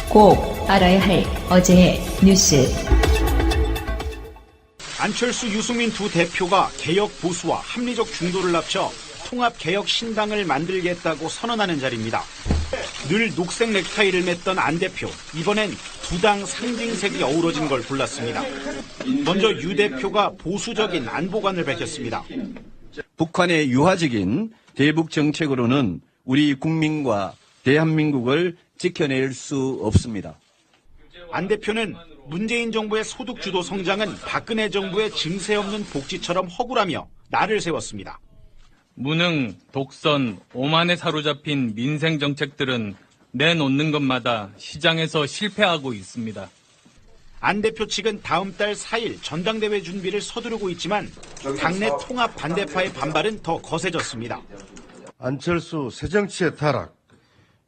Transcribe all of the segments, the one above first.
꼭 알아야 할 어제의 뉴스. 안철수, 유승민 두 대표가 개혁 보수와 합리적 중도를 합쳐 통합개혁 신당을 만들겠다고 선언하는 자리입니다. 늘 녹색 넥타이를 맸던 안 대표, 이번엔 두 당 상징색이 어우러진 걸 골랐습니다. 먼저 유 대표가 보수적인 안보관을 밝혔습니다. 북한의 유화적인 대북 정책으로는 우리 국민과 대한민국을 지켜낼 수 없습니다. 안 대표는 문재인 정부의 소득주도 성장은 박근혜 정부의 증세 없는 복지처럼 허구라며 날을 세웠습니다. 무능, 독선, 오만에 사로잡힌 민생 정책들은 내놓는 것마다 시장에서 실패하고 있습니다. 안 대표 측은 다음 달 4일 전당대회 준비를 서두르고 있지만 당내 통합 반대파의 반발은 더 거세졌습니다. 안철수 새정치의 타락,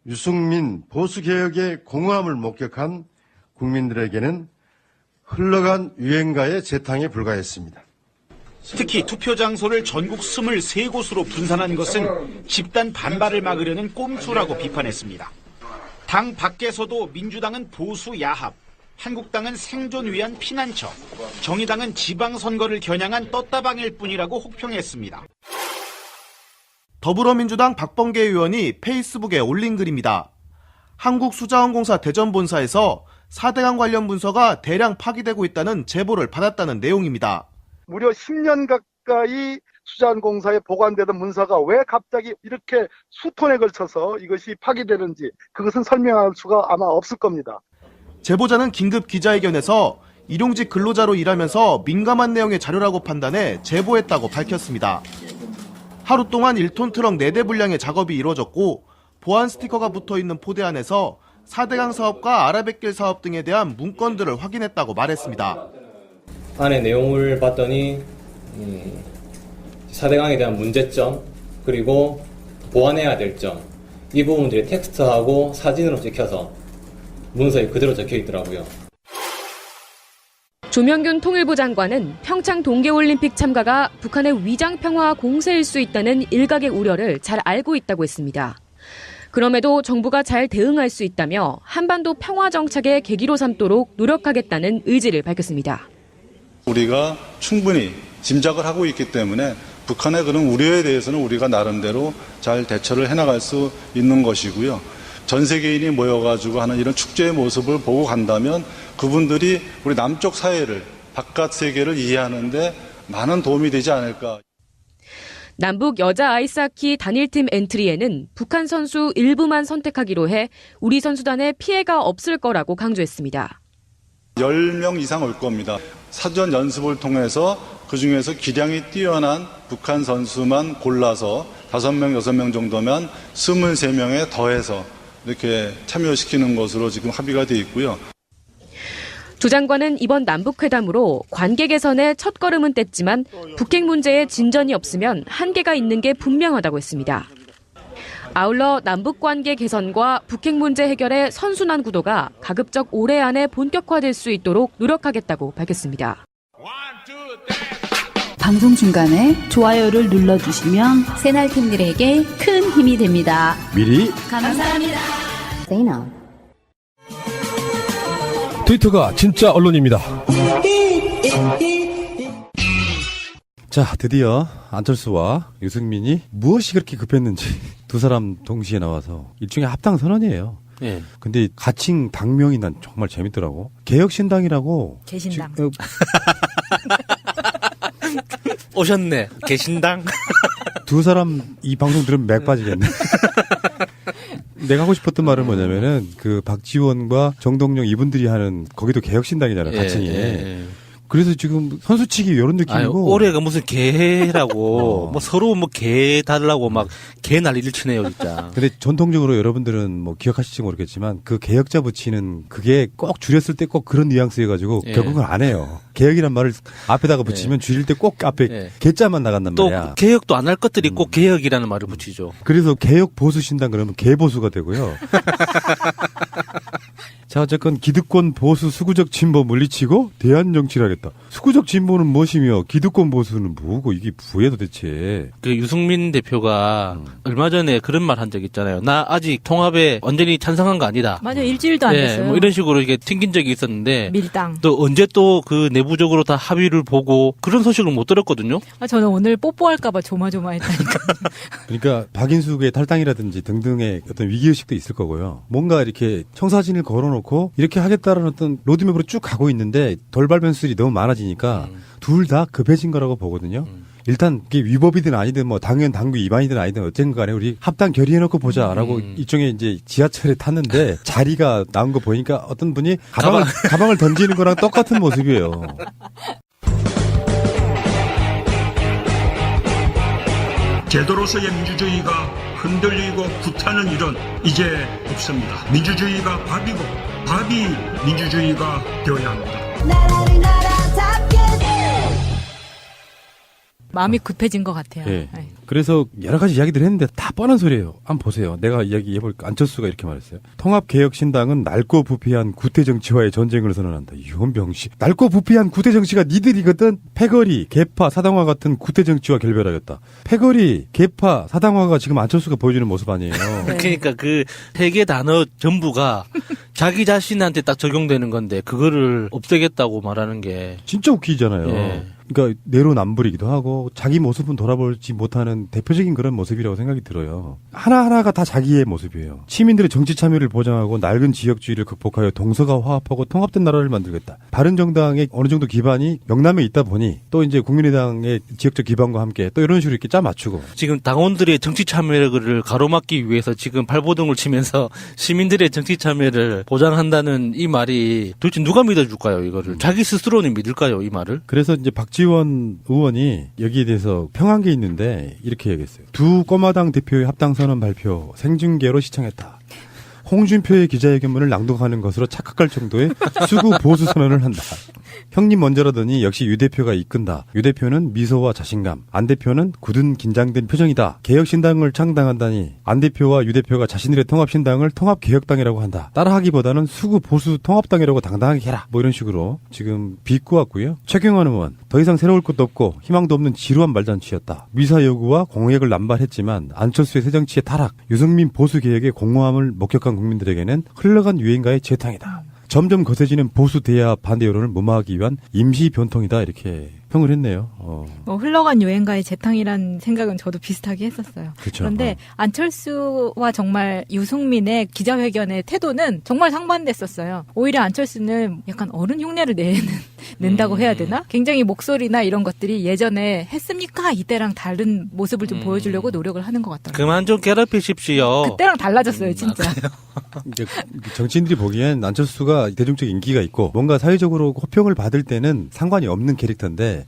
유승민 보수개혁의 공허함을 목격한 국민들에게는 흘러간 유행가의 재탕에 불과했습니다. 특히 투표 장소를 전국 23곳으로 분산한 것은 집단 반발을 막으려는 꼼수라고 비판했습니다. 당 밖에서도 민주당은 보수 야합, 한국당은 생존 위한 피난처, 정의당은 지방선거를 겨냥한 떴다방일 뿐이라고 혹평했습니다. 더불어민주당 박범계 의원이 페이스북에 올린 글입니다. 한국수자원공사 대전본사에서 4대강 관련 문서가 대량 파기되고 있다는 제보를 받았다는 내용입니다. 무려 10년 가까이 수자원공사에 보관되던 문서가 왜 갑자기 이렇게 수톤에 걸쳐서 이것이 파기되는지 그것은 설명할 수가 아마 없을 겁니다. 제보자는 긴급 기자회견에서 일용직 근로자로 일하면서 민감한 내용의 자료라고 판단해 제보했다고 밝혔습니다. 하루 동안 1톤 트럭 4대 분량의 작업이 이루어졌고 보안 스티커가 붙어있는 포대 안에서 4대강 사업과 아라뱃길 사업 등에 대한 문건들을 확인했다고 말했습니다. 안에 내용을 봤더니 4대강에 대한 문제점 그리고 보완해야 될 점 이 부분들이 텍스트하고 사진으로 찍혀서 문서에 그대로 적혀 있더라고요. 조명균 통일부 장관은 평창 동계올림픽 참가가 북한의 위장평화 공세일 수 있다는 일각의 우려를 잘 알고 있다고 했습니다. 그럼에도 정부가 잘 대응할 수 있다며 한반도 평화 정착의 계기로 삼도록 노력하겠다는 의지를 밝혔습니다. 우리가 충분히 짐작을 하고 있기 때문에 북한의 그런 우려에 대해서는 우리가 나름대로 잘 대처를 해나갈 수 있는 것이고요. 전 세계인이 모여가지고 하는 이런 축제의 모습을 보고 간다면 그분들이 우리 남쪽 사회를, 바깥 세계를 이해하는데 많은 도움이 되지 않을까. 남북 여자 아이스하키 단일팀 엔트리에는 북한 선수 일부만 선택하기로 해 우리 선수단에 피해가 없을 거라고 강조했습니다. 10명 이상 올 겁니다. 사전 연습을 통해서 그중에서 기량이 뛰어난 북한 선수만 골라서 5명, 6명 정도면 23명에 더해서 이렇게 참여시키는 것으로 지금 합의가 돼 있고요. 조 장관은 이번 남북회담으로 관계 개선의 첫걸음은 뗐지만 북핵 문제에 진전이 없으면 한계가 있는 게 분명하다고 했습니다. 아울러 남북관계 개선과 북핵 문제 해결의 선순환 구도가 가급적 올해 안에 본격화될 수 있도록 노력하겠다고 밝혔습니다. 방송 중간에 좋아요를 눌러주시면 새날팀들에게 큰 힘이 됩니다. 미리 감사합니다. 트위터가 진짜 언론입니다. 자, 드디어 안철수와 유승민이 무엇이 그렇게 급했는지 두 사람 동시에 나와서 일종의 합당 선언이에요. 네. 근데 가칭 당명이 난 정말 재밌더라고. 개혁신당이라고. 개신당. 오셨네. 개신당. 두 사람 이 방송 들으면 맥 빠지겠네. 내가 하고 싶었던 말은 뭐냐면은 그 박지원과 정동영 이분들이 하는 거기도 개혁신당이잖아요. 가칭이. 예. 그래서 지금 선수 치기 이런 느낌이고. 아니, 올해가 무슨 개라고 뭐 서로 뭐 개 달라고 막 개 난리를 치네요, 진짜. 근데 전통적으로 여러분들은 뭐 기억하실지 모르겠지만 그 개혁자 붙이는 그게 꼭 줄였을 때 꼭 그런 뉘앙스여가지고 예. 결국은 안 해요. 개혁이란 말을 앞에다가 붙이면 줄일 때 꼭 앞에 예. 개자만 나간단 또 말이야. 개혁도 안 할 것들이 꼭 개혁이라는 말을 붙이죠. 그래서 개혁 보수 신당 그러면 개보수가 되고요. 자, 어쨌건 기득권 보수 수구적 진보 물리치고 대안 정치를 하겠다. 수구적 진보는 무엇이며 기득권 보수는 뭐고 이게 뭐야 도대체. 그 유승민 대표가 얼마 전에 그런 말 한 적 있잖아요. 나 아직 통합에 완전히 찬성한 거 아니다. 맞아요. 일주일도 안 됐어요. 뭐 이런 식으로 이게 튕긴 적이 있었는데 밀당. 또 언제 또 그 내부적으로 다 합의를 보고 그런 소식을 못 들었거든요. 저는 오늘 뽀뽀할까봐 조마조마했다니까. 그러니까 박인숙의 탈당이라든지 등등의 어떤 위기의식도 있을 거고요. 뭔가 이렇게 청사진을 걸어놓고 이렇게 하겠다는 어떤 로드맵으로 쭉 가고 있는데 돌발 변수들이 너무 많아지니까 둘 다 급해진 거라고 보거든요. 일단 그게 위법이든 아니든 뭐 당연 당규 위반이든 아니든 어쨌든 간에 우리 합당 결의해놓고 보자라고 일종의 이제 지하철에 탔는데 자리가 나온 거 보니까 어떤 분이 가방을 던지는 거랑 똑같은 모습이에요. 제도로서의 민주주의가 흔들리고 구타는 일은 이제 없습니다. 민주주의가 밥이고 밥이 민주주의가 되어야 합니다. 마음이 급해진 것 같아요. 네. 그래서 여러 가지 이야기들을 했는데 다 뻔한 소리예요. 한번 보세요. 내가 이야기해볼까. 안철수가 이렇게 말했어요. 통합개혁신당은 낡고 부패한 구태정치와의 전쟁을 선언한다. 유언병시. 낡고 부패한 구태정치가 니들이거든. 패거리, 개파, 사당화 같은 구태정치와 결별하였다. 패거리, 개파, 사당화가 지금 안철수가 보여주는 모습 아니에요. 그러니까 그 세 개 단어 전부가 자기 자신한테 딱 적용되는 건데 그거를 없애겠다고 말하는 게 진짜 웃기잖아요. 예. 그러니까 내로남불이기도 하고 자기 모습은 돌아보지 못하는 대표적인 그런 모습이라고 생각이 들어요. 하나하나가 다 자기의 모습이에요. 시민들의 정치 참여를 보장하고 낡은 지역주의를 극복하여 동서가 화합하고 통합된 나라를 만들겠다. 바른정당의 어느 정도 기반이 영남에 있다 보니 또 이제 국민의당의 지역적 기반과 함께 또 이런 식으로 이렇게 짜 맞추고 지금 당원들의 정치 참여를 가로막기 위해서 지금 발버둥을 치면서 시민들의 정치 참여를 보장한다는 이 말이 도대체 누가 믿어줄까요? 이거를 자기 스스로는 믿을까요? 이 말을? 그래서 이제 박지원 의원이 여기에 대해서 평한 게 있는데 이렇게 얘기했어요. 두 꼬마당 대표의 합당선언 발표 생중계로 시청했다. 홍준표의 기자회견문을 낭독하는 것으로 착각할 정도의 수구 보수 선언을 한다. 형님 먼저라더니 역시 유 대표가 이끈다. 유 대표는 미소와 자신감, 안 대표는 굳은 긴장된 표정이다. 개혁신당을 창당한다니 안 대표와 유 대표가 자신들의 통합신당을 통합개혁당이라고 한다. 따라하기보다는 수구 보수 통합당이라고 당당하게 해라. 뭐 이런 식으로 지금 비꼬 왔고요. 최경환 의원, 더 이상 새로울 것도 없고 희망도 없는 지루한 말잔치였다. 미사 요구와 공약을 남발했지만 안철수의 새정치의 타락, 유승민 보수개혁의 공허함을 목격한 국민들에게는 흘러간 유행가의 재탕이다. 점점 거세지는 보수 대야 반대 여론을 무마하기 위한 임시 변통이다 이렇게 평을 했네요. 뭐 흘러간 유행가의 재탕이란 생각은 저도 비슷하게 했었어요. 그쵸. 그런데 안철수와 정말 유승민의 기자회견의 태도는 정말 상반됐었어요. 오히려 안철수는 약간 어른 흉내를 낸다고 해야 되나? 굉장히 목소리나 이런 것들이 예전에 했습니까? 이때랑 다른 모습을 좀 보여주려고 노력을 하는 것 같더라고요. 그만 좀 괴롭히십시오. 그때랑 달라졌어요, 진짜. 이제 정치인들이 보기엔 안철수가 대중적 인기가 있고 뭔가 사회적으로 호평을 받을 때는 상관이 없는 캐릭터인데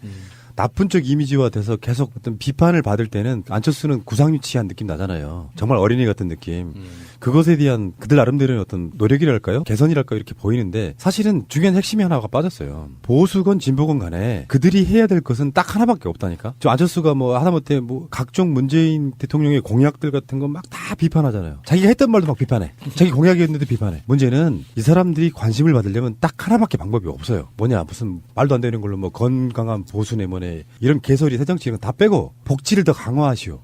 나쁜 쪽 이미지화 돼서 계속 어떤 비판을 받을 때는 안철수는 구상유치한 느낌 나잖아요. 정말 어린이 같은 느낌. 그것에 대한 그들 나름대로의 어떤 노력이랄까요? 개선이랄까요? 이렇게 보이는데 사실은 중요한 핵심이 하나가 빠졌어요. 보수건 진보건 간에 그들이 해야 될 것은 딱 하나밖에 없다니까. 저 안철수가 뭐 하다못해 뭐 각종 문재인 대통령의 공약들 같은 거 막 다 비판하잖아요. 자기가 했던 말도 막 비판해. 자기 공약이었는데 비판해. 문제는 이 사람들이 관심을 받으려면 딱 하나밖에 방법이 없어요. 뭐냐 무슨 말도 안 되는 걸로 뭐 건강한 보수네 뭐네 이런 개소리 새정치 이런 거 다 빼고 복지를 더 강화하시오.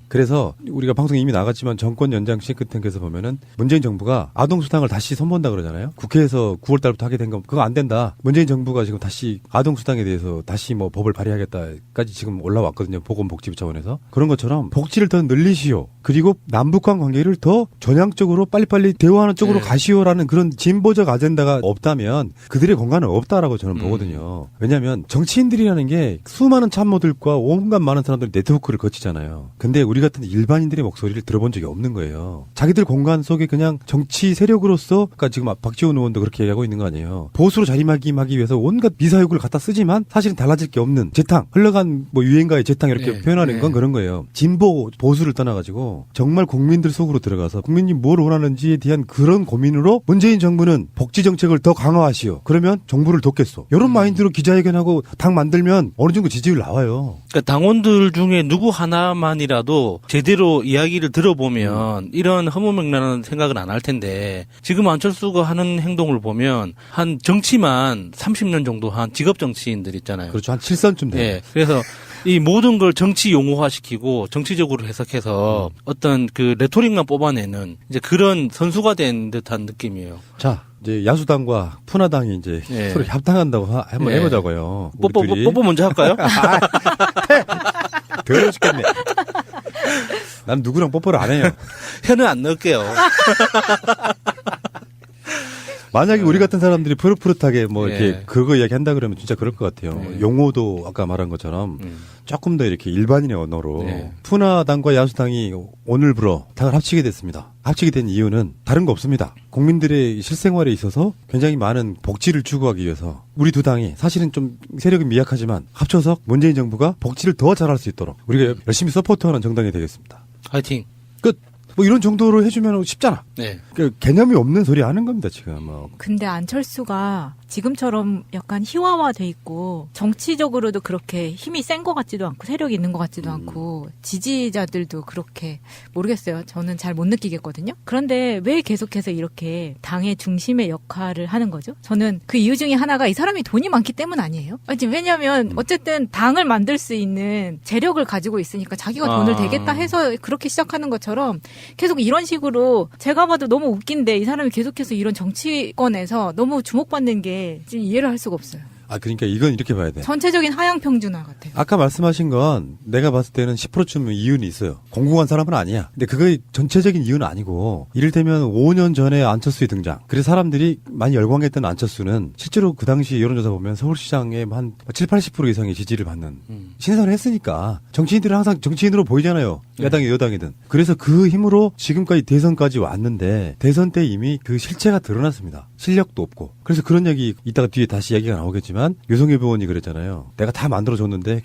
그래서 우리가 방송에 이미 나갔지만 정권 연장 싱크탱크에서 보면은 문재인 정부가 아동수당을 다시 선보인다 그러잖아요. 국회에서 9월 달부터 하게 된 거 그거 안 된다. 문재인 정부가 지금 다시 아동수당에 대해서 다시 뭐 법을 발의하겠다까지 지금 올라왔거든요. 보건복지부 차원에서. 그런 것처럼 복지를 더 늘리시오. 그리고 남북한 관계를 더 전향적으로 빨리빨리 대화하는 쪽으로 가시오라는 그런 진보적 아젠다가 없다면 그들의 공간은 없다라고 저는 보거든요. 왜냐하면 정치인들이라는 게 수많은 참모들과 온갖 많은 사람들이 네트워크를 거치잖아요. 근데 우리 같은 일반인들의 목소리를 들어본 적이 없는 거예요. 자기들 공간 속에 그냥 정치 세력으로서 그러니까 지금 박지원 의원도 그렇게 얘기하고 있는 거 아니에요. 보수로 자리매김하기 위해서 온갖 미사욕을 갖다 쓰지만 사실은 달라질 게 없는 재탕, 흘러간 뭐 유행가의 재탕 이렇게 표현하는 건 그런 거예요. 진보 보수를 떠나가지고 정말 국민들 속으로 들어가서 국민이 뭘 원하는지에 대한 그런 고민으로 문재인 정부는 복지 정책을 더 강화하시오. 그러면 정부를 돕겠소. 이런 마인드로 기자회견하고 당 만들면 어느 정도 지지율 나와요. 그러니까 당원들 중에 누구 하나만이라도 안철수도 제대로 이야기를 들어보면 이런 허무맹랑한 생각은 안 할 텐데 지금 안철수가 하는 행동을 보면 한 정치만 30년 정도 한 직업 정치인들 있잖아요. 그렇죠. 한 7선쯤 돼요. 예. 그래서 이 모든 걸 정치 용어화시키고 정치적으로 해석해서 어떤 그 레토릭만 뽑아내는 이제 그런 선수가 된 듯한 느낌이에요. 자, 이제 야수당과 푸나당이 이제 예. 서로 협상한다고 한번 예. 해보자고요. 뽀뽀 먼저 할까요? 더러워 죽겠네. 난 누구랑 뽀뽀를 안 해요. 혀는 안 넣을게요. 만약에 우리 같은 사람들이 푸릇푸릇하게 뭐 이렇게 예. 그거 이야기 한다 그러면 진짜 그럴 것 같아요. 용어도 아까 말한 것처럼 조금 더 이렇게 일반인의 언어로 푸나당과 야수당이 오늘부로 당을 합치게 됐습니다. 합치게 된 이유는 다른 거 없습니다. 국민들의 실생활에 있어서 굉장히 많은 복지를 추구하기 위해서 우리 두 당이 사실은 좀 세력이 미약하지만 합쳐서 문재인 정부가 복지를 더 잘할 수 있도록 우리가 열심히 서포트하는 정당이 되겠습니다. 화이팅. 끝. 뭐 이런 정도로 해주면 쉽잖아. 네. 그 개념이 없는 소리 하는 겁니다 지금. 뭐. 근데 안철수가 지금처럼 약간 희화화돼 있고 정치적으로도 그렇게 힘이 센 것 같지도 않고 세력이 있는 것 같지도 않고 지지자들도 그렇게 모르겠어요. 저는 잘 못 느끼겠거든요. 그런데 왜 계속해서 이렇게 당의 중심의 역할을 하는 거죠? 저는 그 이유 중에 하나가 이 사람이 돈이 많기 때문 아니에요? 왜냐하면 어쨌든 당을 만들 수 있는 재력을 가지고 있으니까 자기가 돈을 대겠다 해서 그렇게 시작하는 것처럼 계속 이런 식으로 제가 봐도 너무 웃긴데 이 사람이 계속해서 이런 정치권에서 너무 주목받는 게 지금 이해를 할 수가 없어요. 아 그러니까 이건 이렇게 봐야 돼. 전체적인 하향 평준화 같아요. 아까 말씀하신 건 내가 봤을 때는 10%쯤 이유는 있어요. 공공한 사람은 아니야. 근데 그게 전체적인 이유는 아니고 이를테면 5년 전에 안철수의 등장. 그래서 사람들이 많이 열광했던 안철수는 실제로 그 당시 여론조사 보면 서울시장에 한 7, 80% 이상의 지지를 받는 신선을 했으니까 정치인들은 항상 정치인으로 보이잖아요. 야당이 여당이든. 그래서 그 힘으로 지금까지 대선까지 왔는데 대선 때 이미 그 실체가 드러났습니다. 실력도 없고. 그래서 그런 얘기 이따가 뒤에 다시 얘기가 나오겠지만 유성엽 의원이 그랬잖아요. 내가 다 만들어줬는데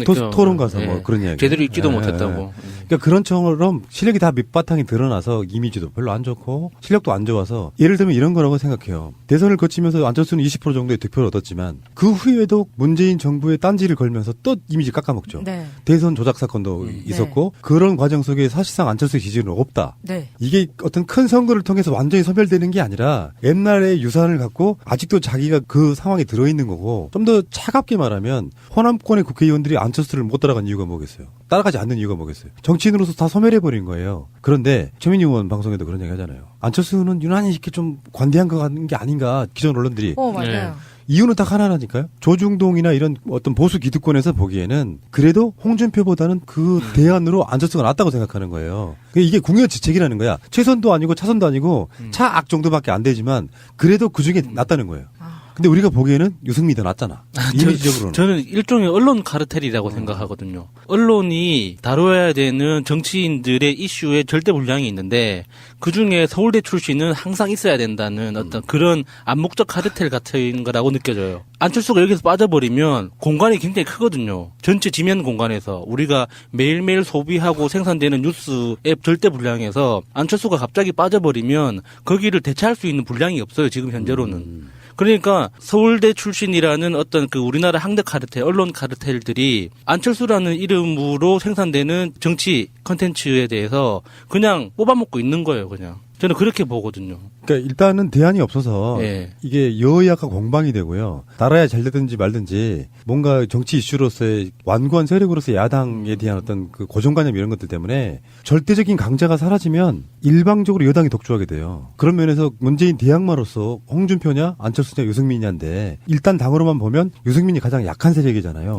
토론 가서 뭐 그런 이야기. 제대로 읽지도 못했다고. 그러니까 그런 처럼 실력이 다 밑바탕이 드러나서 이미지도 별로 안 좋고 실력도 안 좋아서 예를 들면 이런 거라고 생각해요. 대선을 거치면서 안철수는 20% 정도의 득표를 얻었지만 그 후에도 문재인 정부의 딴지를 걸면서 또 이미지 깎아먹죠. 네. 대선 조작 사건도 있었고 그런 과정 속에 사실상 안철수의 지지는 없다. 네. 이게 어떤 큰 선거를 통해서 완전히 소멸되는 게 아니라 옛날의 유산을 갖고 아직도 자기가 그 상황에 들어있는 거고 좀 더 차갑게 말하면 호남권의 국회의원들이 안철수를 못 따라간 이유가 뭐겠어요? 따라가지 않는 이유가 뭐겠어요? 정치인으로서 다 소멸해버린 거예요. 그런데 최민희 의원 방송에도 그런 얘기 하잖아요. 안철수는 유난히 이렇게 좀 관대한 게 아닌가 기존 언론들이. 맞아요. 이유는 딱 하나라니까요. 조중동이나 이런 어떤 보수 기득권에서 보기에는 그래도 홍준표보다는 그 대안으로 안철수가 낫다고 생각하는 거예요. 이게 궁여지책이라는 거야. 최선도 아니고 차선도 아니고 차악 정도밖에 안 되지만 그래도 그중에 낫다는 거예요. 근데 우리가 보기에는 유승민이 더 낫잖아. 이미지적으로는. 저는 일종의 언론 카르텔이라고 생각하거든요. 언론이 다뤄야 되는 정치인들의 이슈에 절대 분량이 있는데 그중에 서울대 출신은 항상 있어야 된다는 어떤 그런 암묵적 카르텔 같은 거라고 느껴져요. 안철수가 여기서 빠져버리면 공간이 굉장히 크거든요. 전체 지면 공간에서 우리가 매일매일 소비하고 생산되는 뉴스의 절대 분량에서 안철수가 갑자기 빠져버리면 거기를 대체할 수 있는 분량이 없어요. 지금 현재로는. 그러니까 서울대 출신이라는 어떤 그 우리나라 항대 카르텔, 언론 카르텔들이 안철수라는 이름으로 생산되는 정치 컨텐츠에 대해서 그냥 뽑아먹고 있는 거예요, 그냥. 저는 그렇게 보거든요. 그러니까 일단은 대안이 없어서 이게 여야가 공방이 되고요. 나라야 잘 되든지 말든지 뭔가 정치 이슈로서의 완고한 세력으로서 야당에 대한 어떤 그 고정관념 이런 것들 때문에 절대적인 강자가 사라지면 일방적으로 여당이 독주하게 돼요. 그런 면에서 문재인 대항마로서 홍준표냐 안철수냐 유승민이냐인데 일단 당으로만 보면 유승민이 가장 약한 세력이잖아요.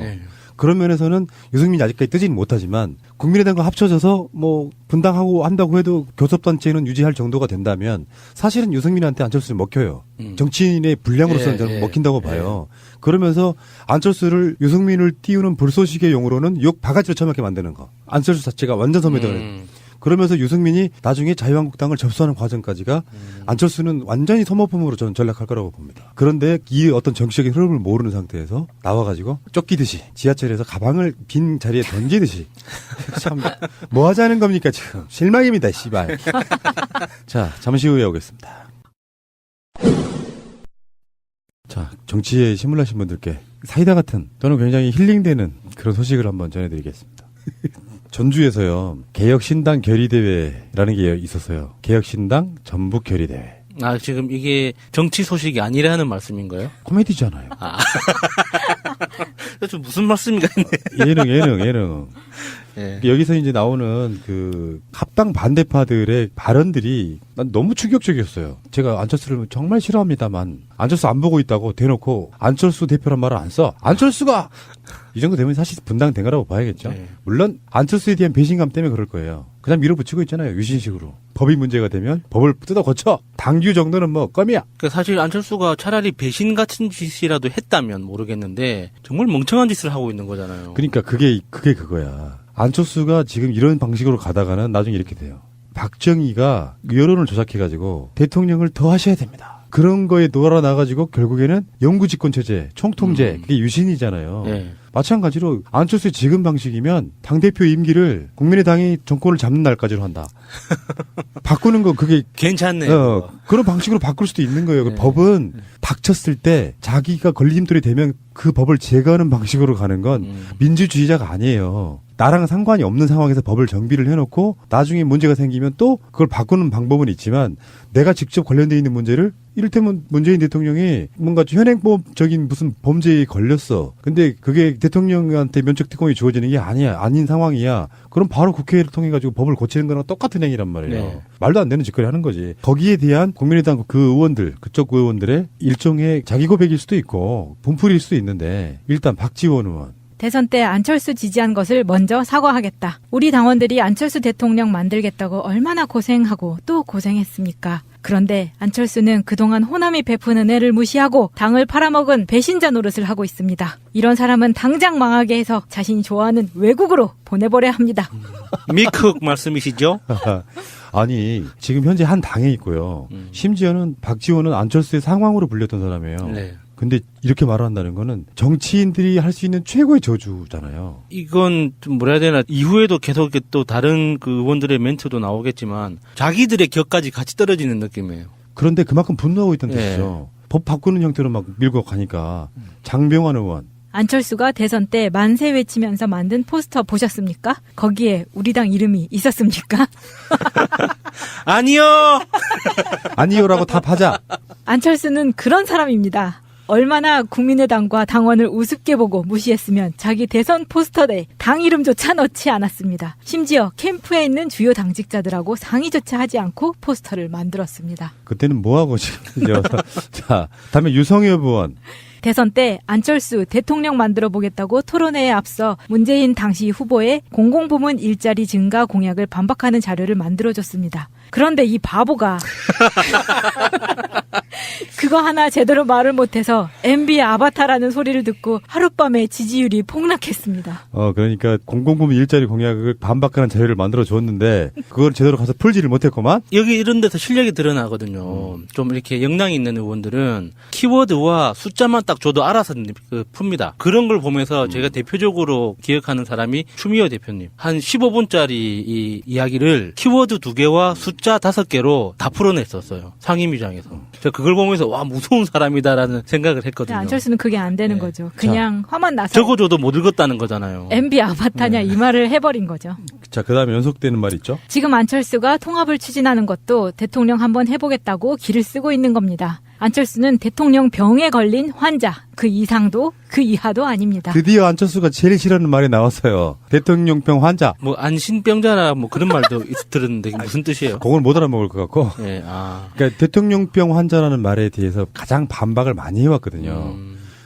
그런 면에서는 유승민이 아직까지 뜨지는 못하지만 국민의당과 합쳐져서 뭐 분당하고 한다고 해도 교섭단체는 유지할 정도가 된다면 사실은 유승민한테 안철수를 먹혀요. 정치인의 분량으로서는 저는 먹힌다고 봐요. 그러면서 안철수를 유승민을 띄우는 불쏘시개 용으로는 욕 바가지로 처먹게 만드는 거. 안철수 자체가 완전 소멸되는 그러면서 유승민이 나중에 자유한국당을 접수하는 과정까지가 안철수는 완전히 소모품으로 저는 전락할 거라고 봅니다. 그런데 이 어떤 정치적인 흐름을 모르는 상태에서 나와가지고 쫓기듯이 지하철에서 가방을 빈 자리에 던지듯이 참 뭐 하자는 겁니까 지금. 실망입니다 씨발. 자 잠시 후에 오겠습니다. 자 정치에 신문하신 분들께 사이다 같은 저는 굉장히 힐링되는 그런 소식을 한번 전해드리겠습니다. 전주에서요. 개혁신당 결의대회라는 게 있었어요. 개혁신당 전북 결의대회. 아, 지금 이게 정치 소식이 아니라는 말씀인가요? 코미디잖아요. 아. 좀 무슨 말씀인가 했네. 예능. 예. 여기서 이제 나오는 그 합당 반대파들의 발언들이 난 너무 충격적이었어요. 제가 안철수를 정말 싫어합니다만 안철수 안 보고 있다고 대놓고 안철수 대표란 말을 안 써. 안철수가 이 정도 되면 사실 분당된 거라고 봐야겠죠. 네. 물론 안철수에 대한 배신감 때문에 그럴 거예요. 그냥 밀어붙이고 있잖아요. 유신식으로. 법이 문제가 되면 법을 뜯어 고쳐. 당규 정도는 뭐 껌이야. 그러니까 사실 안철수가 차라리 배신 같은 짓이라도 했다면 모르겠는데 정말 멍청한 짓을 하고 있는 거잖아요. 그러니까 그게 그거야. 안철수가 지금 이런 방식으로 가다가는 나중에 이렇게 돼요. 박정희가 여론을 조작해가지고 대통령을 더 하셔야 됩니다. 그런 거에 놀아나가지고 결국에는 영구집권체제, 총통제, 그게 유신이잖아요. 네. 마찬가지로 안철수의 지금 방식이면 당대표 임기를 국민의당이 정권을 잡는 날까지로 한다. 바꾸는 건 그게 괜찮네요. 그런 방식으로 바꿀 수도 있는 거예요. 네. 법은 닥쳤을 때 자기가 걸림돌이 되면 그 법을 제거하는 방식으로 가는 건 민주주의자가 아니에요. 나랑 상관이 없는 상황에서 법을 정비를 해놓고 나중에 문제가 생기면 또 그걸 바꾸는 방법은 있지만 내가 직접 관련돼 있는 문제를 이를테면 문재인 대통령이 뭔가 현행법적인 무슨 범죄에 걸렸어. 근데 그게 대통령한테 면책특권이 주어지는 게 아닌 상황이야. 그럼 바로 국회를 통해 가지고 법을 고치는 거랑 똑같은 행위란 말이에요. 네. 말도 안 되는 짓거리 하는 거지. 거기에 대한 국민의당 그 의원들, 그쪽 의원들의 일종의 자기 고백일 수도 있고 분풀이일 수도 있는데 일단 박지원 의원. 대선 때 안철수 지지한 것을 먼저 사과하겠다. 우리 당원들이 안철수 대통령 만들겠다고 얼마나 고생하고 또 고생했습니까? 그런데 안철수는 그동안 호남이 베푼 은혜를 무시하고 당을 팔아먹은 배신자 노릇을 하고 있습니다. 이런 사람은 당장 망하게 해서 자신이 좋아하는 외국으로 보내버려야 합니다. 미크 말씀이시죠? 아니 지금 현재 한 당에 있고요. 심지어는 박지원은 안철수의 상황으로 불렸던 사람이에요. 네. 근데 이렇게 말한다는 거는 정치인들이 할 수 있는 최고의 저주잖아요. 이건 좀 뭐라 해야 되나 이후에도 계속 또 다른 그 의원들의 멘트도 나오겠지만 자기들의 격까지 같이 떨어지는 느낌이에요. 그런데 그만큼 분노하고 있다는 네. 뜻이죠. 법 바꾸는 형태로 막 밀고 가니까. 장병환 의원. 안철수가 대선 때 만세 외치면서 만든 포스터 보셨습니까? 거기에 우리 당 이름이 있었습니까? 아니요. 아니요라고 답하자. 안철수는 그런 사람입니다. 얼마나 국민의당과 당원을 우습게 보고 무시했으면 자기 대선 포스터에 당 이름조차 넣지 않았습니다. 심지어 캠프에 있는 주요 당직자들하고 상의조차 하지 않고 포스터를 만들었습니다. 그때는 뭐하고 지금. 자, 다음에 유성엽 의원. 대선 때 안철수 대통령 만들어 보겠다고 토론회에 앞서 문재인 당시 후보의 공공부문 일자리 증가 공약을 반박하는 자료를 만들어줬습니다. 그런데 이 바보가 그거 하나 제대로 말을 못해서 MB 아바타라는 소리를 듣고 하룻밤에 지지율이 폭락했습니다. 그러니까 공공부문 일자리 공약을 반박하는 자료를 만들어 줬는데 그걸 제대로 가서 풀지를 못했구만. 여기 이런 데서 실력이 드러나거든요. 좀 이렇게 역량이 있는 의원들은 키워드와 숫자만 딱 줘도 알아서 풉니다. 그런 걸 보면서 제가 대표적으로 기억하는 사람이 추미애 대표님. 한 15분짜리 이 이야기를 키워드 2개와 숫자 5개로 다 풀어냈었어요. 상임위장에서. 제가 그걸 보면서 와 무서운 사람이다라는 생각을 했거든요. 안철수는 그게 안 되는 거죠. 그냥 화만 나서 적어줘도 못 읽었다는 거잖아요. MB 아바타냐 이 말을 해버린 거죠. 자, 그다음에 연속되는 말 있죠? 지금 안철수가 통합을 추진하는 것도 대통령 한번 해보겠다고 길을 쓰고 있는 겁니다. 안철수는 대통령 병에 걸린 환자, 그 이상도 그 이하도 아닙니다. 드디어 안철수가 제일 싫어하는 말이 나왔어요. 대통령병 환자. 뭐 안신병자나 뭐 그런 말도 들었는데 무슨 뜻이에요? 그걸 못 알아먹을 것 같고. 네, 그러니까 대통령병 환자라는 말에 대해서 가장 반박을 많이 해왔거든요.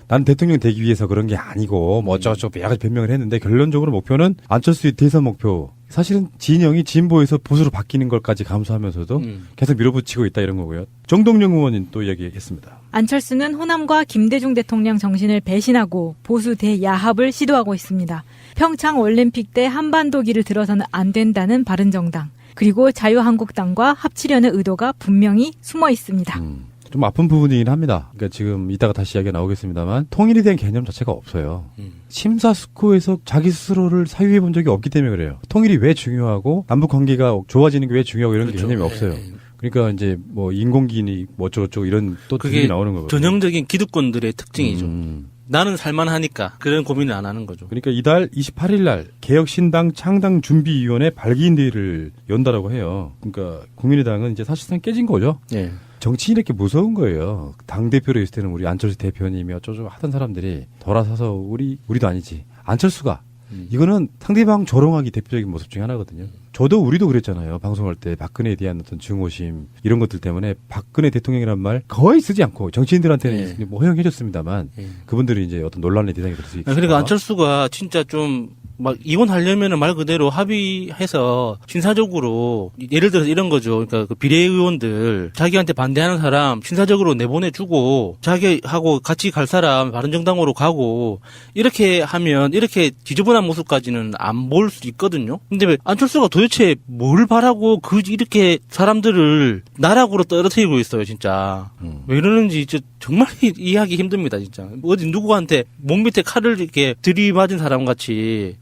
나는 대통령 되기 위해서 그런 게 아니고 뭐 어쩌고저쩌고 여러 가지 변명을 했는데 결론적으로 목표는 안철수의 대선 목표. 사실은 진영이 진보에서 보수로 바뀌는 걸까지 감수하면서도 계속 밀어붙이고 있다 이런 거고요. 정동영 의원은 또 얘기했습니다. 안철수는 호남과 김대중 대통령 정신을 배신하고 보수 대야합을 시도하고 있습니다. 평창 올림픽 때 한반도기를 들어서는 안 된다는 바른정당, 그리고 자유한국당과 합치려는 의도가 분명히 숨어 있습니다. 좀 아픈 부분이긴 합니다. 그러니까 지금 이따가 다시 이야기가 나오겠습니다만 통일에 대한 개념 자체가 없어요. 심사숙고해서 자기 스스로를 사유해 본 적이 없기 때문에 그래요. 통일이 왜 중요하고 남북 관계가 좋아지는 게 왜 중요하고 이런 그렇죠. 개념이 없어요. 그러니까 이제 뭐 인공기니 뭐 어쩌고저쩌고 이런 또 그게 들이 나오는 거거든요. 전형적인 기득권들의 특징이죠. 나는 살만하니까 그런 고민을 안 하는 거죠. 그러니까 이달 28일 날 개혁신당 창당준비위원회 발기인대회를 연다라고 해요. 그러니까 국민의당은 이제 사실상 깨진 거죠. 예. 정치인이 이렇게 무서운 거예요. 당대표로 있을 때는 우리 안철수 대표님이 어쩌고 하던 사람들이 돌아서서 우리도 아니지. 안철수가 이거는 상대방 조롱하기 대표적인 모습 중에 하나거든요. 우리도 그랬잖아요. 방송할 때 박근혜에 대한 어떤 증오심 이런 것들 때문에 박근혜 대통령이라는 말 거의 쓰지 않고 정치인들한테는 뭐 허용해줬습니다만 그분들이 이제 어떤 논란의 대상이 될 수 있죠. 그러니까 안철수가 진짜 좀 막 이혼하려면은 말 그대로 합의해서 신사적으로 예를 들어서 이런 거죠. 그러니까 그 비례의원들 자기한테 반대하는 사람 신사적으로 내보내주고 자기하고 같이 갈 사람 바른정당으로 가고 이렇게 하면 이렇게 지저분한 모습까지는 안 볼 수 있거든요. 근데 왜 안철수가 도대체 뭘 바라고 이렇게 사람들을 나락으로 떨어뜨리고 있어요, 진짜. 왜 이러는지 정말 이해하기 힘듭니다, 진짜. 어디 누구한테 목 밑에 칼을 이렇게 들이맞은 사람 같이.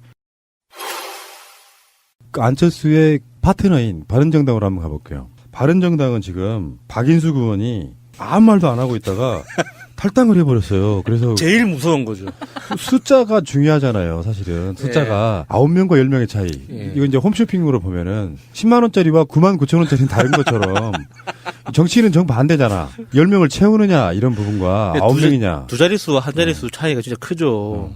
안철수의 파트너인 바른정당으로 한번 가볼게요. 바른정당은 지금 박인수 의원이 아무 말도 안 하고 있다가 탈당을 해버렸어요. 그래서 제일 무서운 거죠. 숫자가 중요하잖아요. 사실은 숫자가 9명과 10명의 차이. 이거 이제 홈쇼핑으로 보면은 10만 원짜리와 9만 9천 원짜리는 다른 것처럼 정치인은 정반대잖아. 10명을 채우느냐 이런 부분과 9명이냐. 두 자릿수와 한 자릿수 차이가 진짜 크죠.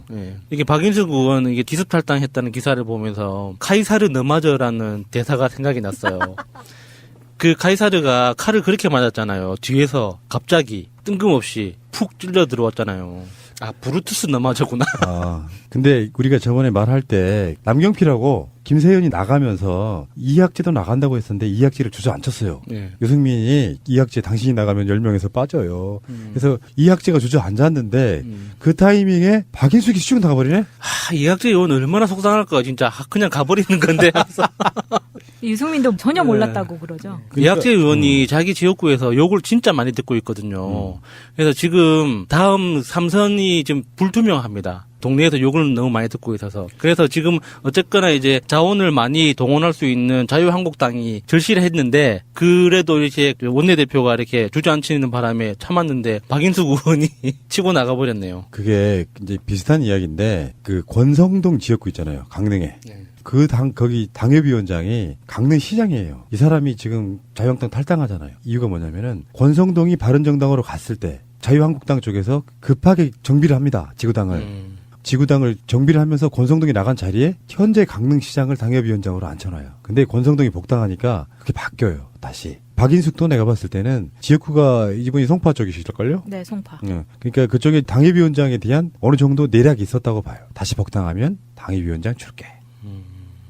이게 박인숙 의원 이게 기습 탈당했다는 기사를 보면서 카이사르 너마저라는 대사가 생각이 났어요. 그 카이사르가 칼을 그렇게 맞았잖아요. 뒤에서 갑자기 뜬금없이 푹 찔러 들어왔잖아요. 아, 브루투스 너마저구나. 근데 우리가 저번에 말할 때 남경필하고 김세현이 나가면서 이학재도 나간다고 했었는데 이학재를 주저앉혔어요. 유승민이 이학재 당신이 나가면 10명에서 빠져요. 그래서 이학재가 주저앉았는데 그 타이밍에 박인숙이 슉 나가버리네? 이학재 의원 얼마나 속상할까 진짜. 그냥 가버리는 건데. 유승민도 전혀 몰랐다고 그러죠. 이학재 의원이 자기 지역구에서 욕을 진짜 많이 듣고 있거든요. 그래서 지금 다음 3선이 지금 불투명합니다. 동네에서 욕을 너무 많이 듣고 있어서. 그래서 지금 어쨌거나 이제 자원을 많이 동원할 수 있는 자유한국당이 절실히 했는데 그래도 이렇게 원내대표가 이렇게 주저앉히는 바람에 참았는데 박인숙 의원이 치고 나가버렸네요. 그게 이제 비슷한 이야기인데 그 권성동 지역구 있잖아요. 강릉에. 거기 당협위원장이 강릉시장이에요. 이 사람이 지금 자유한국당 탈당하잖아요. 이유가 뭐냐면은 권성동이 바른정당으로 갔을 때 자유한국당 쪽에서 급하게 정비를 합니다. 지구당을 정비를 하면서 권성동이 나간 자리에 현재 강릉시장을 당협위원장으로 앉혀놔요. 근데 권성동이 복당하니까 그게 바뀌어요. 다시. 박인숙도 내가 봤을 때는 지역구가 이분이 송파 쪽이실걸요? 네, 송파. 그러니까 그쪽에 당협위원장에 대한 어느 정도 내락이 있었다고 봐요. 다시 복당하면 당협위원장 줄게.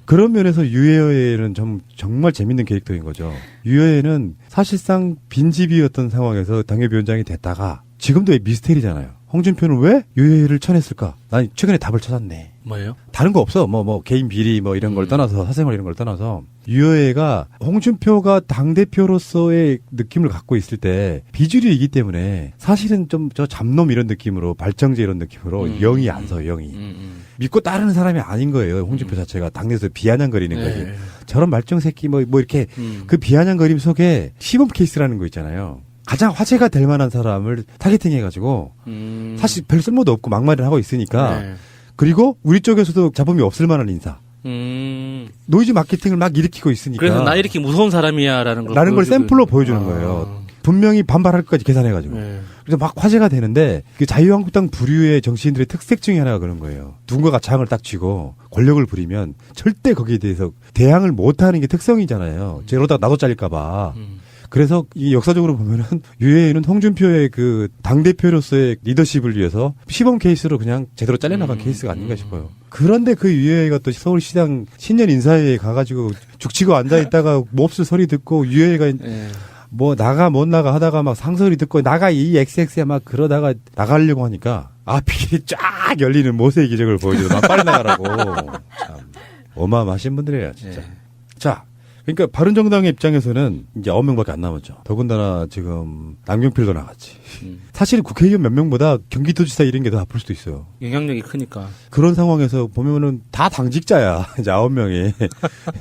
그런 면에서 유해는 정말 재밌는 캐릭터인 거죠. 유해는 사실상 빈집이었던 상황에서 당협위원장이 됐다가 지금도 미스테리잖아요. 홍준표는 왜 유해를 쳐냈을까? 난 최근에 답을 찾았네. 뭐예요? 다른 거 없어. 개인 비리 이런 걸 떠나서 사생활 이런 걸 떠나서 유해가 홍준표가 당대표로서의 느낌을 갖고 있을 때 비주류이기 때문에 사실은 좀 저 잡놈 이런 느낌으로 발정제 이런 느낌으로 영이 안 서요. 영이. 믿고 따르는 사람이 아닌 거예요. 홍준표 자체가 당내에서 비아냥거리는 거지. 저런 말정 새끼 뭐 이렇게 그 비아냥거림 속에 시범 케이스라는 거 있잖아요. 가장 화제가 될 만한 사람을 타겟팅 해가지고 사실 별 쓸모도 없고 막말을 하고 있으니까 그리고 우리 쪽에서도 잡음이 없을 만한 인사. 노이즈 마케팅을 막 일으키고 있으니까. 그래서 나 이렇게 무서운 사람이야라는 걸 샘플로 보여주는 거예요. 분명히 반발할 것까지 계산해가지고. 그래서 막 화제가 되는데 그 자유한국당 부류의 정치인들의 특색 중에 하나가 그런 거예요. 누군가가 장을 딱 쥐고 권력을 부리면 절대 거기에 대해서 대항을 못하는 게 특성이잖아요. 저러다 나도 잘릴까봐. 그래서 이 역사적으로 보면은 유해인은 홍준표의 그 당대표로서의 리더십을 위해서 시범 케이스로 그냥 제대로 잘려나간 케이스가 아닌가 싶어요. 그런데 그 유해가 또 서울시장 신년 인사회에 가가지고 죽치고 앉아있다가 몹쓸 소리 듣고 유해가 뭐 나가 못 나가 하다가 막 상소리 듣고 나가 이 XX에 막 그러다가 나가려고 하니까 앞이 쫙 열리는 모세의 기적을 보여줘서 난 빨리 나가라고. 참 어마어마하신 분들이에요 진짜. 자. 그러니까 바른정당의 입장에서는 이제 9명밖에 안 남았죠. 더군다나 지금 남경필도 나갔지. 사실 국회의원 몇 명보다 경기도지사 이런 게 더 아플 수도 있어요. 영향력이 크니까. 그런 상황에서 보면은 다 당직자야. 이제 9명이.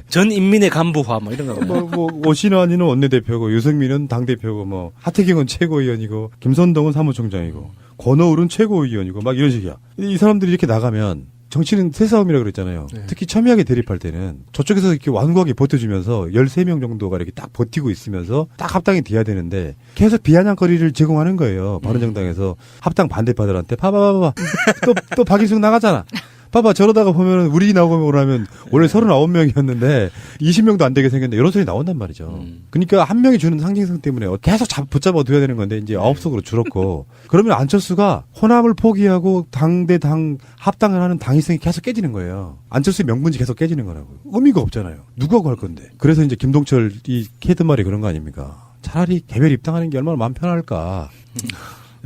전 인민의 간부화 뭐 이런 거. 오신환이는 원내대표고 유승민은 당대표고 하태경은 최고위원이고 김선동은 사무총장이고 권오울은 최고위원이고 막 이런 식이야. 이 사람들이 이렇게 나가면 정치는 새싸움이라고 그랬잖아요. 네. 특히 첨예하게 대립할 때는 저쪽에서 이렇게 완고하게 버텨주면서 13명 정도가 이렇게 딱 버티고 있으면서 딱 합당이 돼야 되는데 계속 비아냥거리를 제공하는 거예요. 바른정당에서 합당 반대파들한테 봐봐. 또 박인숙 나가잖아. 봐봐 저러다가 보면 우리 나오면 원래 39명이었는데 20명도 안 되게 생겼는데 이런 소리 나온단 말이죠. 그러니까 한 명이 주는 상징성 때문에 계속 붙잡아 둬야 되는 건데 이제 9석으로 줄었고 그러면 안철수가 호남을 포기하고 당 대 당 합당을 하는 당위성이 계속 깨지는 거예요. 안철수의 명분이 계속 깨지는 거라고. 의미가 없잖아요. 누구하고 할 건데. 그래서 이제 김동철이 헤드 말이 그런 거 아닙니까? 차라리 개별 입당하는 게 얼마나 마음 편할까.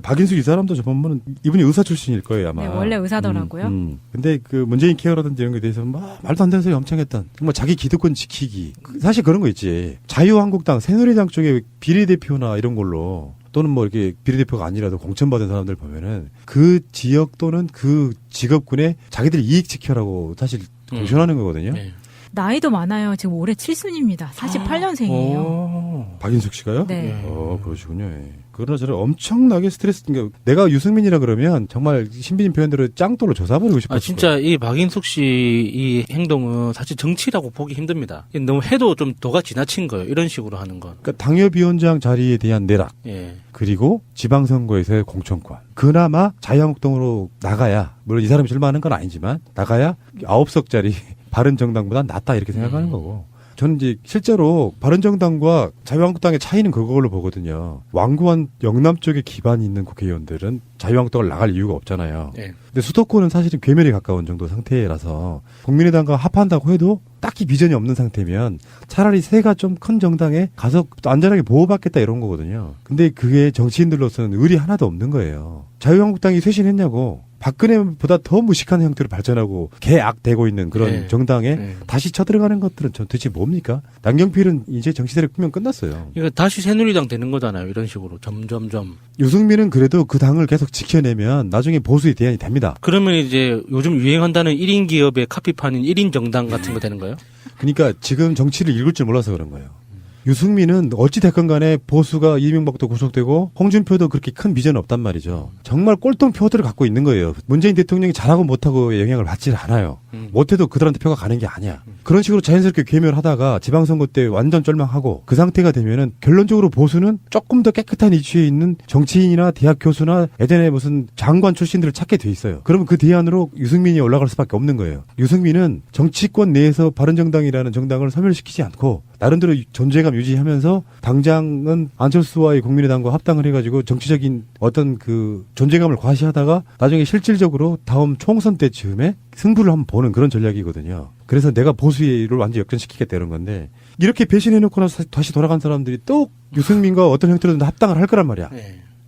박인숙 이 사람도 저 보면은 이분이 의사 출신일 거예요 아마. 네, 원래 의사더라고요. 근데 그 문재인 케어라든지 이런 거에 대해서 막 말도 안 되는 소리 엄청 했던 정말 자기 기득권 지키기. 사실 그런 거 있지. 자유한국당, 새누리당 쪽에 비례대표나 이런 걸로 또는 뭐 이렇게 비례대표가 아니라도 공천받은 사람들 보면은 그 지역 또는 그 직업군에 자기들 이익 지켜라고 사실 공천하는 거거든요. 네. 나이도 많아요. 지금 올해 7순입니다. 48년생이에요. 박인숙 씨가요? 네. 그러시군요. 예. 그러나 저는 엄청나게 스트레스, 그러니까 내가 유승민이라 그러면 정말 신비님 표현대로 짱돌로 조사버리고 싶었어요. 진짜 이 박인숙 씨 이 행동은 사실 정치라고 보기 힘듭니다. 너무 해도 좀 도가 지나친 거예요. 이런 식으로 하는 건. 그러니까 당협위원장 자리에 대한 내락. 예. 그리고 지방선거에서의 공천권. 그나마 자유한국당으로 나가야, 물론 이 사람이 출마하는 건 아니지만, 나가야 9석짜리 바른정당보다 낫다 이렇게 생각하는 거고. 저는 이제 실제로 바른정당과 자유한국당의 차이는 그걸로 보거든요. 완고한 영남 쪽에 기반이 있는 국회의원들은 자유한국당을 나갈 이유가 없잖아요. 네. 근데 수도권은 사실은 괴멸에 가까운 정도 상태라서 국민의당과 합한다고 해도 딱히 비전이 없는 상태면 차라리 세가 좀 큰 정당에 가서 안전하게 보호받겠다 이런 거거든요. 근데 그게 정치인들로서는 의리 하나도 없는 거예요. 자유한국당이 쇄신했냐고. 박근혜보다 더 무식한 형태로 발전하고 개악되고 있는 그런 정당에 다시 쳐들어가는 것들은 전 도대체 뭡니까? 남경필은 이제 정치세력 꾸면 끝났어요. 이거 다시 새누리당 되는 거잖아요. 이런 식으로 점점점. 유승민은 그래도 그 당을 계속 지켜내면 나중에 보수의 대안이 됩니다. 그러면 이제 요즘 유행한다는 1인 기업의 카피판인 1인 정당 같은 거 되는 거예요? 그러니까 지금 정치를 읽을 줄 몰라서 그런 거예요. 유승민은 어찌됐건 간에 보수가 이명박도 구속되고 홍준표도 그렇게 큰 비전은 없단 말이죠. 정말 꼴통 표들을 갖고 있는 거예요. 문재인 대통령이 잘하고 못하고 영향을 받지 않아요. 못해도 그들한테 표가 가는 게 아니야. 그런 식으로 자연스럽게 괴멸하다가 지방선거 때 완전 쫄망하고 그 상태가 되면은 결론적으로 보수는 조금 더 깨끗한 이슈에 있는 정치인이나 대학 교수나 예전에 무슨 장관 출신들을 찾게 돼 있어요. 그러면 그 대안으로 유승민이 올라갈 수밖에 없는 거예요. 유승민은 정치권 내에서 바른정당이라는 정당을 소멸시키지 않고 나름대로 존재감 유지하면서 당장은 안철수와의 국민의당과 합당을 해가지고 정치적인 어떤 그 존재감을 과시하다가 나중에 실질적으로 다음 총선 때쯤에 승부를 한번 보는 그런 전략이거든요. 그래서 내가 보수를 완전히 역전시키겠다 이런 건데 이렇게 배신해놓고 나서 다시 돌아간 사람들이 또 유승민과 어떤 형태로든 합당을 할 거란 말이야.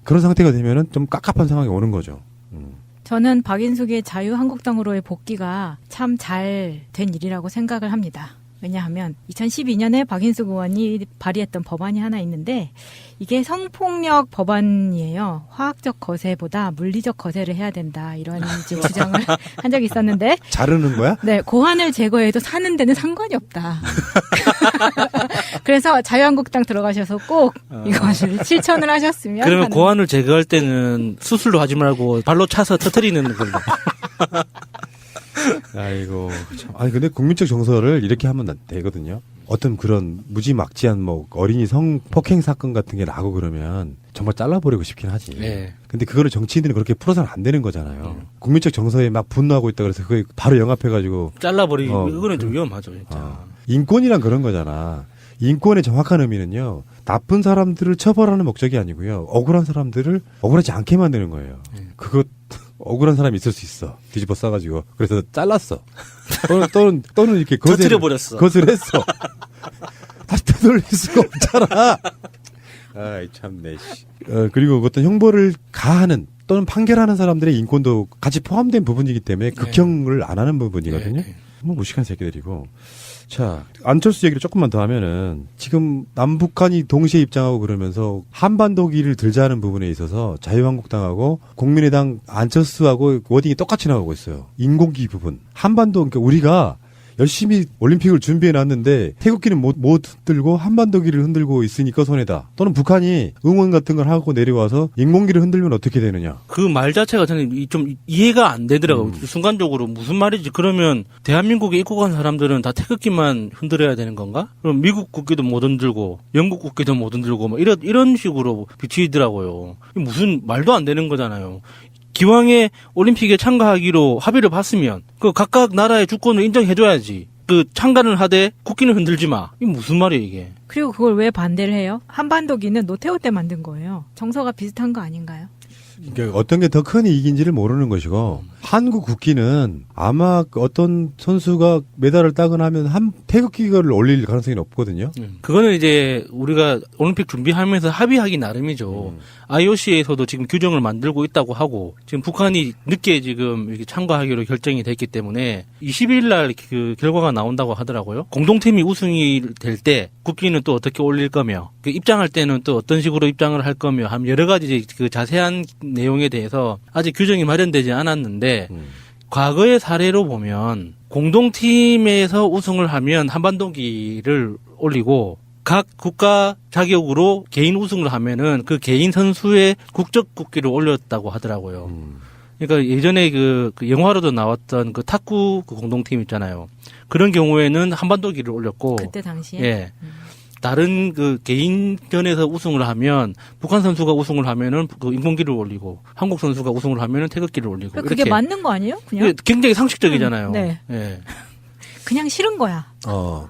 그런 상태가 되면은 좀 깝깝한 상황이 오는 거죠. 저는 박인숙의 자유한국당으로의 복귀가 참 잘 된 일이라고 생각을 합니다. 왜냐하면 2012년에 박인숙 의원이 발의했던 법안이 하나 있는데 이게 성폭력 법안이에요. 화학적 거세보다 물리적 거세를 해야 된다. 이런 주장을 한 적이 있었는데 자르는 거야? 네. 고환을 제거해도 사는 데는 상관이 없다. 그래서 자유한국당 들어가셔서 꼭 이것을 실천을 하셨으면 그러면 고환을 제거할 때는 수술로 하지 말고 발로 차서 터뜨리는 걸로. 아이고 참. 아니 근데 국민적 정서를 이렇게 하면 되거든요. 어떤 그런 무지막지한 뭐 어린이 성폭행 사건 같은 게 나고 그러면 정말 잘라버리고 싶긴 하지. 네. 근데 그거를 정치인들은 그렇게 풀어서는 안 되는 거잖아요. 국민적 정서에 막 분노하고 있다 그래서 그게 바로 영합해가지고 잘라버리고 이거는 좀 위험하죠. 진짜. 인권이란 그런 거잖아. 인권의 정확한 의미는요. 나쁜 사람들을 처벌하는 목적이 아니고요. 억울한 사람들을 억울하지 않게 만드는 거예요. 그거 억울한 사람이 있을 수 있어. 뒤집어 싸가지고. 그래서 잘랐어. 또는 이렇게 터뜨려버렸어. 거슬했어. 다시 되돌릴 수가 없잖아. 아이, 참네, 씨. 그리고 어떤 형벌을 가하는 또는 판결하는 사람들의 인권도 같이 포함된 부분이기 때문에 극형을 안 하는 부분이거든요. 뭐 무식한 새끼들이고. 자, 안철수 얘기를 조금만 더 하면은 지금 남북한이 동시에 입장하고 그러면서 한반도기를 들자는 부분에 있어서 자유한국당하고 국민의당 안철수하고 워딩이 똑같이 나오고 있어요. 인공기 부분. 한반도, 그러니까 우리가 열심히 올림픽을 준비해놨는데 태극기는 못 흔들고 한반도기를 흔들고 있으니까 손해다. 또는 북한이 응원 같은 걸 하고 내려와서 인공기를 흔들면 어떻게 되느냐. 그 말 자체가 저는 좀 이해가 안 되더라고요. 순간적으로 무슨 말이지? 그러면 대한민국에 입국한 사람들은 다 태극기만 흔들어야 되는 건가? 그럼 미국 국기도 못 흔들고 영국 국기도 못 흔들고 뭐 이런 식으로 비치더라고요. 무슨 말도 안 되는 거잖아요. 기왕에 올림픽에 참가하기로 합의를 봤으면 그 각각 나라의 주권을 인정해줘야지. 그 참가를 하되 국기는 흔들지 마. 이게 무슨 말이에요 이게? 그리고 그걸 왜 반대를 해요? 한반도기는 노태우 때 만든 거예요. 정서가 비슷한 거 아닌가요? 그러니까 어떤 게 더 큰 이익인지를 모르는 것이고 한국 국기는 아마 어떤 선수가 메달을 따거나 하면 한 태극기를 올릴 가능성이 높거든요. 그거는 이제 우리가 올림픽 준비하면서 합의하기 나름이죠. IOC에서도 지금 규정을 만들고 있다고 하고 지금 북한이 늦게 지금 이렇게 참가하기로 결정이 됐기 때문에 20일 날 그 결과가 나온다고 하더라고요. 공동팀이 우승이 될 때 국기는 또 어떻게 올릴 거며 그 입장할 때는 또 어떤 식으로 입장을 할 거며 한 여러 가지 그 자세한 내용에 대해서 아직 규정이 마련되지 않았는데 과거의 사례로 보면 공동팀에서 우승을 하면 한반도기를 올리고 각 국가 자격으로 개인 우승을 하면은 그 개인 선수의 국적 국기를 올렸다고 하더라고요. 그러니까 예전에 그 영화로도 나왔던 그 탁구 그 공동팀 있잖아요. 그런 경우에는 한반도기를 올렸고 그때 당시에 예. 다른 그 개인전에서 우승을 하면 북한 선수가 우승을 하면은 그 인공기를 올리고 한국 선수가 우승을 하면은 태극기를 올리고 그게 이렇게. 맞는 거 아니에요? 그냥 굉장히 상식적이잖아요. 네. 예. 그냥 싫은 거야.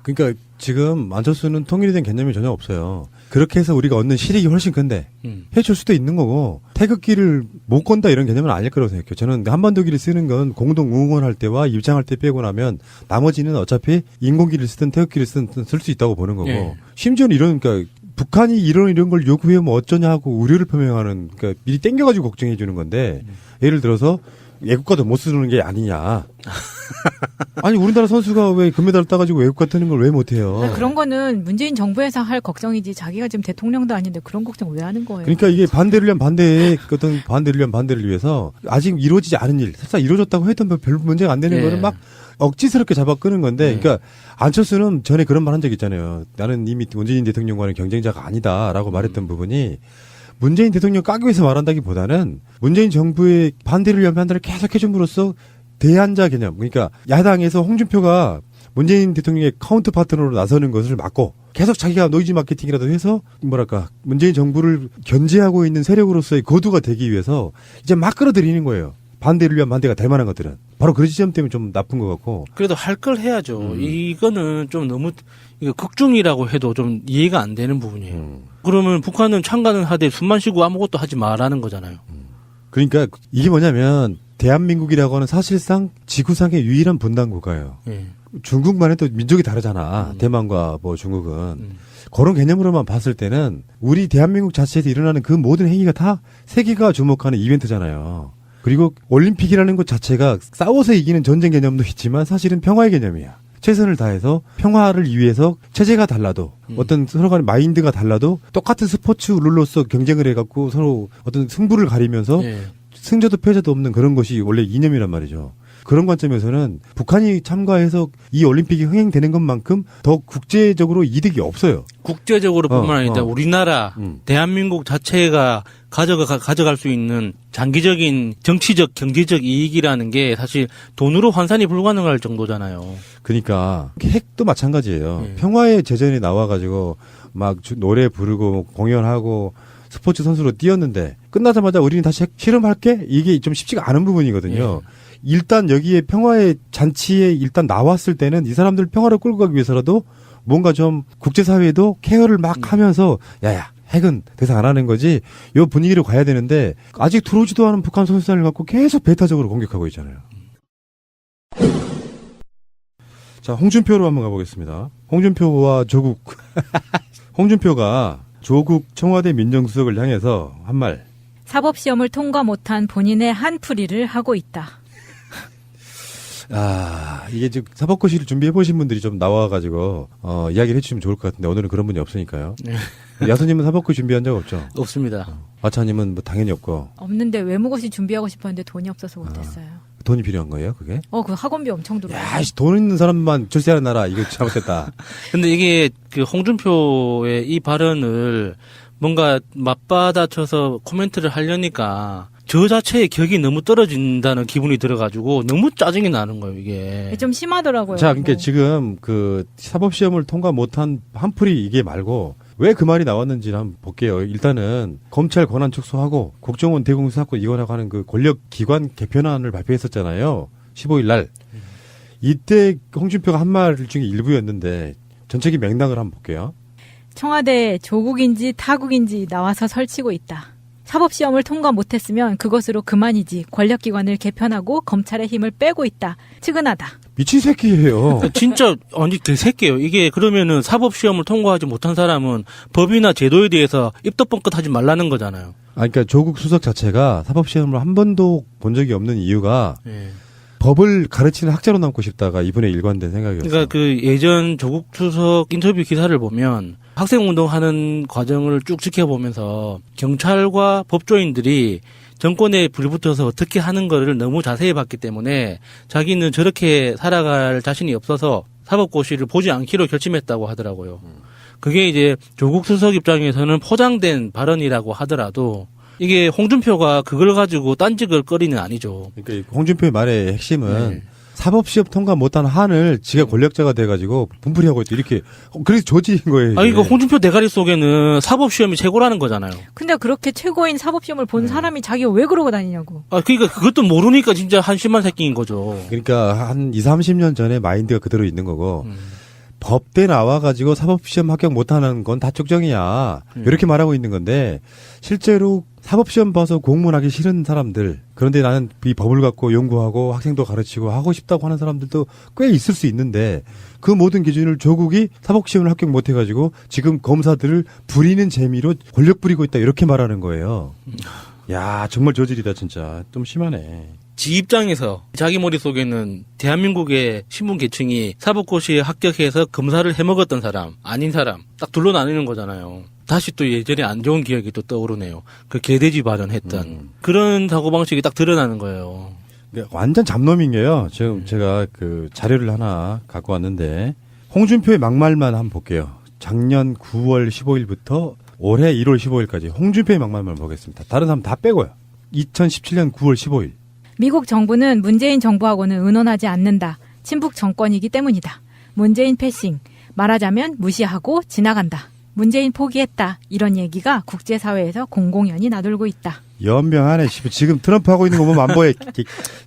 그러니까 지금 안철수는 통일이 된 개념이 전혀 없어요. 그렇게 해서 우리가 얻는 실익이 훨씬 큰데 해줄 수도 있는 거고 태극기를 못 건다 이런 개념은 아닐 거라고 생각해요. 저는 한반도기를 쓰는 건 공동 응원할 때와 입장할 때 빼고 나면 나머지는 어차피 인공기를 쓰든 태극기를 쓰든 쓸 수 있다고 보는 거고 예. 심지어는 그러니까 북한이 이런 걸 요구하면 어쩌냐 하고 우려를 표명하는 그러니까 미리 땡겨가지고 걱정해 주는 건데 예를 들어서 애국가도 못 쓰는 게 아니냐. 아니 우리나라 선수가 왜 금메달을 따가지고 애국가 뜨는 걸 왜 못해요? 그런 거는 문재인 정부에서 할 걱정이지 자기가 지금 대통령도 아닌데 그런 걱정 왜 하는 거예요? 그러니까 이게 반대를 위한 반대의 어떤 반대를 위한 반대를 위해서 아직 이루어지지 않은 일, 설사 이루어졌다고 해도 별 문제가 안 되는 거는 막 억지스럽게 잡아 끄는 건데, 그러니까 안철수는 전에 그런 말 한 적 있잖아요. 나는 이미 문재인 대통령과는 경쟁자가 아니다라고 말했던 부분이 문재인 대통령 까기 위해서 말한다기보다는 문재인 정부의 반대를 위한 반대를 계속 해줌으로써 대안자 개념, 그러니까 야당에서 홍준표가 문재인 대통령의 카운터 파트너로 나서는 것을 막고 계속 자기가 노이즈 마케팅이라도 해서 뭐랄까 문재인 정부를 견제하고 있는 세력으로서의 거두가 되기 위해서 이제 막 끌어들이는 거예요. 반대를 위한 반대가 될 만한 것들은. 바로 그런 지점 때문에 좀 나쁜 것 같고. 그래도 할 걸 해야죠. 이거는 좀 너무 이거 극중이라고 해도 좀 이해가 안 되는 부분이에요. 그러면 북한은 참가는 하되 숨만 쉬고 아무것도 하지 말라는 거잖아요. 그러니까 이게 뭐냐면 대한민국이라고 하는 사실상 지구상의 유일한 분단 국가예요. 예. 중국만 해도 민족이 다르잖아. 대만과 뭐 중국은. 그런 개념으로만 봤을 때는 우리 대한민국 자체에서 일어나는 그 모든 행위가 다 세계가 주목하는 이벤트잖아요. 그리고 올림픽이라는 것 자체가 싸워서 이기는 전쟁 개념도 있지만 사실은 평화의 개념이야. 최선을 다해서 평화를 위해서 체제가 달라도 어떤 서로 간의 마인드가 달라도 똑같은 스포츠 룰로서 경쟁을 해갖고 서로 어떤 승부를 가리면서 승자도 패자도 없는 그런 것이 원래 이념이란 말이죠. 그런 관점에서는 북한이 참가해서 이 올림픽이 흥행되는 것만큼 더 국제적으로 이득이 없어요. 국제적으로뿐만 아니라 우리나라 대한민국 자체가 가져갈 수 있는 장기적인 정치적 경제적 이익이라는 게 사실 돈으로 환산이 불가능할 정도잖아요. 그러니까 핵도 마찬가지예요. 평화의 제전에 나와가지고 막 노래 부르고 공연하고 스포츠 선수로 뛰었는데 끝나자마자 우리는 다시 핵 실험할게? 이게 좀 쉽지가 않은 부분이거든요. 일단 여기에 평화의 잔치에 일단 나왔을 때는 이 사람들 평화를 끌고 가기 위해서라도 뭔가 좀 국제사회도 케어를 막 하면서 야야 핵은 대상 안 하는 거지 요 분위기로 가야 되는데 아직 들어오지도 않은 북한 선수단을 갖고 계속 배타적으로 공격하고 있잖아요. 자, 홍준표로 한번 가보겠습니다. 홍준표와 조국 홍준표가 조국 청와대 민정수석을 향해서 한 말. 사법시험을 통과 못한 본인의 한풀이를 하고 있다. 이게 지금 사법고시를 준비해보신 분들이 좀 나와가지고, 이야기를 해주시면 좋을 것 같은데, 오늘은 그런 분이 없으니까요. 야수님은 사법고시 준비한 적 없죠? 없습니다. 마차님은 뭐 당연히 없고. 없는데 외무고시 준비하고 싶었는데 돈이 없어서 못했어요. 돈이 필요한 거예요, 그게? 그 학원비 엄청 들어요. 야, 돈 있는 사람만 절세하는 나라, 이거 잘못됐다. 근데 이게 그 홍준표의 이 발언을 뭔가 맞받아쳐서 코멘트를 하려니까 저 자체의 격이 너무 떨어진다는 기분이 들어가지고 너무 짜증이 나는 거예요, 이게. 좀 심하더라고요. 자, 그러니까 지금 그 사법시험을 통과 못한 한풀이 이게 말고 왜 그 말이 나왔는지를 한번 볼게요. 일단은 검찰 권한 축소하고 국정원 대공수 사건 이관하고 하는 그 권력기관 개편안을 발표했었잖아요. 15일 날. 이때 홍준표가 한 말 중에 일부였는데 전체적인 맥락을 한번 볼게요. 청와대 조국인지 타국인지 나와서 설치고 있다. 사법시험을 통과 못했으면 그것으로 그만이지 권력기관을 개편하고 검찰의 힘을 빼고 있다. 측은하다. 미친 새끼예요. 진짜 아니 개새끼예요. 이게 그러면은 사법시험을 통과하지 못한 사람은 법이나 제도에 대해서 입도 뻥끗하지 말라는 거잖아요. 그러니까 조국 수석 자체가 사법시험을 한 번도 본 적이 없는 이유가 법을 가르치는 학자로 남고 싶다가 이번에 일관된 생각이었어요. 그러니까 그 예전 조국 수석 인터뷰 기사를 보면 학생운동하는 과정을 쭉 지켜보면서 경찰과 법조인들이 정권에 불붙어서 어떻게 하는 거를 너무 자세히 봤기 때문에 자기는 저렇게 살아갈 자신이 없어서 사법고시를 보지 않기로 결심했다고 하더라고요. 그게 이제 조국 수석 입장에서는 포장된 발언이라고 하더라도 이게 홍준표가 그걸 가지고 딴짓을 거리는 아니죠. 그러니까 홍준표의 말의 핵심은 사법시험 통과 못한 한을 지가 권력자가 돼가지고 분풀이하고 있다. 이렇게 그래서 조지인 거예요. 아니, 그 홍준표 대가리 속에는 사법시험이 최고라는 거잖아요. 근데 그렇게 최고인 사법시험을 본 사람이 자기가 왜 그러고 다니냐고. 그러니까 그것도 모르니까 진짜 한심한 새끼인 거죠. 그러니까 한 20, 30년 전에 마인드가 그대로 있는 거고 법대 나와가지고 사법시험 합격 못하는 건 다 쪽정이야. 이렇게 말하고 있는 건데 실제로 사법시험 봐서 공무원하기 싫은 사람들, 그런데 나는 이 법을 갖고 연구하고 학생도 가르치고 하고 싶다고 하는 사람들도 꽤 있을 수 있는데 그 모든 기준을 조국이 사법시험을 합격 못해가지고 지금 검사들을 부리는 재미로 권력 부리고 있다 이렇게 말하는 거예요. 야, 정말 저질이다 진짜. 좀 심하네. 지 입장에서 자기 머릿속에는 대한민국의 신분 계층이 사법고시에 합격해서 검사를 해먹었던 사람, 아닌 사람 딱 둘로 나뉘는 거잖아요. 다시 또 예전에 안 좋은 기억이 또 떠오르네요. 그 개돼지 발언했던 그런 사고방식이 딱 드러나는 거예요. 완전 잡놈인 게요. 지금 제가 그 자료를 하나 갖고 왔는데 홍준표의 막말만 한번 볼게요. 작년 9월 15일부터 올해 1월 15일까지 홍준표의 막말만 보겠습니다. 다른 사람 다 빼고요. 2017년 9월 15일. 미국 정부는 문재인 정부하고는 의논하지 않는다. 친북 정권이기 때문이다. 문재인 패싱. 말하자면 무시하고 지나간다. 문재인 포기했다. 이런 얘기가 국제사회에서 공공연히 나돌고 있다. 연병하네. 지금 트럼프 하고 있는 거 보면 안 보여.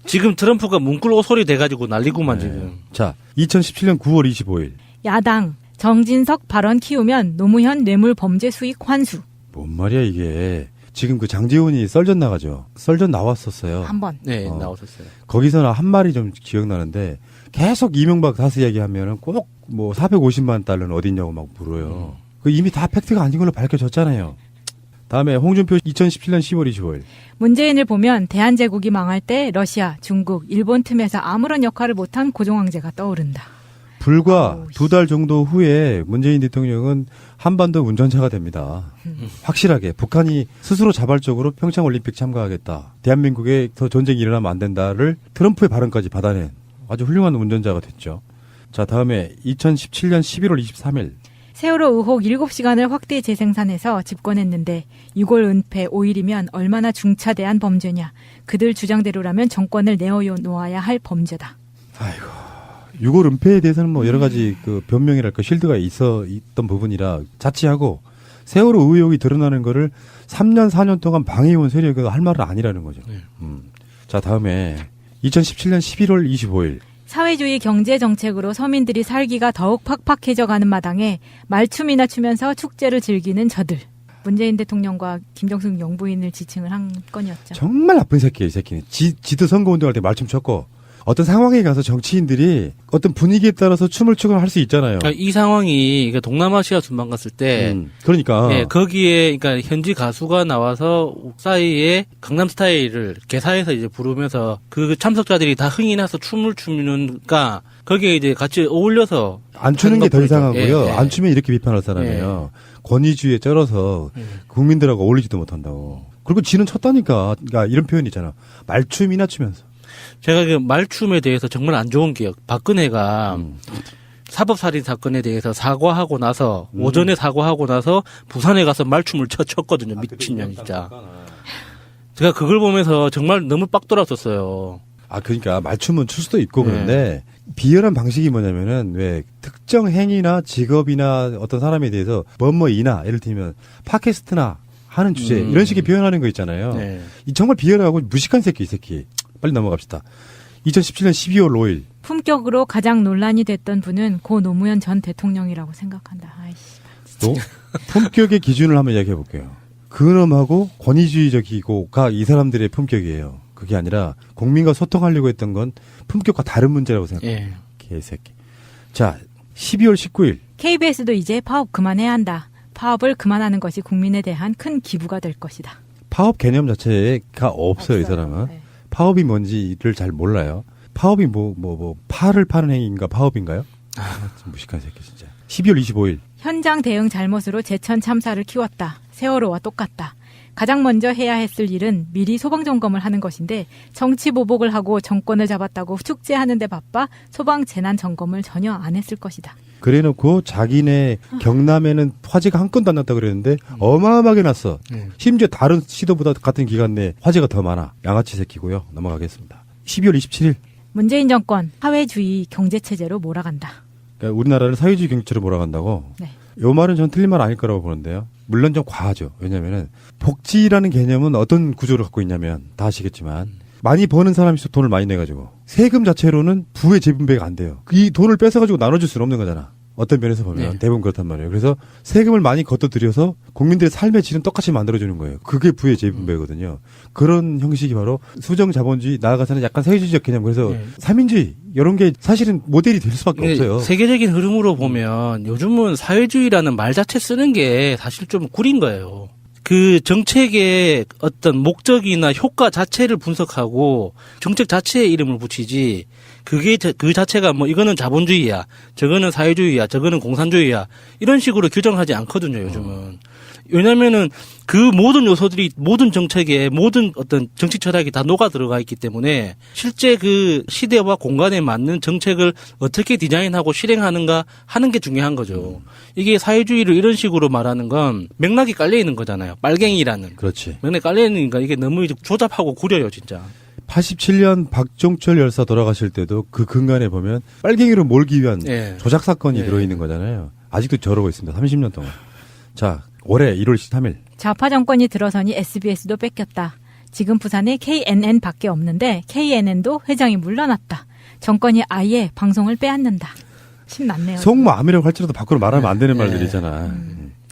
지금 트럼프가 문꿀 오소리 돼가지고 난리구만 지금. 자, 2017년 9월 25일. 야당. 정진석 발언 키우면 노무현 뇌물 범죄 수익 환수. 뭔 말이야 이게. 지금 그 장제훈이 썰전 나가죠. 썰전 나왔었어요. 한 번. 네, 나왔었어요. 거기서는 한 말이 좀 기억나는데 계속 이명박 다스 얘기하면은 꼭 뭐 450만 달러는 어딨냐고 막 물어요. 그 이미 다 팩트가 아닌 걸로 밝혀졌잖아요. 다음에 홍준표 2017년 10월 25일. 문재인을 보면 대한제국이 망할 때 러시아, 중국, 일본 틈에서 아무런 역할을 못한 고종황제가 떠오른다. 불과 2달 정도 후에 문재인 대통령은 한반도 운전차가 됩니다. 확실하게 북한이 스스로 자발적으로 평창올림픽 참가하겠다. 대한민국에 더 전쟁이 일어나면 안 된다를 트럼프의 발언까지 받아낸 아주 훌륭한 운전자가 됐죠. 자, 다음에 2017년 11월 23일. 세월호 의혹 7시간을 확대 재생산해서 집권했는데 6월 은폐 5일이면 얼마나 중차대한 범죄냐. 그들 주장대로라면 정권을 내어놓아야 할 범죄다. 아이고. 6월 은폐에 대해서는 뭐 여러 가지 그 변명이랄까 실드가 있던 부분이라 자치하고 세월호 의혹이 드러나는 거를 3년 4년 동안 방해해온 세력이 할 말은 아니라는 거죠. 자, 다음에 2017년 11월 25일. 사회주의 경제정책으로 서민들이 살기가 더욱 팍팍해져가는 마당에 말춤이나 추면서 축제를 즐기는 저들. 문재인 대통령과 김정숙 영부인을 지칭을 한 건이었죠. 정말 나쁜 새끼예요, 이 새끼는. 지도 선거운동할 때 말춤 췄고 어떤 상황에 가서 정치인들이 어떤 분위기에 따라서 춤을 추거나 할 수 있잖아요. 이 상황이 동남아시아 순방 갔을 때, 그러니까 네, 거기에 그러니까 현지 가수가 나와서 사이에 강남스타일을 개사해서 이제 부르면서 그 참석자들이 다 흥이 나서 춤을 추니까 거기에 이제 같이 어울려서 안 추는 게 더 이상하고요. 예, 예. 안 추면 이렇게 비판할 사람이에요. 권위주의에 쩔어서 국민들하고 어울리지도 못한다고. 그리고 지는 췄다니까. 그러니까 이런 표현이 있잖아. 말춤이나 추면서. 제가 그 말춤에 대해서 정말 안 좋은 기억. 박근혜가 사법살인 사건에 대해서 사과하고 나서 오전에 사과하고 나서 부산에 가서 말춤을 췄거든요. 미친년 진짜. 제가 그걸 보면서 정말 너무 빡 돌았었어요. 아, 그러니까 말춤은 출 수도 있고 그런데 비열한 방식이 뭐냐면은 왜 특정 행위나 직업이나 어떤 사람에 대해서 뭐뭐이나 예를 들면 팟캐스트나 하는 주제 이런 식의 표현하는 거 있잖아요. 네. 이 정말 비열하고 무식한 새끼 이 새끼. 빨리 넘어갑시다. 2017년 12월 5일. 품격으로 가장 논란이 됐던 분은 고 노무현 전 대통령이라고 생각한다. 아이씨. 또 품격의 기준을 한번 이야기해 볼게요. 근엄하고 권위주의적이고가 이 사람들의 품격이에요. 그게 아니라 국민과 소통하려고 했던 건 품격과 다른 문제라고 생각해요. 예. 개새끼. 자, 12월 19일. KBS도 이제 파업 그만해야 한다. 파업을 그만하는 것이 국민에 대한 큰 기부가 될 것이다. 파업 개념 자체가 없어요, 이 사람은. 네. 파업이 뭔지를 잘 몰라요. 파업이 파를 파는 행위인가 파업인가요? 좀 무식한 새끼 진짜. 12월 25일. 현장 대응 잘못으로 제천 참사를 키웠다. 세월호와 똑같다. 가장 먼저 해야 했을 일은 미리 소방점검을 하는 것인데 정치보복을 하고 정권을 잡았다고 축제하는 데 바빠 소방재난점검을 전혀 안 했을 것이다. 그래놓고 자기네 경남에는 화재가 한 건도 안 났다고 그랬는데 어마어마하게 났어. 심지어 다른 시도보다 같은 기간 내에 화재가 더 많아. 양아치 새끼고요. 넘어가겠습니다. 12월 27일. 문재인 정권 사회주의 경제체제로 몰아간다. 그러니까 우리나라를 사회주의 경제체로 몰아간다고? 네. 요 말은 전 틀린 말 아닐 거라고 보는데요. 물론 좀 과하죠. 왜냐면은 복지라는 개념은 어떤 구조를 갖고 있냐면 다 아시겠지만 많이 버는 사람일수록 돈을 많이 내가지고 세금 자체로는 부의 재분배가 안 돼요. 이 돈을 뺏어가지고 나눠줄 수는 없는 거잖아. 어떤 면에서 보면 네. 대부분 그렇단 말이에요. 그래서 세금을 많이 걷어들여서 국민들의 삶의 질은 똑같이 만들어주는 거예요. 그게 부의 재분배거든요. 그런 형식이 바로 수정자본주의 나아가서는 약간 사회주의적 개념. 그래서 네. 삼인주의 이런 게 사실은 모델이 될 수밖에 없어요. 세계적인 흐름으로 보면 요즘은 사회주의라는 말 자체 쓰는 게 사실 좀 구린 거예요. 그 정책의 어떤 목적이나 효과 자체를 분석하고 정책 자체에 이름을 붙이지 그게 그 자체가 뭐 이거는 자본주의야, 저거는 사회주의야, 저거는 공산주의야 이런 식으로 규정하지 않거든요 요즘은. 왜냐면은 그 모든 요소들이 모든 정책에 모든 어떤 정치 철학이 다 녹아 들어가 있기 때문에 실제 그 시대와 공간에 맞는 정책을 어떻게 디자인하고 실행하는가 하는 게 중요한 거죠. 이게 사회주의를 이런 식으로 말하는 건 맥락이 깔려 있는 거잖아요. 빨갱이라는. 그렇지. 맥락이 깔려 있으니까 이게 너무 조잡하고 구려요 진짜. 87년 박종철 열사 돌아가실 때도 그 근간에 보면 빨갱이로 몰기 위한 예. 조작 사건이 예. 들어있는 거잖아요. 아직도 저러고 있습니다. 30년 동안. 자, 올해 1월 13일. 좌파 정권이 들어서니 SBS도 뺏겼다. 지금 부산에 KNN 밖에 없는데 KNN도 회장이 물러났다. 정권이 아예 방송을 빼앗는다. 심났네요. 속마음이라고 할지라도 밖으로 말하면 안 되는 말들이잖아.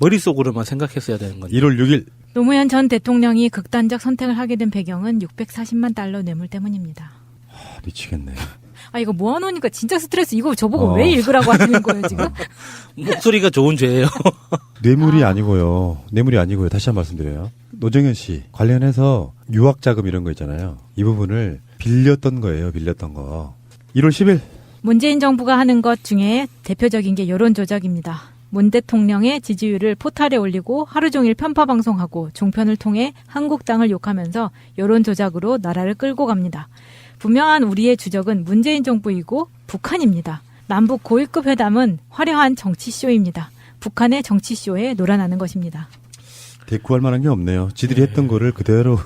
머릿속으로만 생각했어야 되는 건데. 1월 6일. 노무현 전 대통령이 극단적 선택을 하게 된 배경은 640만 달러 뇌물 때문입니다. 미치겠네. 아 이거 모아놓으니까 진짜 스트레스. 이거 저보고 왜 읽으라고 하시는 거예요 지금? 목소리가 좋은 죄예요. 뇌물이 아니고요. 뇌물이 아니고요. 다시 한 번 말씀드려요. 노정현 씨 관련해서 유학 자금 이런 거 있잖아요. 이 부분을 빌렸던 거예요. 빌렸던 거. 1월 10일. 문재인 정부가 하는 것 중에 대표적인 게 여론 조작입니다. 문 대통령의 지지율을 포탈에 올리고 하루 종일 편파 방송하고 종편을 통해 한국당을 욕하면서 여론 조작으로 나라를 끌고 갑니다. 분명한 우리의 주적은 문재인 정부이고 북한입니다. 남북 고위급 회담은 화려한 정치쇼입니다. 북한의 정치쇼에 놀아나는 것입니다. 대꾸할 만한 게 없네요. 지들이 했던 거를 그대로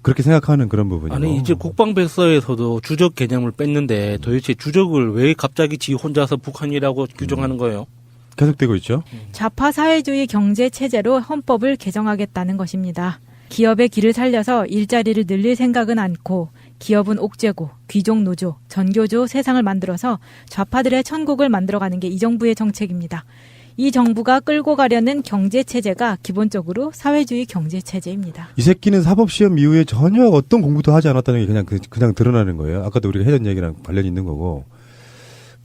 그렇게 생각하는 그런 부분이요. 아니 이제 국방백서에서도 주적 개념을 뺐는데 도대체 주적을 왜 갑자기 지 혼자서 북한이라고 규정하는 거예요? 계속되고 있죠. 좌파 사회주의 경제 체제로 헌법을 개정하겠다는 것입니다. 기업의 길을 살려서 일자리를 늘릴 생각은 않고 기업은 옥죄고 귀족 노조, 전교조 세상을 만들어서 좌파들의 천국을 만들어가는 게 이 정부의 정책입니다. 이 정부가 끌고 가려는 경제 체제가 기본적으로 사회주의 경제 체제입니다. 이 새끼는 사법시험 이후에 전혀 어떤 공부도 하지 않았다는 게 그냥 드러나는 거예요. 아까도 우리가 했던 얘기랑 관련이 있는 거고.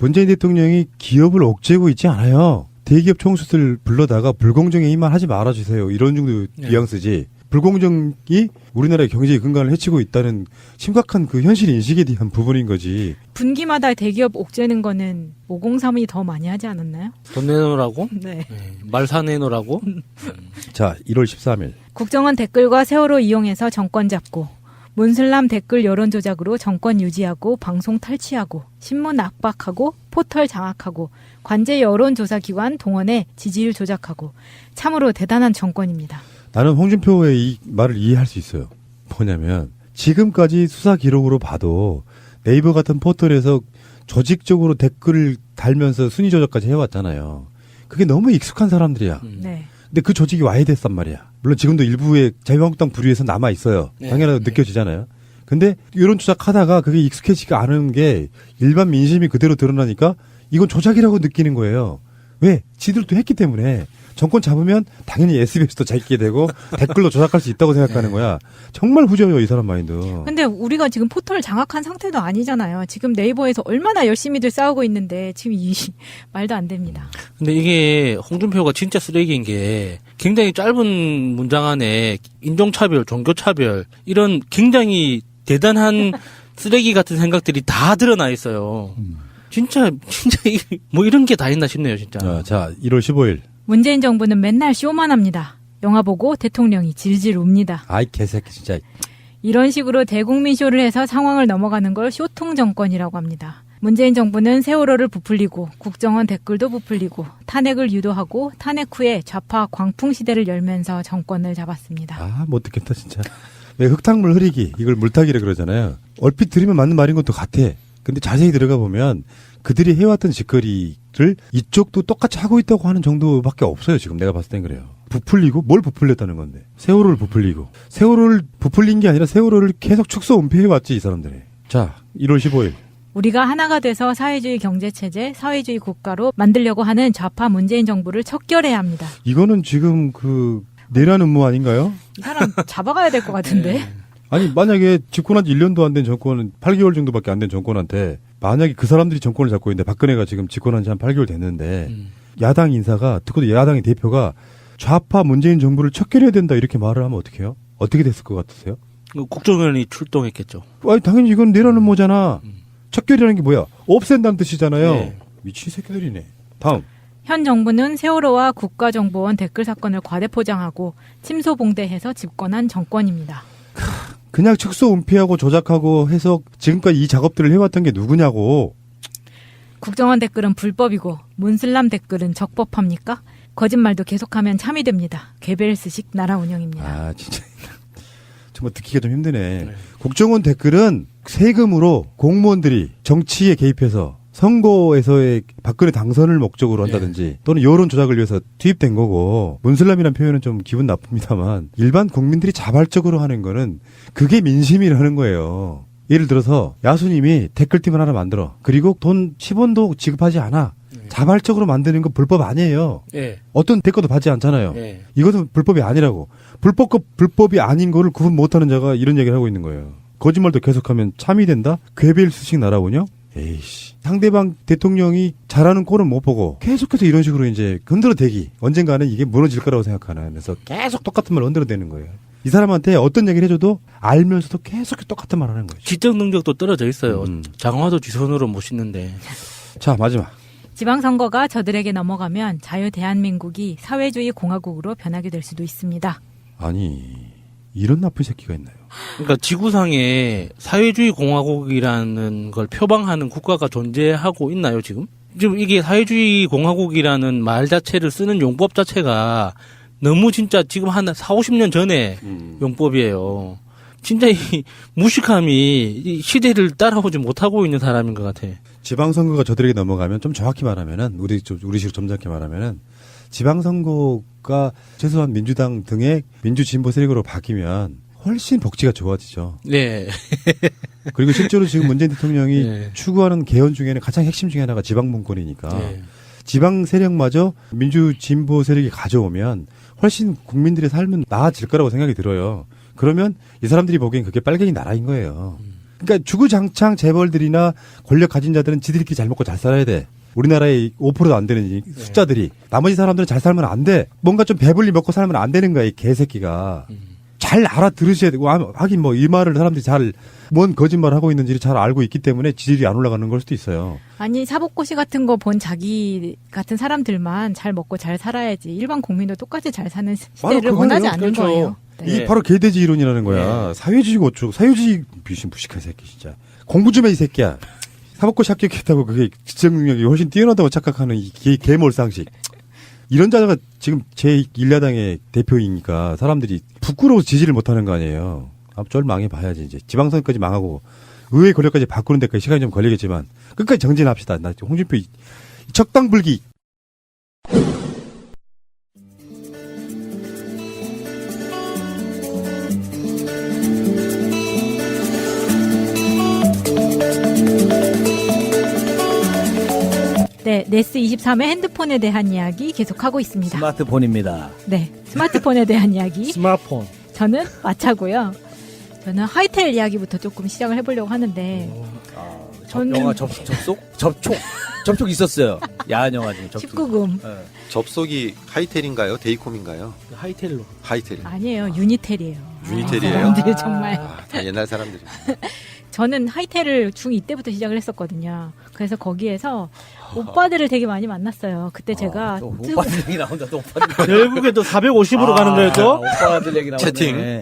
문재인 대통령이 기업을 옥죄고 있지 않아요. 대기업 총수들 불러다가 불공정에 임한하지 말아주세요. 이런 정도 뉘앙스지. 불공정이 우리나라의 경제의 근간을 해치고 있다는 심각한 그 현실 인식에 대한 부분인 거지. 분기마다 대기업 옥죄는 거는 503이 더 많이 하지 않았나요? 돈 내놓으라고? 네. 말 사내놓으라고? 자, 1월 13일. 국정원 댓글과 세월호 이용해서 정권 잡고 문슬람 댓글 여론 조작으로 정권 유지하고 방송 탈취하고 신문 압박하고 포털 장악하고 관제 여론조사기관 동원해 지지율 조작하고 참으로 대단한 정권입니다. 나는 홍준표의 이 말을 이해할 수 있어요. 뭐냐면 지금까지 수사 기록으로 봐도 네이버 같은 포털에서 조직적으로 댓글을 달면서 순위 조작까지 해왔잖아요. 그게 너무 익숙한 사람들이야. 네. 근데 그 조직이 와야 됐단 말이야. 물론 지금도 일부의 자유한국당 부류에서 남아 있어요. 당연하게 느껴지잖아요. 근데 이런 조작하다가 그게 익숙해지지가 않은 게 일반 민심이 그대로 드러나니까 이건 조작이라고 느끼는 거예요. 왜? 지들도 했기 때문에. 정권 잡으면 당연히 SBS도 잡게 되고 댓글로 조작할 수 있다고 생각하는 거야. 정말 후져요, 이 사람 마인드. 근데 우리가 지금 포털을 장악한 상태도 아니잖아요. 지금 네이버에서 얼마나 열심히들 싸우고 있는데 지금 이 말도 안 됩니다. 근데 이게 홍준표가 진짜 쓰레기인 게 굉장히 짧은 문장 안에 인종차별, 종교차별 이런 굉장히 대단한 쓰레기 같은 생각들이 다 드러나 있어요. 진짜 뭐 이런 게 다 있나 싶네요, 진짜. 자, 1월 15일. 문재인 정부는 맨날 쇼만 합니다. 영화 보고 대통령이 질질 웁니다. 아이 개새끼 진짜. 이런 식으로 대국민 쇼를 해서 상황을 넘어가는 걸 쇼통 정권이라고 합니다. 문재인 정부는 세월호를 부풀리고 국정원 댓글도 부풀리고 탄핵을 유도하고 탄핵 후에 좌파 광풍 시대를 열면서 정권을 잡았습니다. 아, 못 듣겠다 진짜. 왜 흙탕물 흐리기 이걸 물타기라 그러잖아요. 얼핏 들으면 맞는 말인 것도 같아. 근데 자세히 들어가 보면 그들이 해왔던 짓거리를 이쪽도 똑같이 하고 있다고 하는 정도밖에 없어요. 지금 내가 봤을 땐 그래요. 부풀리고 뭘 부풀렸다는 건데. 세월호를 부풀리고. 세월호를 부풀린 게 아니라 세월호를 계속 축소 은폐해왔지 이 사람들이. 자, 1월 15일. 우리가 하나가 돼서 사회주의 경제체제, 사회주의 국가로 만들려고 하는 좌파 문재인 정부를 척결해야 합니다. 이거는 지금 내란 음모 아닌가요? 이 사람 잡아가야 될 것 같은데. 아니 만약에 집권한 지 1년도 안 된 정권은 8개월 정도밖에 안 된 정권한테 만약에 그 사람들이 정권을 잡고 있는데 박근혜가 지금 집권한 지 한 8개월 됐는데 야당 인사가 특히 야당의 대표가 좌파 문재인 정부를 척결해야 된다 이렇게 말을 하면 어떡해요? 어떻게 됐을 것 같으세요? 국정원이 출동했겠죠. 아니 당연히 이건 내란 음모잖아. 척결이라는 게 뭐야? 없앤다는 뜻이잖아요. 네. 미친 새끼들이네. 다음. 현 정부는 세월호와 국가정보원 댓글 사건을 과대포장하고 침소봉대해서 집권한 정권입니다. 그냥 축소 은폐하고 조작하고 해서 지금까지 이 작업들을 해왔던 게 누구냐고. 국정원 댓글은 불법이고 문슬람 댓글은 적법합니까? 거짓말도 계속하면 참이 됩니다. 괴벨스식 나라 운영입니다. 아 진짜 정말 듣기가 좀 힘드네. 국정원 댓글은 세금으로 공무원들이 정치에 개입해서 선거에서의 박근혜 당선을 목적으로 한다든지 또는 여론 조작을 위해서 투입된 거고 문슬람이라는 표현은 좀 기분 나쁩니다만 일반 국민들이 자발적으로 하는 거는 그게 민심이라는 거예요. 예를 들어서 야수님이 댓글팀을 하나 만들어. 그리고 돈 10원도 지급하지 않아. 자발적으로 만드는 건 불법 아니에요. 네. 어떤 댓글도 받지 않잖아요. 네. 이것은 불법이 아니라고. 불법과 불법이 아닌 거를 구분 못하는 자가 이런 얘기를 하고 있는 거예요. 거짓말도 계속하면 참이 된다? 괴벨스식 나라 운영? 에이씨. 상대방 대통령이 잘하는 꼴은 못 보고 계속해서 이런 식으로 이제 흔들어대기. 언젠가는 이게 무너질 거라고 생각하는. 그래서 계속 똑같은 말 흔들어대는 거예요. 이 사람한테 어떤 얘기를 해줘도 알면서도 계속 똑같은 말 하는 거예요. 지적 능력도 떨어져 있어요. 장화도 뒷손으로 못 씻는데. 자, 마지막. 지방선거가 저들에게 넘어가면 자유 대한민국이 사회주의 공화국으로 변하게 될 수도 있습니다. 아니, 이런 나쁜 새끼가 있나요? 그러니까 지구상에 사회주의 공화국이라는 걸 표방하는 국가가 존재하고 있나요, 지금? 지금 이게 사회주의 공화국이라는 말 자체를 쓰는 용법 자체가 너무 진짜 지금 한 40-50년 전에 용법이에요. 진짜 이 무식함이 이 시대를 따라오지 못하고 있는 사람인 것 같아. 지방선거가 저들에게 넘어가면 좀 정확히 말하면은 우리식으로 점잖게 말하면은 지방선거가 최소한 민주당 등의 민주진보 세력으로 바뀌면 훨씬 복지가 좋아지죠. 네. 그리고 실제로 지금 문재인 대통령이 네. 추구하는 개헌 중에는 가장 핵심 중에 하나가 지방분권이니까 네. 지방 세력마저 민주진보 세력이 가져오면 훨씬 국민들의 삶은 나아질 거라고 생각이 들어요. 그러면 이 사람들이 보기엔 그게 빨갱이 나라인 거예요. 그러니까 주구장창 재벌들이나 권력 가진 자들은 지들끼리 잘 먹고 잘 살아야 돼. 우리나라의 5%도 안 되는 이 숫자들이. 나머지 사람들은 잘 살면 안 돼. 뭔가 좀 배불리 먹고 살면 안 되는 거야, 이 개새끼가. 잘 알아들으셔야 되고, 하긴 뭐 이 말을 사람들이 뭔 거짓말 하고 있는지를 잘 알고 있기 때문에 지지율이 안 올라가는 걸 수도 있어요. 아니 사법고시 같은 거 본 자기 같은 사람들만 잘 먹고 잘 살아야지 일반 국민도 똑같이 잘 사는 시대를 원하지 않는 그렇죠. 거예요. 이게 바로 개돼지 이론이라는 거야. 사회주의가 어쩌고, 사회주의 무식한 새끼, 진짜. 공부 좀 해, 이 새끼야. 사법고시 합격했다고 그게 지적 능력이 훨씬 뛰어나다고 착각하는 이 개몰상식. 이런 자가 지금 제1야당의 대표이니까 사람들이 부끄러워서 지지를 못하는 거 아니에요. 앞절 망해봐야지, 이제. 지방선까지 망하고, 의회 권력까지 바꾸는 데까지 시간이 좀 걸리겠지만, 끝까지 정진합시다. 나 홍준표 적당불기. 네, 네스23의 핸드폰에 대한 이야기 계속하고 있습니다. 스마트폰입니다. 네, 스마트폰에 대한 이야기. 스마트폰. 저는 마차고요. 저는 하이텔 이야기부터 조금 시작을 해보려고 하는데. 영화 접촉 있었어요. 야한 영화 중에 접촉. 19금. 네. 접속이 하이텔인가요? 데이콤인가요? 하이텔로. 하이텔. 아니에요, 유니텔이에요. 유니텔이에요? 사람들이 정말. 다 옛날 사람들이. 저는 하이텔을 중2 때부터 시작을 했었거든요. 그래서 거기에서 오빠들을 되게 많이 만났어요. 그때 제가 오빠들 얘기 나온다. 또 오빠들. 결국에 또 450으로 가는 거예요, 또? 오빠들 얘기 나온다. 채팅.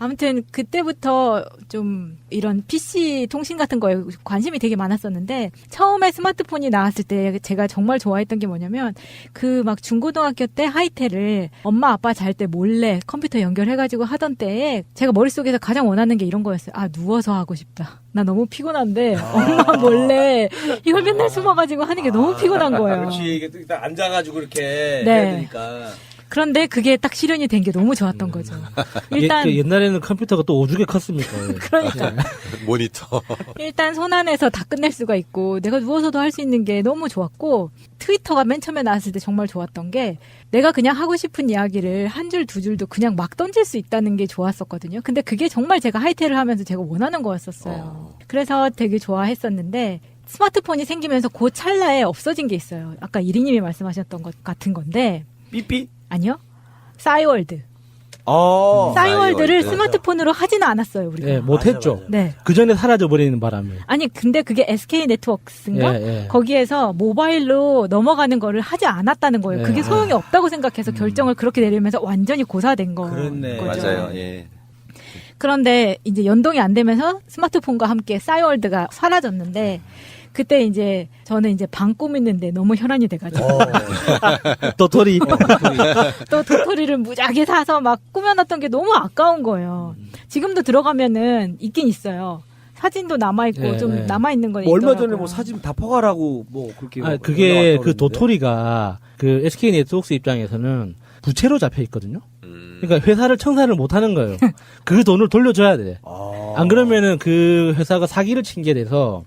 아무튼 그때부터 좀 이런 PC 통신 같은 거에 관심이 되게 많았었는데 처음에 스마트폰이 나왔을 때 제가 정말 좋아했던 게 뭐냐면 그 막 중고등학교 때 하이텔을 엄마 아빠 잘 때 몰래 컴퓨터 연결해가지고 하던 때에 제가 머릿속에서 가장 원하는 게 이런 거였어요. 아, 누워서 하고 싶다. 나 너무 피곤한데 엄마 몰래 이걸 맨날 숨어가지고 하는 게 너무 피곤한 거예요. 그렇지. 이게 또 일단 앉아가지고 이렇게 네. 해야 되니까. 그런데 그게 딱 실현이 된 게 너무 좋았던 거죠. 일단 옛날에는 컴퓨터가 또 오죽에 컸습니까? 그러니까 모니터. 일단 손 안에서 다 끝낼 수가 있고 내가 누워서도 할 수 있는 게 너무 좋았고 트위터가 맨 처음에 나왔을 때 정말 좋았던 게 내가 그냥 하고 싶은 이야기를 한 줄 두 줄도 그냥 막 던질 수 있다는 게 좋았었거든요. 근데 그게 정말 제가 하이텔을 하면서 제가 원하는 거였었어요. 그래서 되게 좋아했었는데 스마트폰이 생기면서 그 찰나에 없어진 게 있어요. 아까 이리님이 말씀하셨던 것 같은 건데 삐삐? 아니요. 싸이월드. 싸이월드를 스마트폰으로 하지는 않았어요, 우리가. 네, 못했죠. 맞아. 네. 그 전에 사라져버리는 바람에. 아니, 근데 그게 SK 네트워크스인가? 예. 거기에서 모바일로 넘어가는 거를 하지 않았다는 거예요. 예. 그게 소용이 없다고 생각해서 결정을 그렇게 내리면서 완전히 고사된 거죠. 맞아요. 예. 그런데 이제 연동이 안 되면서 스마트폰과 함께 싸이월드가 사라졌는데 그때 이제 저는 이제 방 꾸미는데 너무 혈안이 돼가지고 도토리 또 도토리를 무지하게 사서 막 꾸며놨던 게 너무 아까운 거예요. 지금도 들어가면은 있긴 있어요. 사진도 남아있고 좀 남아있는 거 있더라고요. 얼마 전에 뭐 사진 다 포괄하고 뭐 그렇게. 그게 그 도토리가 그 SK 네트워크스 입장에서는 부채로 잡혀 있거든요. 그러니까 회사를 청산을 못 하는 거예요. 그 돈을 돌려줘야 돼. 안 그러면은 그 회사가 사기를 친 게 돼서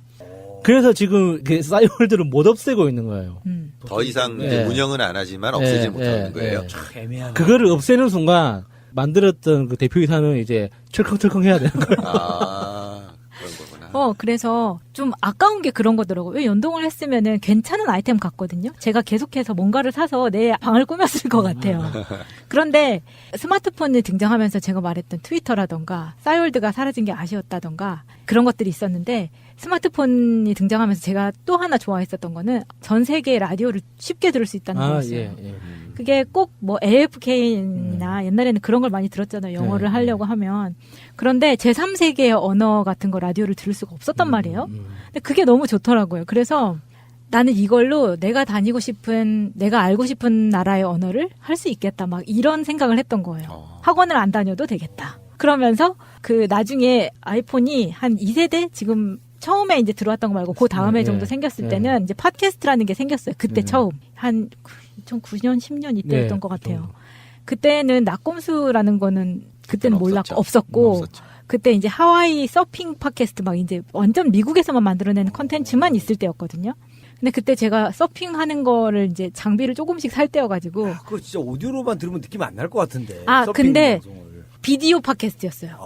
그래서 지금 그 싸이월드를 못 없애고 있는 거예요. 더 이상 이제 운영은 안 하지만 없애지 못하는 거예요. 애매하네. 그거를 없애는 순간 만들었던 그 대표이사는 이제 철컹철컹 해야 되는 거예요. 그런 거구나. 그래서 좀 아까운 게 그런 거더라고요. 연동을 했으면은 괜찮은 아이템 같거든요. 제가 계속해서 뭔가를 사서 내 방을 꾸몄을 것 같아요. 그런데 스마트폰이 등장하면서 제가 말했던 트위터라던가 싸이월드가 사라진 게 아쉬웠다던가 그런 것들이 있었는데 스마트폰이 등장하면서 제가 또 하나 좋아했었던 거는 전 세계의 라디오를 쉽게 들을 수 있다는 거였어요. 그게 꼭 뭐 AFK나 옛날에는 그런 걸 많이 들었잖아요. 영어를 하려고 하면. 그런데 제3세계의 언어 같은 거 라디오를 들을 수가 없었단 말이에요. 근데 그게 너무 좋더라고요. 그래서 나는 이걸로 내가 다니고 싶은, 내가 알고 싶은 나라의 언어를 할 수 있겠다. 막 이런 생각을 했던 거예요. 학원을 안 다녀도 되겠다. 그러면서 그 나중에 아이폰이 한 2세대 지금 처음에 이제 들어왔던 거 말고 그 다음에 정도 생겼을 때는 이제 팟캐스트라는 게 생겼어요. 그때 처음. 한 2009년, 10년 이때였던 것 같아요. 그때는 낙곰수라는 거는 그때는 몰랐고 없었고 그때 이제 하와이 서핑 팟캐스트 막 이제 완전 미국에서만 만들어내는 컨텐츠만 있을 때였거든요. 근데 그때 제가 서핑하는 거를 이제 장비를 조금씩 살 때여가지고. 그거 진짜 오디오로만 들으면 느낌 안 날 것 같은데. 근데 비디오 팟캐스트였어요.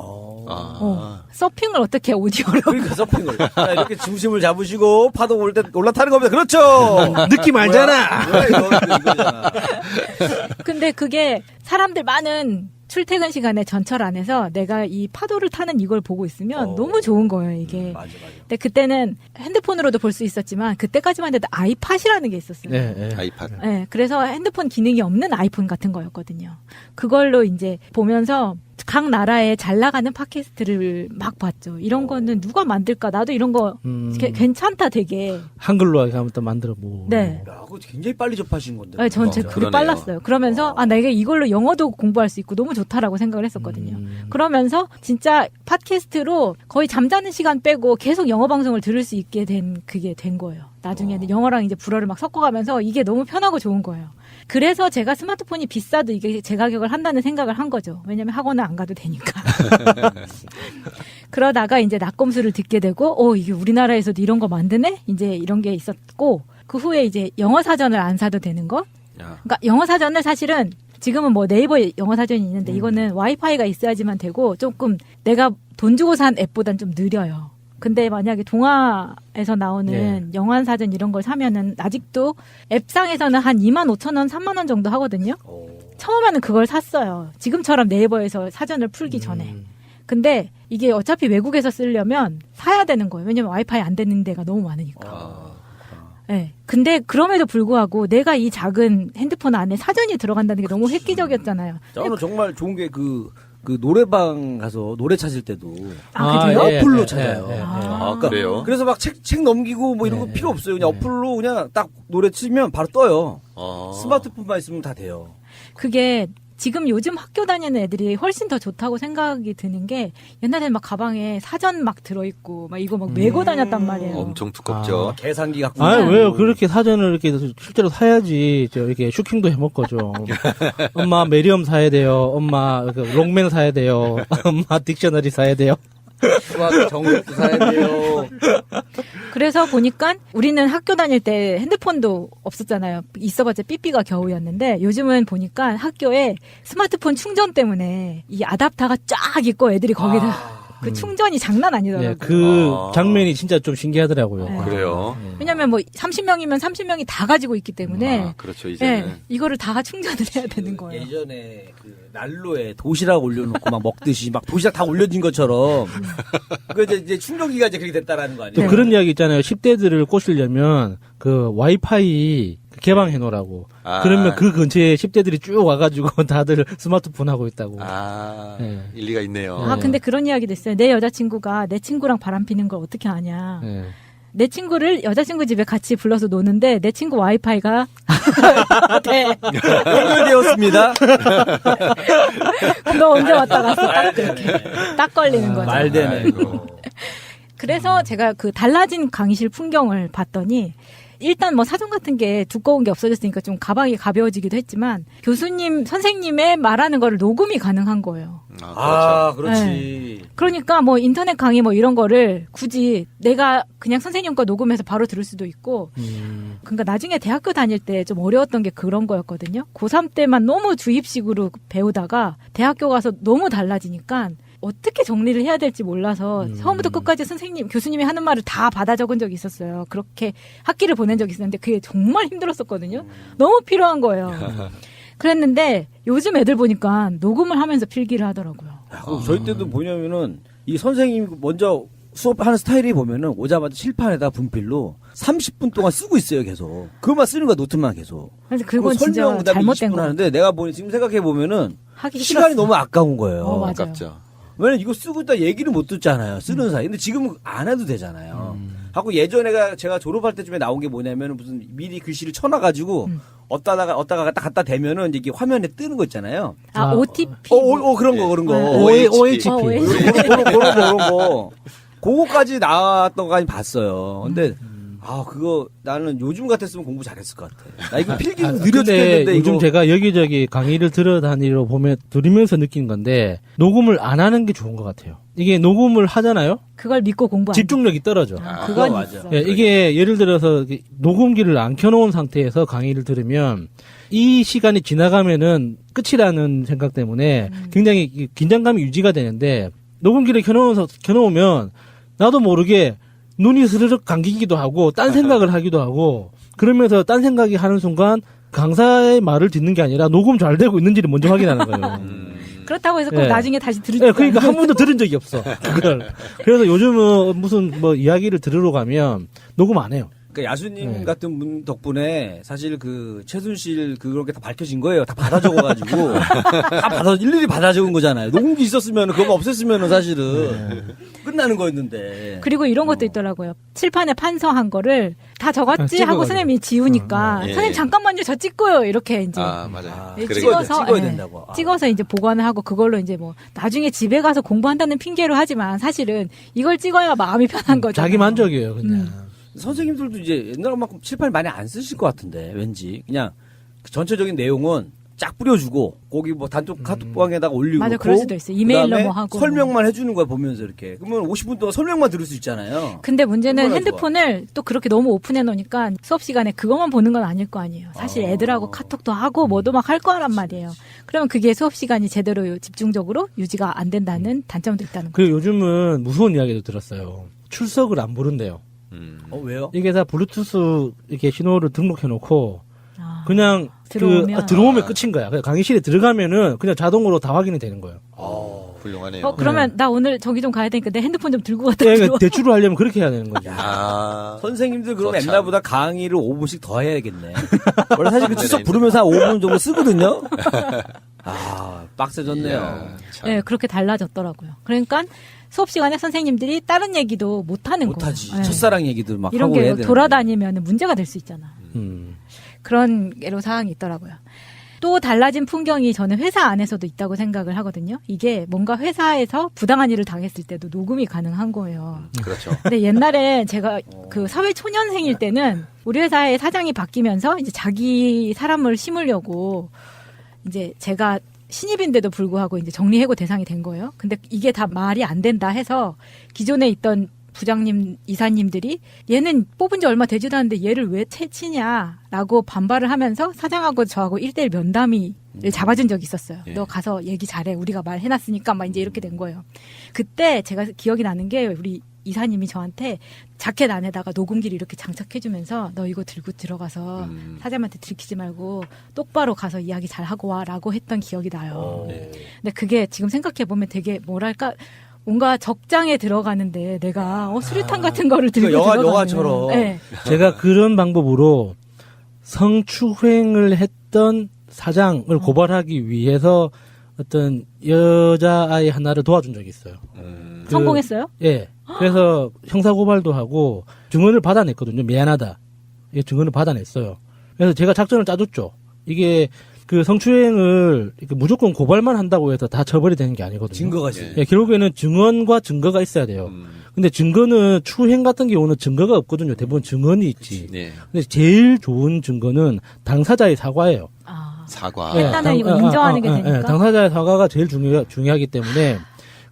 서핑을 어떻게 오디오로. 그러니까 서핑을. 자, 이렇게 중심을 잡으시고 파도 올 때 올라타는 겁니다. 그렇죠. 느낌 알잖아. 뭐야 이거잖아. 근데 그게 사람들 많은 출퇴근 시간에 전철 안에서 내가 이 파도를 타는 이걸 보고 있으면 너무 좋은 거예요, 이게. 맞아. 근데 그때는 핸드폰으로도 볼 수 있었지만 그때까지만 해도 아이팟이라는 게 있었어요. 아이팟. 네, 그래서 핸드폰 기능이 없는 아이폰 같은 거였거든요. 그걸로 이제 보면서 각 나라에 잘 나가는 팟캐스트를 막 봤죠. 이런 거는 누가 만들까? 나도 이런 거 괜찮다 되게. 한글로 하면 또 만들어 뭐. 네. 야, 그거 굉장히 빨리 접하신 건데. 네, 전 제 글이 빨랐어요. 그러면서 내가 이걸로 영어도 공부할 수 있고 너무 좋다라고 생각을 했었거든요. 그러면서 진짜 팟캐스트로 거의 잠자는 시간 빼고 계속 영어 방송을 들을 수 있게 그게 된 거예요. 나중에는 영어랑 이제 불어를 막 섞어가면서 이게 너무 편하고 좋은 거예요. 그래서 제가 스마트폰이 비싸도 이게 제 가격을 한다는 생각을 한 거죠. 왜냐면 학원을 안 가도 되니까. 그러다가 이제 낙검수를 듣게 되고, 이게 우리나라에서도 이런 거 만드네? 이제 이런 게 있었고, 그 후에 이제 영어 사전을 안 사도 되는 거? 그러니까 영어 사전을 사실은 지금은 뭐 네이버 영어 사전이 있는데 이거는 와이파이가 있어야지만 되고 조금 내가 돈 주고 산 앱보단 좀 느려요. 근데 만약에 동아에서 나오는 영화 사전 이런 걸 사면은 아직도 앱상에서는 한 25,000원, 30,000원 정도 하거든요. 처음에는 그걸 샀어요. 지금처럼 네이버에서 사전을 풀기 전에. 근데 이게 어차피 외국에서 쓰려면 사야 되는 거예요. 왜냐면 와이파이 안 되는 데가 너무 많으니까. 네. 근데 그럼에도 불구하고 내가 이 작은 핸드폰 안에 사전이 들어간다는 게 너무 획기적이었잖아요. 저는 정말 좋은 게 그 노래방 가서 노래 찾을 때도 그래요? 어플로 찾아요. 그러니까 그래요? 그래서 막 책 넘기고 뭐 이런 거 필요 없어요. 그냥 어플로 그냥 딱 노래 치면 바로 떠요. 스마트폰만 있으면 다 돼요. 그게 지금 요즘 학교 다니는 애들이 훨씬 더 좋다고 생각이 드는 게 옛날에는 막 가방에 사전 막 들어있고 막 이거 막 메고 다녔단 말이에요. 엄청 두껍죠. 계산기 갖고. 왜요? 그렇게 사전을 이렇게 실제로 사야지. 이렇게 슈킹도 해먹고 좀. 엄마 메리엄 사야 돼요. 엄마 롱맨 사야 돼요. 엄마 딕셔너리 사야 돼요. 수학 정석도 사야 돼요. 그래서 보니까 우리는 학교 다닐 때 핸드폰도 없었잖아요. 있어봤자 삐삐가 겨우였는데 요즘은 보니까 학교에 스마트폰 충전 때문에 이 아답터가 쫙 있고 애들이 거기다 그 충전이 장난 아니더라고요. 네, 그 장면이 진짜 좀 신기하더라고요. 네. 그래요? 왜냐면 뭐 30명이면 30명이 다 가지고 있기 때문에 그렇죠, 이제는. 네, 이거를 다 충전을 해야 되는 거예요. 예전에 그 난로에 도시락 올려놓고 막 먹듯이 막 도시락 다 올려진 것처럼 그 이제 충전기가 이제 그렇게 됐다라는 거 아니에요? 또 그런 이야기 있잖아요. 10대들을 꼬시려면 그 와이파이 개방해 놓으라고. 그러면 그 근처에 10대들이 쭉 와가지고 다들 스마트폰 하고 있다고. 네. 일리가 있네요. 근데 그런 이야기도 있어요. 내 여자친구가 내 친구랑 바람 피는 걸 어떻게 아냐. 네. 내 친구를 여자친구 집에 같이 불러서 노는데 내 친구 와이파이가 연결되었습니다. 그럼 너 언제 왔다 갔어? 딱 그렇게 딱 걸리는 거죠. 말되네. 그래서 제가 그 달라진 강의실 풍경을 봤더니 일단 뭐 사전 같은 게 두꺼운 게 없어졌으니까 좀 가방이 가벼워지기도 했지만 교수님, 선생님의 말하는 거를 녹음이 가능한 거예요. 그렇지. 네. 그러니까 뭐 인터넷 강의 뭐 이런 거를 굳이 내가 그냥 선생님 거 녹음해서 바로 들을 수도 있고 그러니까 나중에 대학교 다닐 때 좀 어려웠던 게 그런 거였거든요. 고3 때만 너무 주입식으로 배우다가 대학교 가서 너무 달라지니까 어떻게 정리를 해야 될지 몰라서 처음부터 끝까지 교수님이 하는 말을 다 받아 적은 적이 있었어요. 그렇게 학기를 보낸 적이 있었는데 그게 정말 힘들었었거든요. 너무 필요한 거예요. 그랬는데 요즘 애들 보니까 녹음을 하면서 필기를 하더라고요. 저희 때도 뭐냐면은 이 선생님 먼저 수업하는 스타일이 보면은 오자마자 칠판에다 분필로 30분 동안 쓰고 있어요, 계속. 그것만 쓰는 거야, 노트만 계속. 그래서 그건 진짜 설명 그다음에 잘못된 20분 거예요. 하는데 내가 지금 생각해 보면은 하기 시간이 싫었어. 너무 아까운 거예요. 맞아요. 아깝죠. 왜냐면 이거 쓰고 있다 얘기를 못 듣잖아요. 쓰는 사이. 근데 지금은 안 해도 되잖아요. 하고 예전에 제가 졸업할 때쯤에 나온 게 뭐냐면 무슨 미리 글씨를 쳐놔가지고 어디다가 갖다 대면은 이제 이게 화면에 뜨는 거 있잖아요. OTP. 그런 거. OHP. 그런 거. 그거까지 나왔던 거 봤어요. 근데 그거 나는 요즘 같았으면 공부 잘했을 것 같아. 나 이거 필기도 느려 죽겠는데 요즘 제가 여기저기 강의를 들으면서 느낀 건데 녹음을 안 하는 게 좋은 것 같아요. 이게 녹음을 하잖아요. 그걸 믿고 공부 안 집중력이 떨어져. 그건 맞아. 있어. 예, 이게 예를 들어서 녹음기를 안 켜놓은 상태에서 강의를 들으면 이 시간이 지나가면은 끝이라는 생각 때문에 굉장히 긴장감이 유지가 되는데 녹음기를 켜놓으면 나도 모르게 눈이 스르륵 감기기도 하고 딴 생각을 하기도 하고 그러면서 딴 생각이 하는 순간 강사의 말을 듣는 게 아니라 녹음 잘 되고 있는지를 먼저 확인하는 거예요. 그렇다고 해서 꼭 나중에 다시 들을 그러니까 한 번도 들은 적이 없어. 그걸. 그래서 요즘은 무슨 뭐 이야기를 들으러 가면 녹음 안 해요. 그러니까 야수님 같은 분 덕분에 사실 그 최순실 그런 게 다 밝혀진 거예요. 다 받아 적어가지고 일일이 받아 적은 거잖아요. 녹음기 있었으면 그거 없앴으면 사실은 끝나는 거였는데. 그리고 이런 것도 있더라고요. 칠판에 판서한 거를 다 적었지 하고 선생님이 지우니까 선생님 잠깐만요 저 찍고요 이렇게 이제 맞아요. 찍어야 된다고. 찍어서 이제 보관을 하고 그걸로 이제 뭐 나중에 집에 가서 공부한다는 핑계로 하지만 사실은 이걸 찍어야 마음이 편한 거죠. 자기 만족이에요, 그냥. 선생님들도 이제 옛날만큼 칠판을 많이 안 쓰실 것 같은데 왠지 그냥 그 전체적인 내용은 쫙 뿌려주고 거기 뭐 단톡 카톡방에다가 올리고 맞아, 그럴 수도 있어요. 이메일로 뭐 하고 설명만 해주는 거야 보면서 이렇게 그러면 50분 동안 설명만 들을 수 있잖아요. 근데 문제는 핸드폰을 또 그렇게 너무 오픈해 놓으니까 수업 시간에 그것만 보는 건 아닐 거 아니에요. 사실 애들하고 카톡도 하고 뭐도 막 할 거란 말이에요. 그러면 그게 수업 시간이 제대로 집중적으로 유지가 안 된다는 단점도 있다는 거죠. 그리고 요즘은 무서운 이야기도 들었어요. 출석을 안 부른대요. 왜요? 이게 다 블루투스 이렇게 신호를 등록해놓고 그냥 들어오면 끝인 거야. 그냥 강의실에 들어가면은 그냥 자동으로 다 확인이 되는 거예요. 훌륭하네요. 그러면 나 오늘 저기 좀 가야 되니까 내 핸드폰 좀 들고 갔다 그러니까 대출을 하려면 그렇게 해야 되는 거죠. 선생님들 그럼 옛날보다 강의를 5분씩 더 해야겠네. 원래 사실 그 추석 부르면서 한 5분 정도 쓰거든요. 빡세졌네요. 네, 그렇게 달라졌더라고요. 그러니까 수업 시간에 선생님들이 다른 얘기도 못 하는 거예요. 못하지. 첫사랑 얘기들 막 이런 하고 게 해야 되는데. 돌아다니면 문제가 될 수 있잖아. 그런 애로 사항이 있더라고요. 또 달라진 풍경이 저는 회사 안에서도 있다고 생각을 하거든요. 이게 뭔가 회사에서 부당한 일을 당했을 때도 녹음이 가능한 거예요. 그렇죠. 근데 옛날에 제가 그 사회 초년생일 때는 우리 회사의 사장이 바뀌면서 이제 자기 사람을 심으려고 이제 제가 신입인데도 불구하고 이제 정리해고 대상이 된 거예요. 근데 이게 다 말이 안 된다 해서 기존에 있던 부장님, 이사님들이 얘는 뽑은 지 얼마 되지도 않는데 얘를 왜 채치냐라고 반발을 하면서 사장하고 저하고 1대1 면담을 잡아준 적이 있었어요. 너 가서 얘기 잘해. 우리가 말해놨으니까 막 이제 이렇게 된 거예요. 그때 제가 기억이 나는 게 우리 이사님이 저한테 자켓 안에다가 녹음기를 이렇게 장착해주면서 너 이거 들고 들어가서 사장님한테 들키지 말고 똑바로 가서 이야기 잘하고 와라고 했던 기억이 나요. 근데 그게 지금 생각해보면 되게 뭐랄까 뭔가 적장에 들어가는데 내가 수류탄 같은 거를 들고 들어가면 영화처럼. 네. 제가 그런 방법으로 성추행을 했던 사장을 고발하기 위해서 어떤 여자아이 하나를 도와준 적이 있어요. 성공했어요? 예. 그래서 형사고발도 하고 증언을 받아냈거든요. 미안하다. 이게 증언을 받아냈어요. 그래서 제가 작전을 짜줬죠. 이게 그 성추행을 무조건 고발만 한다고 해서 다 처벌이 되는 게 아니거든요. 증거가지. 예, 결국에는 증언과 증거가 있어야 돼요. 근데 증거는 추행 같은 경우는 증거가 없거든요. 대부분 증언이 있지. 근데 제일 좋은 증거는 당사자의 사과예요. 사과. 일단은 이거 인정하는 게 되니까. 당사자의 사과가 제일 중요하기 때문에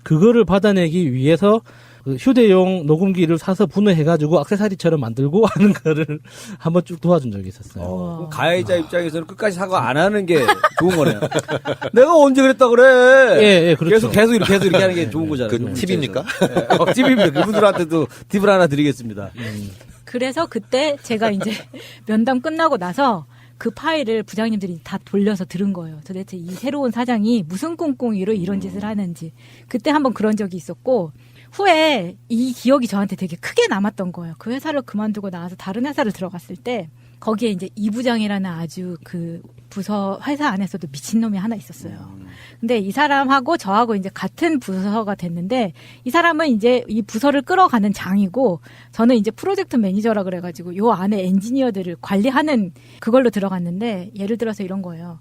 그거를 받아내기 위해서 그 휴대용 녹음기를 사서 분해해가지고 액세서리처럼 만들고 하는 거를 한번 쭉 도와준 적이 있었어요. 가해자 입장에서는 끝까지 사과 안 하는 게 좋은 거네요. 내가 언제 그랬다 그래. 예, 그렇죠. 계속 이렇게 하는 게 좋은 거잖아요. 그 팁입니까? 팁입니다. 그분들한테도 팁을 하나 드리겠습니다. 그래서 그때 제가 이제 면담 끝나고 나서 그 파일을 부장님들이 다 돌려서 들은 거예요. 도대체 이 새로운 사장이 무슨 꿍꿍이로 이런 짓을 하는지. 그때 한번 그런 적이 있었고 후에 이 기억이 저한테 되게 크게 남았던 거예요. 그 회사를 그만두고 나와서 다른 회사를 들어갔을 때 거기에 이제 이 부장이라는 아주 그 부서 회사 안에서도 미친놈이 하나 있었어요. 근데 이 사람하고 저하고 이제 같은 부서가 됐는데 이 사람은 이제 이 부서를 끌어가는 장이고 저는 이제 프로젝트 매니저라 그래가지고 요 안에 엔지니어들을 관리하는 그걸로 들어갔는데 예를 들어서 이런 거예요.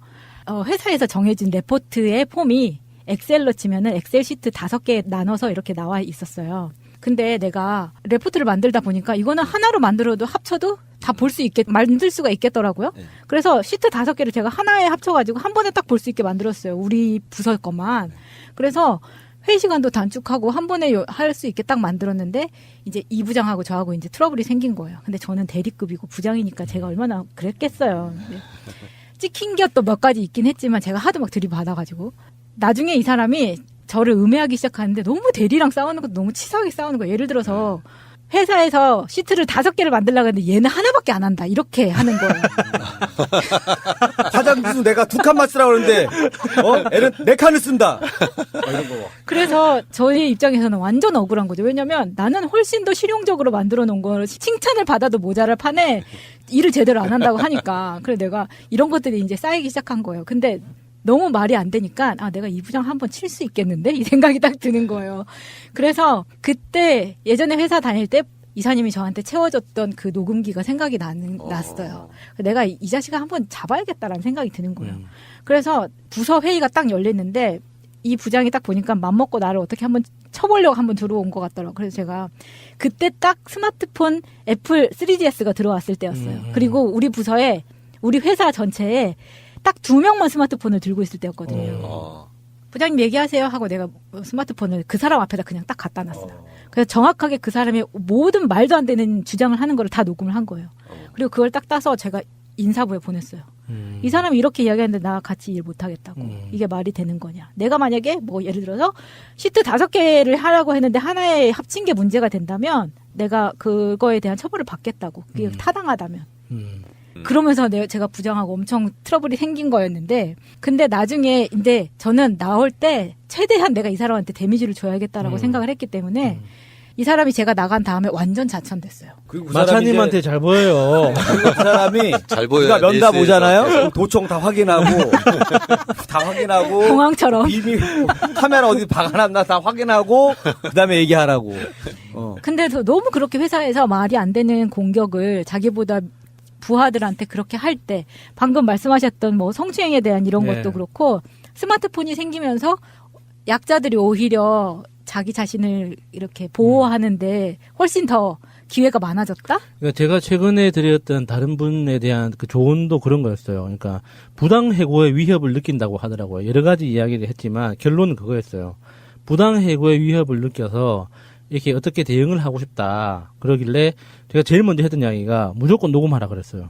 회사에서 정해진 레포트의 폼이 엑셀로 치면은 엑셀 시트 5개 나눠서 이렇게 나와 있었어요. 근데 내가 레포트를 만들다 보니까 이거는 하나로 만들어도 합쳐도 다 볼 수 만들 수가 있겠더라고요. 그래서 시트 5개를 제가 하나에 합쳐가지고 한 번에 딱 볼 수 있게 만들었어요. 우리 부서 것만. 그래서 회의 시간도 단축하고 한 번에 할 수 있게 딱 만들었는데 이제 이 부장하고 저하고 이제 트러블이 생긴 거예요. 근데 저는 대리급이고 부장이니까 제가 얼마나 그랬겠어요. 찍힌 게 또 몇 가지 있긴 했지만 제가 하도 막 들이받아가지고 나중에 이 사람이 저를 음해하기 시작하는데 너무 대리랑 싸우는 것도 너무 치사하게 싸우는 거예요. 예를 들어서 회사에서 시트를 5개를 만들려고 했는데 얘는 하나밖에 안 한다. 이렇게 하는 거예요. 사장도 수 내가 2칸만 쓰라고 그러는데 애는 4칸을 쓴다. 이런 거. 그래서 저희 입장에서는 완전 억울한 거죠. 왜냐면 나는 훨씬 더 실용적으로 만들어 놓은 걸 칭찬을 받아도 모자랄 판에 일을 제대로 안 한다고 하니까. 그래서 내가 이런 것들이 이제 쌓이기 시작한 거예요. 근데 너무 말이 안 되니까 내가 이 부장 한번 칠 수 있겠는데? 이 생각이 딱 드는 거예요. 그래서 그때 예전에 회사 다닐 때 이사님이 저한테 채워줬던 그 녹음기가 생각이 났어요. 내가 이 자식을 한번 잡아야겠다라는 생각이 드는 거예요. 그래서 부서 회의가 딱 열렸는데 이 부장이 딱 보니까 맘먹고 나를 어떻게 한번 쳐보려고 한번 들어온 것 같더라고요. 그래서 제가 그때 딱 스마트폰 애플 3GS가 들어왔을 때였어요. 그리고 우리 부서에 우리 회사 전체에 딱 2명만 스마트폰을 들고 있을 때였거든요. 부장님 얘기하세요 하고 내가 스마트폰을 그 사람 앞에다 그냥 딱 갖다 놨어요. 그래서 정확하게 그 사람의 모든 말도 안 되는 주장을 하는 걸 다 녹음을 한 거예요. 그리고 그걸 딱 따서 제가 인사부에 보냈어요. 이 사람이 이렇게 이야기하는데 나 같이 일 못하겠다고. 이게 말이 되는 거냐. 내가 만약에 뭐 예를 들어서 시트 5개를 하라고 했는데 하나에 합친 게 문제가 된다면 내가 그거에 대한 처벌을 받겠다고. 그게 타당하다면. 그러면서 제가 부장하고 엄청 트러블이 생긴 거였는데, 근데 나중에 이제 저는 나올 때 최대한 내가 이 사람한테 데미지를 줘야겠다라고 생각을 했기 때문에 이 사람이 제가 나간 다음에 완전 자천됐어요. 그리고 마차님한테 잘 보여요. 그 사람이 잘 보여요. 면담 오잖아요. 도청 다 확인하고 다 확인하고 공항처럼 비밀 카메라 어디 박아놨나 다 확인하고 그다음에 얘기하라고. 근데 너무 그렇게 회사에서 말이 안 되는 공격을 자기보다 부하들한테 그렇게 할 때 방금 말씀하셨던 뭐 성추행에 대한 이런 것도 그렇고 스마트폰이 생기면서 약자들이 오히려 자기 자신을 이렇게 보호하는데 훨씬 더 기회가 많아졌다? 그러니까 제가 최근에 드렸던 다른 분에 대한 그 조언도 그런 거였어요. 그러니까 부당 해고의 위협을 느낀다고 하더라고요. 여러 가지 이야기를 했지만 결론은 그거였어요. 부당 해고의 위협을 느껴서 이렇게 어떻게 대응을 하고 싶다. 그러길래 제가 제일 먼저 했던 이야기가 무조건 녹음하라 그랬어요.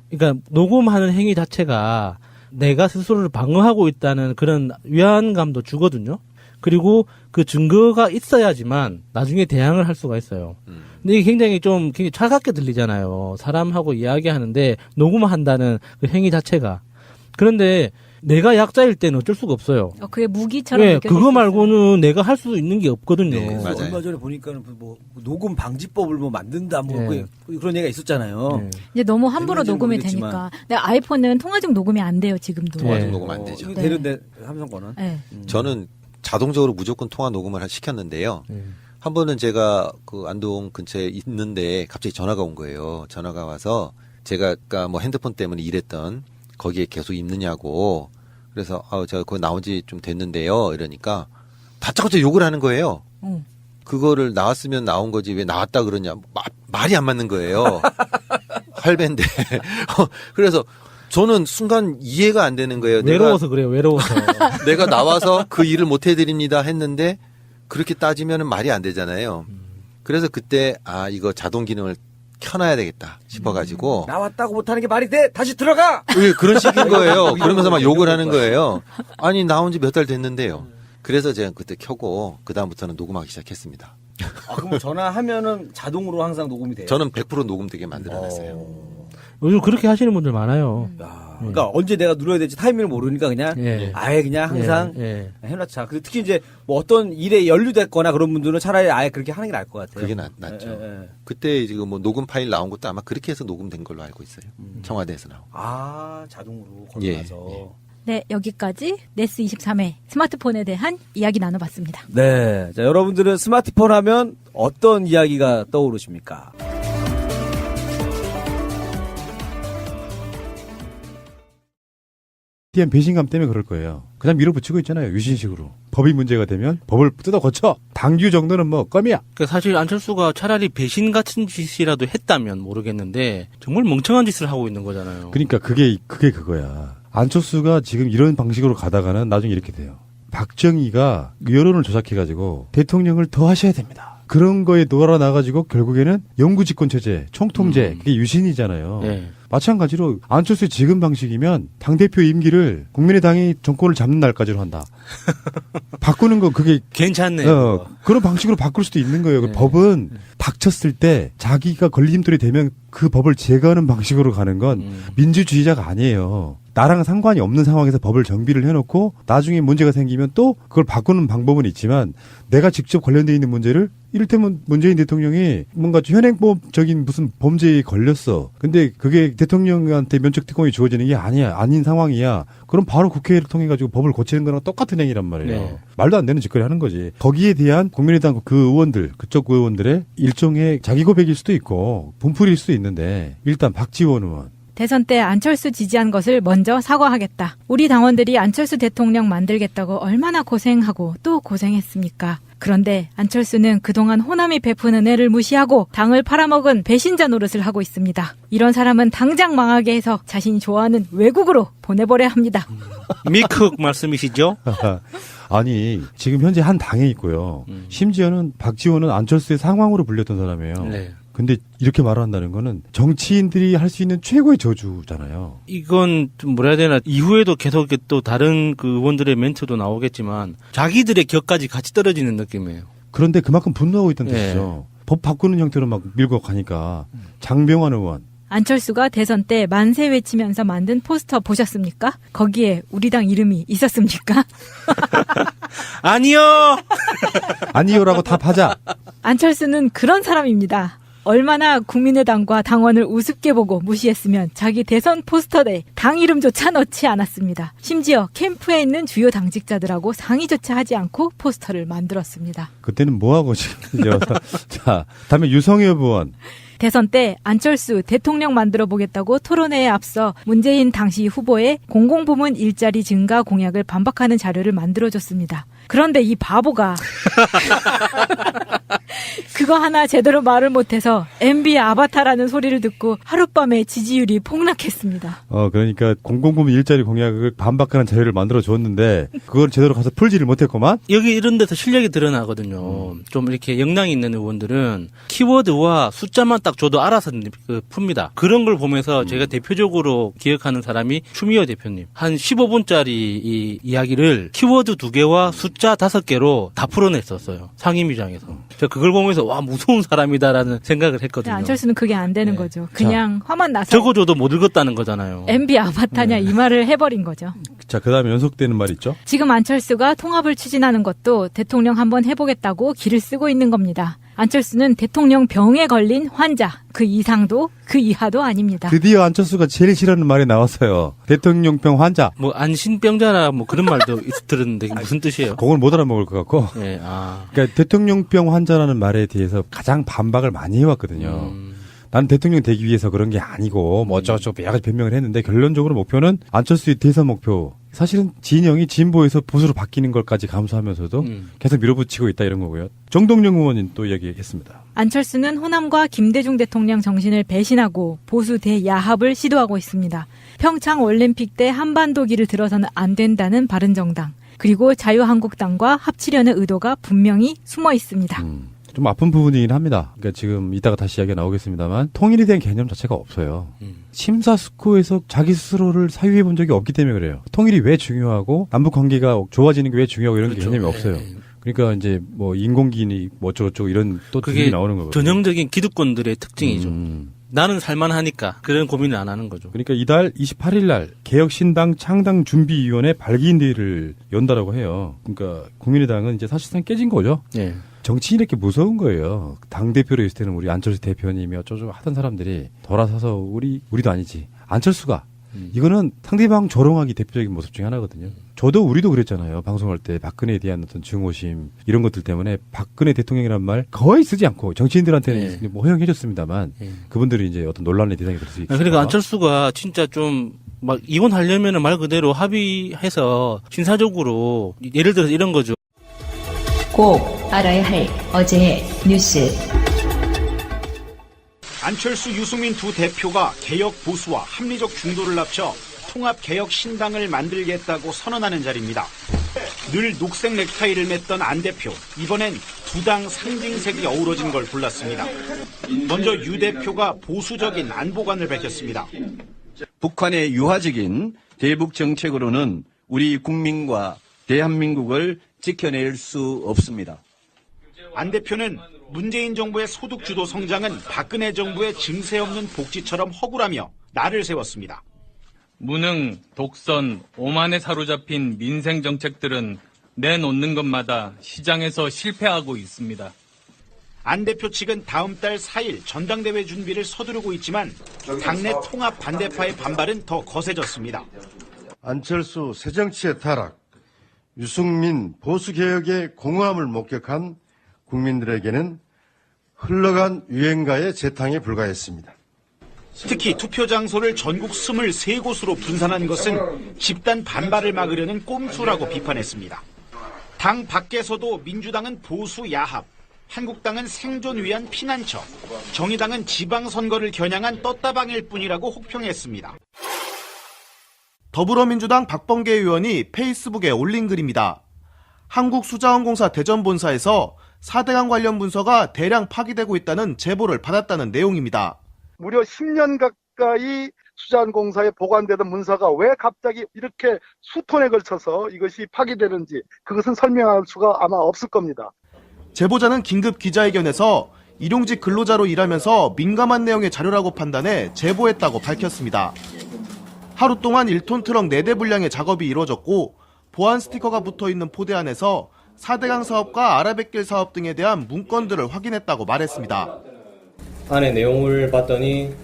그러니까 녹음하는 행위 자체가 내가 스스로를 방어하고 있다는 그런 위안감도 주거든요. 그리고 그 증거가 있어야지만 나중에 대항을 할 수가 있어요. 근데 이게 굉장히 차갑게 들리잖아요. 사람하고 이야기하는데 녹음한다는 그 행위 자체가. 그런데 내가 약자일 때는 어쩔 수가 없어요. 그게 무기처럼 느껴질 그거 말고는 내가 할 수 있는 게 없거든요. 네, 얼마 전에 보니까는 뭐 녹음 방지법을 뭐 만든다 뭐 그런 얘기가 있었잖아요. 이제 너무 함부로 녹음이 되니까. 근데 아이폰은 통화 중 녹음이 안 돼요, 지금도. 통화 중 녹음 안 되죠. 되는데 삼성 거는? 저는 자동적으로 무조건 통화 녹음을 시켰는데요. 한 번은 제가 그 안동 근처에 있는데 갑자기 전화가 온 거예요. 전화가 와서 제가 뭐 핸드폰 때문에 일했던 거기에 계속 있느냐고. 그래서 제가 거기 나온 지 좀 됐는데요. 이러니까 다짜고짜 욕을 하는 거예요. 그거를 나왔으면 나온 거지 왜 나왔다 그러냐. 말이 안 맞는 거예요. 할배인데. 그래서 저는 순간 이해가 안 되는 거예요. 외로워서 그래요. 외로워서. 내가 나와서 그 일을 못 해드립니다 했는데 그렇게 따지면 말이 안 되잖아요. 그래서 그때 이거 자동 기능을 켜놔야 되겠다 싶어가지고 나왔다고 못하는 게 말이 돼? 다시 들어가! 왜 그런 식인 거예요. 그러면서 막 욕을 하는 거예요. 아니 나온 지 몇 달 됐는데요. 그래서 제가 그때 켜고 그 다음부터는 녹음하기 시작했습니다. 그럼 전화하면은 자동으로 항상 녹음이 돼요? 저는 100% 녹음되게 만들어놨어요. 요즘 그렇게 하시는 분들 많아요. 그러니까 언제 내가 눌러야 될지 타이밍을 모르니까 그냥 아예 그냥 항상 해놓자. 근데 특히 이제 뭐 어떤 일에 연루됐거나 그런 분들은 차라리 아예 그렇게 하는 게 나을 것 같아요. 그게 낫죠. 그때 지금 뭐 녹음 파일 나온 것도 아마 그렇게 해서 녹음된 걸로 알고 있어요. 청와대에서 나온. 자동으로 걸어놔서. 네, 여기까지 네스23회 스마트폰에 대한 이야기 나눠봤습니다. 네, 자 여러분들은 스마트폰 하면 어떤 이야기가 떠오르십니까? TM 배신감 때문에 그럴 거예요. 그냥 밀어붙이고 있잖아요. 유신식으로. 법이 문제가 되면 법을 뜯어 고쳐. 당규 정도는 뭐 껌이야. 그러니까 사실 안철수가 차라리 배신 같은 짓이라도 했다면 모르겠는데 정말 멍청한 짓을 하고 있는 거잖아요. 그러니까 그게 그거야. 안철수가 지금 이런 방식으로 가다가는 나중에 이렇게 돼요. 박정희가 여론을 조작해가지고 대통령을 더 하셔야 됩니다. 그런 거에 놀아나가지고 결국에는 영구집권체제, 총통제, 그게 유신이잖아요. 네. 마찬가지로 안철수의 지금 방식이면 당대표 임기를 국민의당이 정권을 잡는 날까지로 한다. 바꾸는 건 그게 괜찮네요. 그런 방식으로 바꿀 수도 있는 거예요. 네. 법은 닥쳤을 때 자기가 걸림돌이 되면 그 법을 제거하는 방식으로 가는 건 민주주의자가 아니에요. 나랑 상관이 없는 상황에서 법을 정비를 해놓고 나중에 문제가 생기면 또 그걸 바꾸는 방법은 있지만 내가 직접 관련돼 있는 문제를 이를테면 문재인 대통령이 뭔가 현행법적인 무슨 범죄에 걸렸어. 근데 그게 대통령한테 면책특권이 주어지는 게 아닌 상황이야. 그럼 바로 국회를 통해 가지고 법을 고치는 거랑 똑같은 행위란 말이에요. 네. 말도 안 되는 짓거리 하는 거지. 거기에 대한 국민의당 그 의원들, 그쪽 의원들의 일종의 자기 고백일 수도 있고 분풀일 수도 있는데 일단 박지원 의원. 대선 때 안철수 지지한 것을 먼저 사과하겠다. 우리 당원들이 안철수 대통령 만들겠다고 얼마나 고생하고 또 고생했습니까? 그런데 안철수는 그동안 호남이 베푼 은혜를 무시하고 당을 팔아먹은 배신자 노릇을 하고 있습니다. 이런 사람은 당장 망하게 해서 자신이 좋아하는 외국으로 보내버려야 합니다. 미쿡 말씀이시죠? 아니 지금 현재 한 당에 있고요. 심지어는 박지원은 안철수의 상황으로 불렸던 사람이에요. 네. 근데 이렇게 말한다는 거는 정치인들이 할 수 있는 최고의 저주잖아요. 이건 좀 뭐라 해야 되나 이후에도 계속 또 다른 그 의원들의 멘트도 나오겠지만 자기들의 격까지 같이 떨어지는 느낌이에요. 그런데 그만큼 분노하고 있다는 네. 뜻이죠. 법 바꾸는 형태로 막 밀고 가니까. 장병환 의원. 안철수가 대선 때 만세 외치면서 만든 포스터 보셨습니까? 거기에 우리 당 이름이 있었습니까? 아니요. 아니요라고 답하자. 안철수는 그런 사람입니다. 얼마나 국민의당과 당원을 우습게 보고 무시했으면 자기 대선 포스터에 당 이름조차 넣지 않았습니다. 심지어 캠프에 있는 주요 당직자들하고 상의조차 하지 않고 포스터를 만들었습니다. 그때는 뭐하고 지금. 자, 다음에 유성엽 의원. 대선 때 안철수 대통령 만들어 보겠다고 토론회에 앞서 문재인 당시 후보의 공공부문 일자리 증가 공약을 반박하는 자료를 만들어줬습니다. 그런데 이 바보가 그거 하나 제대로 말을 못해서 MB 아바타라는 소리를 듣고 하룻밤에 지지율이 폭락했습니다. 그러니까 공공부문 일자리 공약을 반박하는 자료를 만들어 줬는데 그걸 제대로 가서 풀지를 못했구만. 여기 이런 데서 실력이 드러나거든요. 좀 이렇게 역량이 있는 의원들은 키워드와 숫자만 딱 줘도 알아서 풉니다. 그런 걸 보면서 제가 대표적으로 기억하는 사람이 추미애 대표님. 한 15분짜리 이 이야기를 키워드 2개와 숫자 5개로 다 풀어냈었어요. 상임위장에서. 제가 그걸 보면서 와 무서운 사람이다라는 생각을 했거든요. 안철수는 그게 안 되는 거죠. 그냥 화만 나서 적어줘도 못 읽었다는 거잖아요. MB 아바타냐 이 말을 해버린 거죠. 자, 그다음에 연속되는 말 있죠? 지금 안철수가 통합을 추진하는 것도 대통령 한번 해보겠다고 길을 쓰고 있는 겁니다. 안철수는 대통령 병에 걸린 환자, 그 이상도 그 이하도 아닙니다. 드디어 안철수가 제일 싫어하는 말이 나왔어요. 대통령병 환자. 뭐 안신병자나 뭐 그런 말도 들었는데 무슨 뜻이에요? 그걸 못 알아먹을 것 같고. 네, 그러니까 대통령병 환자라는 말에 대해서 가장 반박을 많이 해왔거든요. 나는 대통령 되기 위해서 그런 게 아니고 뭐 어쩌고저쩌고 여러 가지 변명을 했는데 결론적으로 목표는 안철수의 대선 목표. 사실은 진영이 진보에서 보수로 바뀌는 걸까지 감수하면서도 계속 밀어붙이고 있다 이런 거고요. 정동영 의원은 또 얘기했습니다. 안철수는 호남과 김대중 대통령 정신을 배신하고 보수 대야합을 시도하고 있습니다. 평창 올림픽 때 한반도기를 들어서는 안 된다는 바른정당, 그리고 자유한국당과 합치려는 의도가 분명히 숨어 있습니다. 좀 아픈 부분이긴 합니다. 그러니까 지금 이따가 다시 이야기가 나오겠습니다만 통일에 대한 개념 자체가 없어요. 심사숙고해서 자기 스스로를 사유해 본 적이 없기 때문에 그래요. 통일이 왜 중요하고 남북 관계가 좋아지는 게 왜 중요하고 이런 그렇죠. 개념이 없어요. 그러니까 이제 뭐 인공기니 뭐 어쩌고저쩌고 이런 또 그게 나오는 거거든요. 전형적인 기득권들의 특징이죠. 나는 살만하니까 그런 고민을 안 하는 거죠. 그러니까 이달 28일 날 개혁신당 창당준비위원회 발기인대회를 연다라고 해요. 그러니까 국민의당은 이제 사실상 깨진 거죠. 네. 정치인이 이렇게 무서운 거예요. 당대표로 있을 때는 우리 안철수 대표님이 어쩌고 하던 사람들이 돌아서서 우리도 아니지. 안철수가. 이거는 상대방 조롱하기 대표적인 모습 중에 하나거든요. 우리도 그랬잖아요. 방송할 때 박근혜에 대한 어떤 증오심 이런 것들 때문에 박근혜 대통령이라는 말 거의 쓰지 않고 정치인들한테는 뭐 허용해줬습니다만 그분들이 이제 어떤 논란의 대상이 될 수 있죠. 그러니까 안철수가 진짜 좀 막 이혼하려면 말 그대로 합의해서 신사적으로 예를 들어서 이런 거죠. 꼭 알아야 할 어제의 뉴스. 안철수, 유승민 두 대표가 개혁 보수와 합리적 중도를 합쳐 통합 개혁 신당을 만들겠다고 선언하는 자리입니다. 늘 녹색 넥타이를 맸던 안 대표, 이번엔 두 당 상징색이 어우러진 걸 골랐습니다. 먼저 유 대표가 보수적인 안보관을 밝혔습니다. 북한의 유화적인 대북 정책으로는 우리 국민과 대한민국을 지켜낼 수 없습니다. 안 대표는 문재인 정부의 소득주도 성장은 박근혜 정부의 증세 없는 복지처럼 허구라며 날을 세웠습니다. 무능, 독선, 오만에 사로잡힌 민생 정책들은 내놓는 것마다 시장에서 실패하고 있습니다. 안 대표 측은 다음 달 4일 전당대회 준비를 서두르고 있지만 당내 통합 반대파의 반발은 더 거세졌습니다. 안철수 새정치의 타락, 유승민 보수개혁의 공허함을 목격한 국민들에게는 흘러간 유행가의 재탕에 불과했습니다. 특히 투표 장소를 전국 23곳으로 분산한 것은 집단 반발을 막으려는 꼼수라고 비판했습니다. 당 밖에서도 민주당은 보수 야합, 한국당은 생존 위한 피난처, 정의당은 지방선거를 겨냥한 떴다방일 뿐이라고 혹평했습니다. 더불어민주당 박범계 의원이 페이스북에 올린 글입니다. 한국수자원공사 대전본사에서 4대강 관련 문서가 대량 파기되고 있다는 제보를 받았다는 내용입니다. 무려 10년 가까이 수자원공사에 보관되던 문서가 왜 갑자기 이렇게 수톤에 걸쳐서 이것이 파기되는지 그것은 설명할 수가 아마 없을 겁니다. 제보자는 긴급 기자회견에서 일용직 근로자로 일하면서 민감한 내용의 자료라고 판단해 제보했다고 밝혔습니다. 하루 동안 1톤 트럭 4대 분량의 작업이 이루어졌고 보안 스티커가 붙어있는 포대 안에서 4대강 사업과 아라뱃길 사업 등에 대한 문건들을 확인했다고 말했습니다. 안에 내용을 봤더니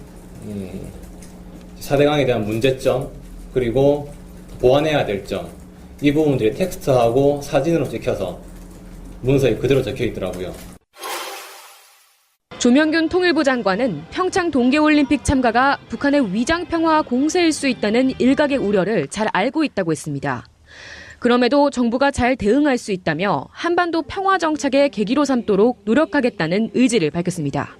4대강에 대한 문제점 그리고 보완해야 될 점 이 부분들이 텍스트하고 사진으로 찍혀서 문서에 그대로 적혀 있더라고요. 조명균 통일부 장관은 평창 동계올림픽 참가가 북한의 위장평화 공세일 수 있다는 일각의 우려를 잘 알고 있다고 했습니다. 그럼에도 정부가 잘 대응할 수 있다며 한반도 평화 정착의 계기로 삼도록 노력하겠다는 의지를 밝혔습니다.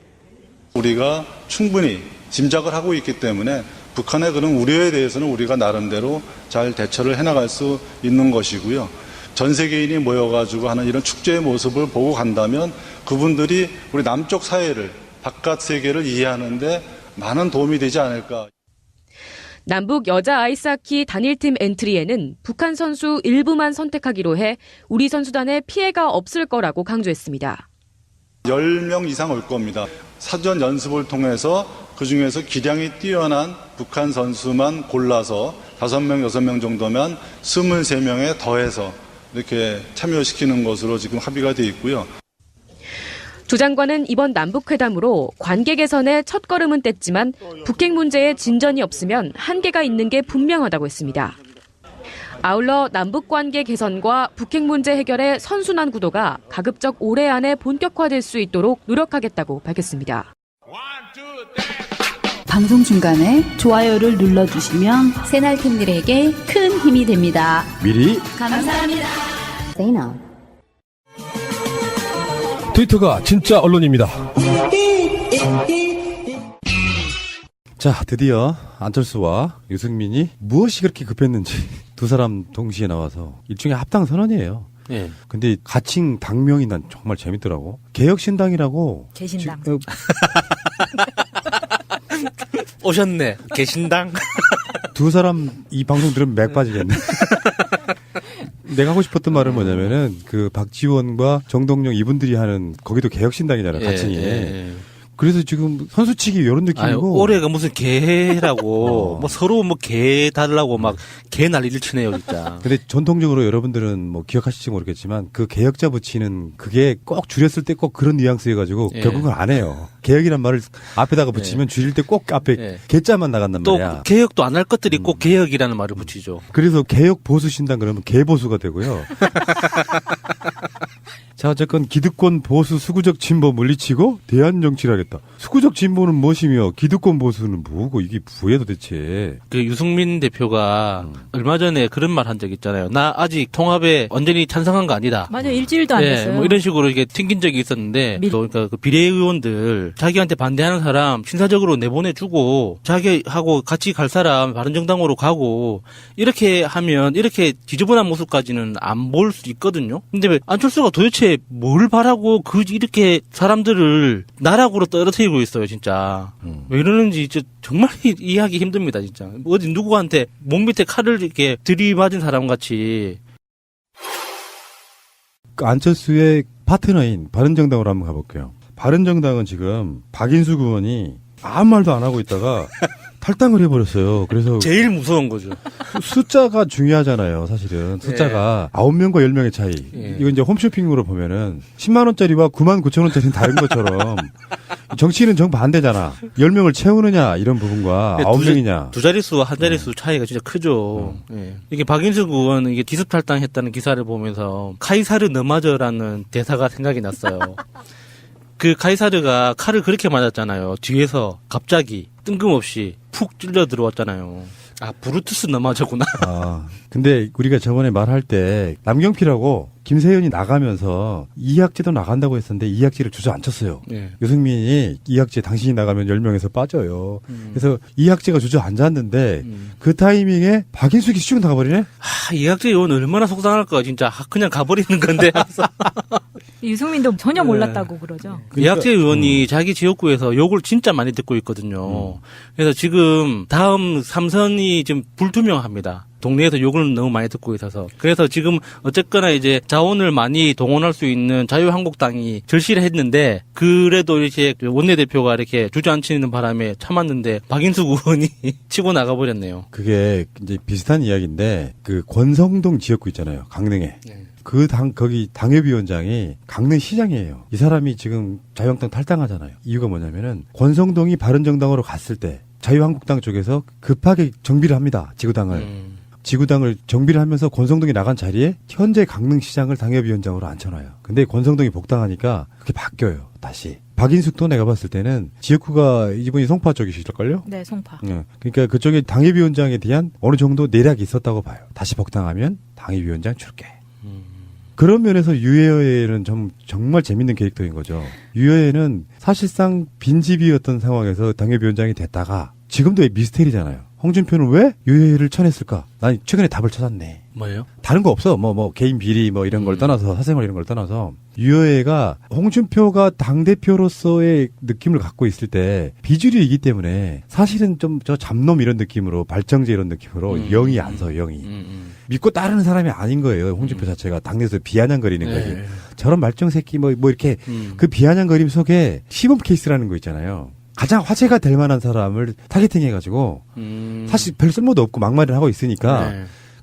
우리가 충분히 짐작을 하고 있기 때문에 북한의 그런 우려에 대해서는 우리가 나름대로 잘 대처를 해나갈 수 있는 것이고요. 전 세계인이 모여가지고 하는 이런 축제의 모습을 보고 간다면 그분들이 우리 남쪽 사회를, 바깥 세계를 이해하는데 많은 도움이 되지 않을까. 남북 여자 아이스하키 단일팀 엔트리에는 북한 선수 일부만 선택하기로 해 우리 선수단에 피해가 없을 거라고 강조했습니다. 10명 이상 올 겁니다. 사전 연습을 통해서 그중에서 기량이 뛰어난 북한 선수만 골라서 5명, 6명 정도면 23명에 더해서 이렇게 참여시키는 것으로 지금 합의가 돼 있고요. 조 장관은 이번 남북회담으로 관계 개선의 첫걸음은 뗐지만 북핵 문제에 진전이 없으면 한계가 있는 게 분명하다고 했습니다. 아울러 남북관계 개선과 북핵 문제 해결의 선순환 구도가 가급적 올해 안에 본격화될 수 있도록 노력하겠다고 밝혔습니다. 방송 중간에 좋아요를 눌러주시면 새날팀들에게 큰 힘이 됩니다. 미리 감사합니다. 트위터가 진짜 언론입니다. 자, 드디어 안철수와 유승민이 무엇이 그렇게 급했는지 두 사람 동시에 나와서 일종의 합당 선언이에요. 예. 근데 가칭 당명이 난 정말 재밌더라고. 개혁신당이라고. 개신당. 오셨네. 개신당. 두 사람 이 방송 들으면 맥 빠지겠네. 내가 하고 싶었던 말은 뭐냐면은 그 박지원과 정동영 이분들이 하는 거기도 개혁신당이잖아, 가칭이. 예. 그래서 지금 선수 치기 이런 느낌이고. 아유, 올해가 무슨 개라고 뭐 서로 뭐 개 달라고 막 개 난리를 치네요, 진짜. 근데 전통적으로 여러분들은 뭐 기억하실지 모르겠지만 그 개혁자 붙이는 그게 꼭 줄였을 때 꼭 그런 뉘앙스여가지고 예. 결국은 안 해요. 개혁이란 말을 앞에다가 붙이면 줄일 때 꼭 앞에 개자만 나간단 또 말이야. 개혁도 안 할 것들이 꼭 개혁이라는 말을 붙이죠. 그래서 개혁 보수 신당 그러면 개보수가 되고요. 자, 어쨌건 기득권 보수 수구적 진보 물리치고 대안 정치를 하겠다. 수구적 진보는 무엇이며 기득권 보수는 뭐고 이게 뭐야 도대체. 그 유승민 대표가 얼마 전에 그런 말 한 적 있잖아요. 나 아직 통합에 완전히 찬성한 거 아니다. 맞아요. 일주일도 안 됐어요. 뭐 이런 식으로 이게 튕긴 적이 있었는데 또 그러니까 그 비례의원들 자기한테 반대하는 사람 신사적으로 내보내주고 자기하고 같이 갈 사람 바른정당으로 가고 이렇게 하면 이렇게 지저분한 모습까지는 안 볼 수 있거든요. 근데 왜 안철수가 도대체 뭘 바라고 이렇게 사람들을 나락으로 떨어뜨리고 있어요, 진짜. 왜 이러는지 정말 이해하기 힘듭니다, 진짜. 어디 누구한테 목 밑에 칼을 이렇게 들이맞은 사람 같이. 안철수의 파트너인 바른정당으로 한번 가볼게요. 바른정당은 지금 박인수 의원이 아무 말도 안 하고 있다가 탈당을 해버렸어요. 그래서 제일 무서운 거죠. 숫자가 중요하잖아요. 사실은 숫자가 9명과 10명의 차이. 이거 이제 홈쇼핑으로 보면은 10만 원짜리와 9만 9천 원짜리는 다른 것처럼 정치인은 정반대잖아. 10명을 채우느냐 이런 부분과 9명이냐. 두 자릿수와 한 자릿수 차이가 진짜 크죠. 이게 박인숙 의원 이게 기습 탈당했다는 기사를 보면서 카이사르 너마저라는 대사가 생각이 났어요. 그 카이사르가 칼을 그렇게 맞았잖아요. 뒤에서 갑자기 뜬금없이 푹 찔러 들어왔잖아요. 아, 브루투스 너마저구나. 근데 우리가 저번에 말할 때 남경필하고 김세현이 나가면서 이학재도 나간다고 했었는데 이학재를 주저앉혔어요. 유승민이 이학재 당신이 나가면 10명에서 빠져요. 그래서 이학재가 주저앉았는데 그 타이밍에 박인숙이 쭉 나가버리네? 이학재 의원 얼마나 속상할까. 진짜 그냥 가버리는 건데. 유승민도 전혀 몰랐다고 그러죠. 이학재 의원이 자기 지역구에서 욕을 진짜 많이 듣고 있거든요. 그래서 지금 다음 3선이 좀 불투명합니다. 동네에서 욕을 너무 많이 듣고 있어서. 그래서 지금 어쨌거나 이제 자원을 많이 동원할 수 있는 자유한국당이 절실히 했는데, 그래도 이렇게 원내대표가 이렇게 주저앉히는 바람에 참았는데 박인숙 의원이 치고 나가버렸네요. 그게 이제 비슷한 이야기인데, 그 권성동 지역구 있잖아요. 강릉에. 거기 당협위원장이 강릉시장이에요. 이 사람이 지금 자유한국당 탈당하잖아요. 이유가 뭐냐면은 권성동이 바른정당으로 갔을 때 자유한국당 쪽에서 급하게 정비를 합니다. 지구당을 정비를 하면서 권성동이 나간 자리에 현재 강릉시장을 당협위원장으로 앉혀놔요. 근데 권성동이 복당하니까 그게 바뀌어요. 다시. 박인숙도 내가 봤을 때는 지역구가 이분이 송파 쪽이실걸요? 네, 송파. 그러니까 그쪽에 당협위원장에 대한 어느 정도 내락이 있었다고 봐요. 다시 복당하면 당협위원장 줄게. 그런 면에서 유해는 정말 재밌는 캐릭터인 거죠. 유해는 사실상 빈집이었던 상황에서 당협위원장이 됐다가 지금도 미스테리잖아요. 홍준표는 왜 유해를 쳐냈을까? 난 최근에 답을 찾았네. 뭐예요? 다른 거 없어. 개인 비리 이런 걸 떠나서, 사생활 이런 걸 떠나서 유해가 홍준표가 당대표로서의 느낌을 갖고 있을 때 비주류이기 때문에 사실은 좀 저 잡놈 이런 느낌으로 발정제 이런 느낌으로 영이 안 서요. 영이. 믿고 따르는 사람이 아닌 거예요. 홍준표 자체가 당내에서 비아냥거리는 거지. 저런 말정 새끼 이렇게 그 비아냥거림 속에 시범 케이스라는 거 있잖아요. 가장 화제가 될 만한 사람을 타겟팅해가지고 사실 별 쓸모도 없고 막말을 하고 있으니까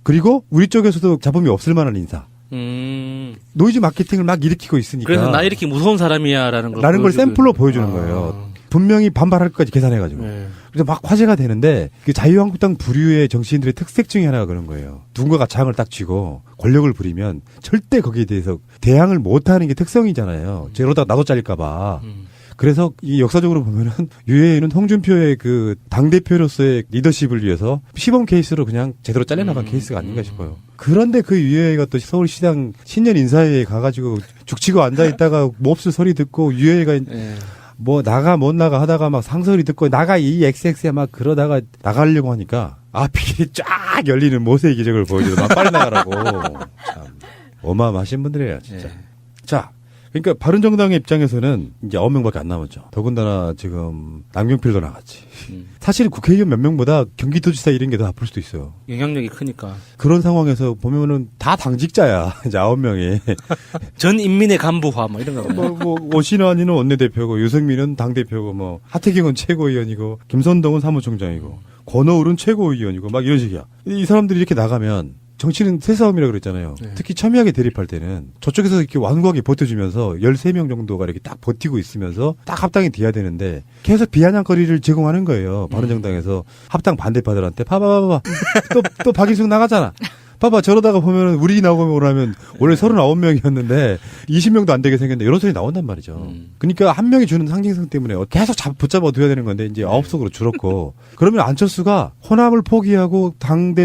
그리고 우리 쪽에서도 잡음이 없을 만한 인사. 노이즈 마케팅을 막 일으키고 있으니까. 그래서 나 이렇게 무서운 사람이야라는 걸 샘플로 보여주는 거예요. 분명히 반발할 것까지 계산해가지고. 그래서 막 화제가 되는데 그 자유한국당 부류의 정치인들의 특색 중에 하나가 그런 거예요. 누군가가 장을 딱 쥐고 권력을 부리면 절대 거기에 대해서 대항을 못하는 게 특성이잖아요. 저러다가 나도 잘릴까봐. 그래서 이 역사적으로 보면은 유해는 홍준표의 그 당대표로서의 리더십을 위해서 시범 케이스로 그냥 제대로 잘려나간 케이스가 아닌가 싶어요. 그런데 그 유해가 또 서울시장 신년 인사회에 가가지고 죽치고 앉아있다가 몹쓸 소리 듣고 유해가 나가 못 나가 하다가 막 상소리 듣고 나가 이 XX야 막 그러다가 나가려고 하니까 앞이 쫙 열리는 모세의 기적을 보여줘서 막 빨리 나가라고. 참 어마어마하신 분들이에요 진짜. 자. 그러니까 바른정당의 입장에서는 이제 9명밖에 안 남았죠. 더군다나 지금 남경필도 나갔지. 사실 국회의원 몇 명보다 경기도지사 이런 게 더 아플 수도 있어요. 영향력이 크니까. 그런 상황에서 보면은 다 당직자야. 이제 9명이. 전 인민의 간부화 이런 거. 오신환이는 원내대표고 유승민은 당대표고 하태경은 최고위원이고 김선동은 사무총장이고 권오울은 최고위원이고 막 이런 식이야. 이 사람들이 이렇게 나가면 정치는 새싸움이라고 그랬잖아요. 특히 첨예하게 대립할 때는 저쪽에서 이렇게 완고하게 버텨주면서 13명 정도가 이렇게 딱 버티고 있으면서 딱 합당이 돼야 되는데 계속 비아냥거리를 제공하는 거예요. 바른정당에서 합당 반대파들한테 봐봐. 또 박인숙 나가잖아. 봐봐 저러다가 보면은 우리 나오면 원래 39명이었는데 20명도 안 되게 생겼는데 이런 소리 나온단 말이죠. 그러니까 한 명이 주는 상징성 때문에 계속 붙잡아 둬야 되는 건데 이제 9석으로 줄었고 그러면 안철수가 호남을 포기하고 당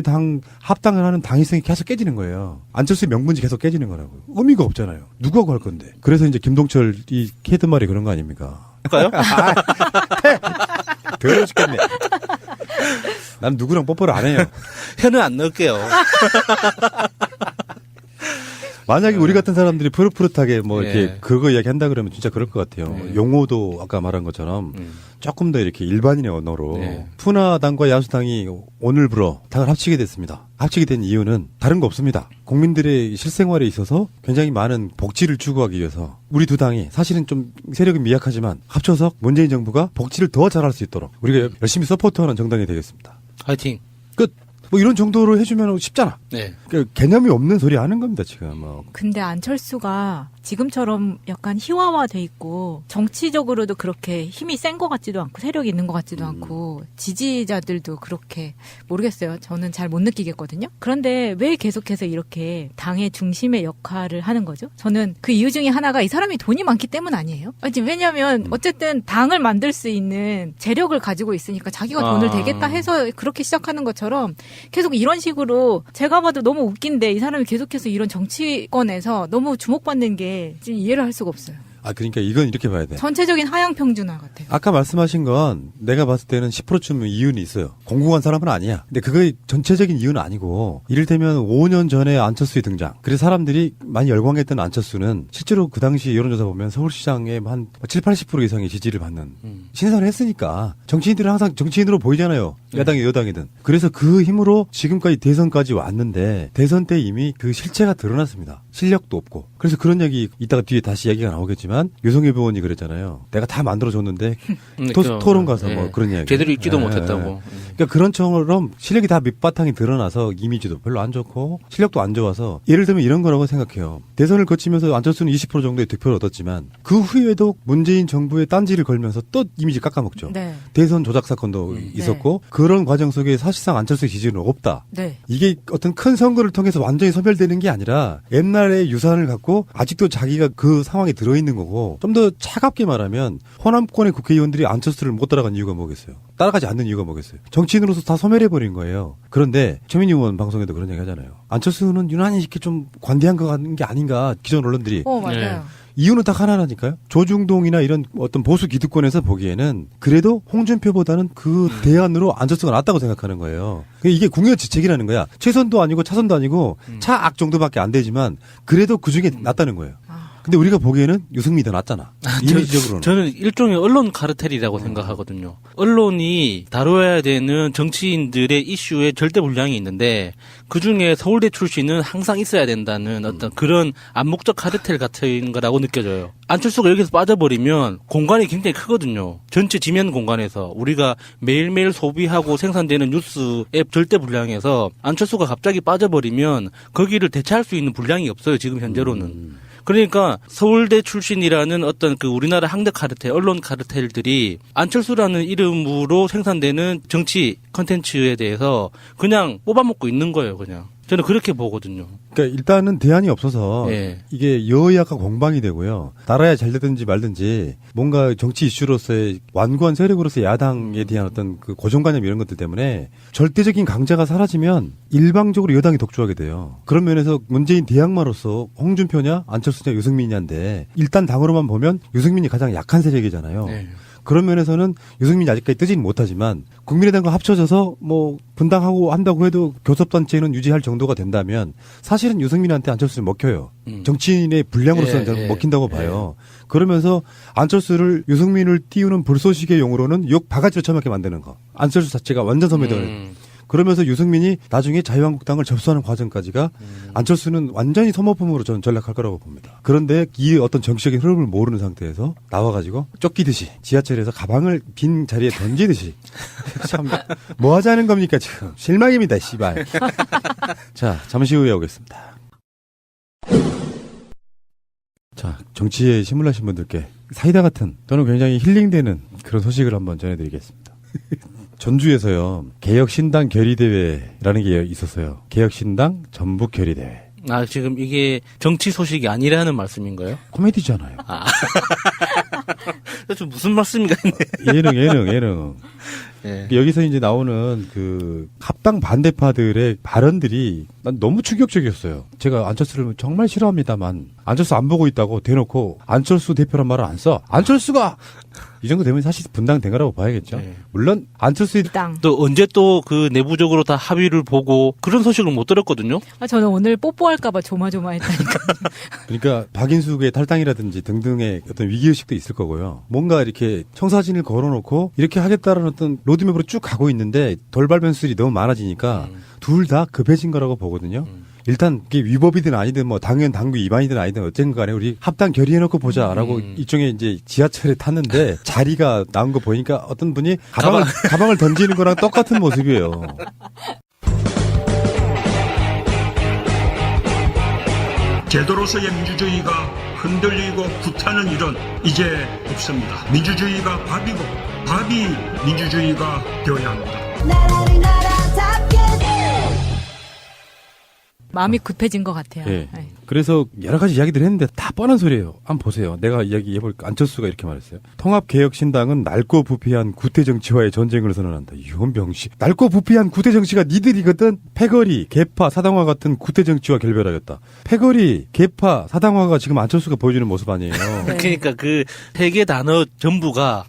합당을 하는 당위성이 계속 깨지는 거예요. 안철수의 명분이 계속 깨지는 거라고. 의미가 없잖아요. 누구하고 할 건데. 그래서 이제 김동철이 했던 말이 그런 거 아닙니까? 할까요? 더러워 죽겠네. 난 누구랑 뽀뽀를 안 해요. 혀는 안 넣을게요. 만약에 우리 같은 사람들이 푸릇푸릇하게 뭐 이렇게 예. 그거 이야기한다 그러면 진짜 그럴 것 같아요. 용어도 아까 말한 것처럼 조금 더 이렇게 일반인의 언어로 푸나당과 야수당이 오늘부로 당을 합치게 됐습니다. 합치게 된 이유는 다른 거 없습니다. 국민들의 실생활에 있어서 굉장히 많은 복지를 추구하기 위해서 우리 두 당이 사실은 좀 세력이 미약하지만 합쳐서 문재인 정부가 복지를 더 잘할 수 있도록 우리가 열심히 서포트하는 정당이 되겠습니다. 화이팅. 끝. 뭐 이런 정도로 해주면 쉽잖아. 네. 그러니까 개념이 없는 소리 하는 겁니다 지금. 뭐. 근데 안철수가 지금처럼 약간 희화화돼 있고 정치적으로도 그렇게 힘이 센 것 같지도 않고 세력이 있는 것 같지도 않고 지지자들도 그렇게 모르겠어요. 저는 잘 못 느끼겠거든요. 그런데 왜 계속해서 이렇게 당의 중심의 역할을 하는 거죠? 저는 그 이유 중에 하나가 이 사람이 돈이 많기 때문 아니에요? 아니, 왜냐하면 어쨌든 당을 만들 수 있는 재력을 가지고 있으니까 자기가 돈을 대겠다 해서 그렇게 시작하는 것처럼 계속 이런 식으로 제가 봐도 너무 웃긴데 이 사람이 계속해서 이런 정치권에서 너무 주목받는 게 지금 이해를 할 수가 없어요. 아 그러니까 이건 이렇게 봐야 돼. 전체적인 하향 평준화 같아요. 아까 말씀하신 건 내가 봤을 때는 10%쯤 이유는 있어요. 공공한 사람은 아니야. 근데 그거의 전체적인 이유는 아니고 이를테면 5년 전에 안철수의 등장. 그래서 사람들이 많이 열광했던 안철수는 실제로 그 당시 여론조사 보면 서울시장에 한 7, 80% 이상의 지지를 받는 신선을 했으니까 정치인들은 항상 정치인으로 보이잖아요. 야당이 여당이든. 그래서 그 힘으로 지금까지 대선까지 왔는데 대선 때 이미 그 실체가 드러났습니다. 실력도 없고. 그래서 그런 얘기 이따가 뒤에 다시 얘기가 나오겠지만 유성엽 의원이 그랬잖아요. 내가 다 만들어줬는데 토론 가서 뭐 그런 이야기. 제대로 읽지도 못했다고. 그러니까 그런 처럼 실력이 다 밑바탕이 드러나서 이미지도 별로 안 좋고 실력도 안 좋아서 예를 들면 이런 거라고 생각해요. 대선을 거치면서 안철수는 20% 정도의 득표를 얻었지만 그 후에도 문재인 정부의 딴지를 걸면서 또 이미지 깎아먹죠. 네. 대선 조작 사건도 있었고 그런 과정 속에 사실상 안철수의 지지는 없다. 네. 이게 어떤 큰 선거를 통해서 완전히 소멸되는 게 아니라 옛날의 유산을 갖고 아직도 자기가 그 상황에 들어있는 거고 좀 더 차갑게 말하면 호남권의 국회의원들이 안철수를 못 따라간 이유가 뭐겠어요? 따라가지 않는 이유가 뭐겠어요? 정치인으로서 다 소멸해버린 거예요. 그런데 최민희 의원 방송에도 그런 얘기 하잖아요. 안철수는 유난히 이렇게 좀 관대한 거 같은 게 아닌가 기존 언론들이. 맞아요. 이유는 딱 하나라니까요. 조중동이나 이런 어떤 보수 기득권에서 보기에는 그래도 홍준표보다는 그 대안으로 안철수가 낫다고 생각하는 거예요. 이게 국민의지책이라는 거야. 최선도 아니고 차선도 아니고 차악 정도밖에 안 되지만 그래도 그중에 낫다는 거예요. 근데 우리가 보기에는 유승민이 더 낫잖아. 이미지적으로는. 저는 일종의 언론 카르텔이라고 생각하거든요. 언론이 다뤄야 되는 정치인들의 이슈에 절대 분량이 있는데 그중에 서울대 출신은 항상 있어야 된다는 어떤 그런 암묵적 카르텔 같은 거라고 느껴져요. 안철수가 여기서 빠져버리면 공간이 굉장히 크거든요. 전체 지면 공간에서 우리가 매일매일 소비하고 생산되는 뉴스의 절대 분량에서 안철수가 갑자기 빠져버리면 거기를 대체할 수 있는 분량이 없어요. 지금 현재로는. 그러니까 서울대 출신이라는 어떤 그 우리나라 학력 카르텔, 언론 카르텔들이 안철수라는 이름으로 생산되는 정치 컨텐츠에 대해서 그냥 뽑아먹고 있는 거예요, 그냥. 저는 그렇게 보거든요. 그러니까 일단은 대안이 없어서 이게 여야가 공방이 되고요. 나라야 잘 되든지 말든지 뭔가 정치 이슈로서의 완고한 세력으로서 야당에 대한 어떤 그 고정관념 이런 것들 때문에 절대적인 강자가 사라지면 일방적으로 여당이 독주하게 돼요. 그런 면에서 문재인 대항마로서 홍준표냐 안철수냐 유승민이냐인데 일단 당으로만 보면 유승민이 가장 약한 세력이잖아요. 네. 그런 면에서는 유승민이 아직까지 뜨지는 못하지만 국민의당과 합쳐져서 뭐 분당하고 한다고 해도 교섭단체는 유지할 정도가 된다면 사실은 유승민한테 안철수를 먹혀요. 정치인의 분량으로서는 저는 먹힌다고 봐요. 그러면서 안철수를 유승민을 띄우는 불쏘시개 용으로는 욕 바가지로 처먹게 만드는 거. 안철수 자체가 완전 소멸되는. 그러면서 유승민이 나중에 자유한국당을 접수하는 과정까지가 안철수는 완전히 소모품으로 저는 전락할 거라고 봅니다. 그런데 이 어떤 정치적인 흐름을 모르는 상태에서 나와가지고 쫓기듯이 지하철에서 가방을 빈 자리에 던지듯이 참 뭐 하자는 겁니까 지금. 실망입니다 씨발. 자 잠시 후에 오겠습니다. 자 정치에 신물나신 분들께 사이다 같은 또는 굉장히 힐링되는 그런 소식을 한번 전해드리겠습니다. 전주에서요 개혁신당 결의대회라는 게 있었어요. 개혁신당 전북 결의대회. 아 지금 이게 정치 소식이 아니라는 말씀인가요? 코미디잖아요. 아. 좀 무슨 말씀인가 했네. 예능. 예. 여기서 이제 나오는 그 합당 반대파들의 발언들이 난 너무 충격적이었어요. 제가 안철수를 정말 싫어합니다만 안철수 안 보고 있다고 대놓고 안철수 대표란 말을 안 써. 안철수가 이 정도 되면 사실 분당된 거라고 봐야겠죠. 물론 안철수의 또 언제 또 그 내부적으로 다 합의를 보고 그런 소식을 못 들었거든요. 저는 오늘 뽀뽀할까봐 조마조마했다니까. 그러니까 박인숙의 탈당이라든지 등등의 어떤 위기의식도 있을 거고요. 뭔가 이렇게 청사진을 걸어놓고 이렇게 하겠다라는 어떤 로드맵으로 쭉 가고 있는데 돌발 변수들이 너무 많아지니까 둘 다 급해진 거라고 보거든요. 일단 그게 위법이든 아니든 뭐 당연 당규 위반이든 아니든 어쨌든 간에 우리 합당 결의해놓고 보자라고 일종의 이제 지하철에 탔는데 자리가 나온 거 보니까 어떤 분이 가방을 던지는 거랑 똑같은 모습이에요. 제도로서의 민주주의가 흔들리고 구타는 일은 이제 없습니다. 민주주의가 밥이고 밥이 민주주의가 되어야 합니다. 마음이 급해진 것 같아요. 네. 그래서 여러 가지 이야기들 했는데 다 뻔한 소리예요. 한번 보세요. 내가 이야기해볼까. 안철수가 이렇게 말했어요. 통합개혁신당은 낡고 부패한 구태정치와의 전쟁을 선언한다. 유언병시. 낡고 부패한 구태정치가 니들이거든. 패거리, 개파, 사당화 같은 구태정치와 결별하였다. 패거리, 개파, 사당화가 지금 안철수가 보여주는 모습 아니에요. 그러니까 그 세 개 단어 전부가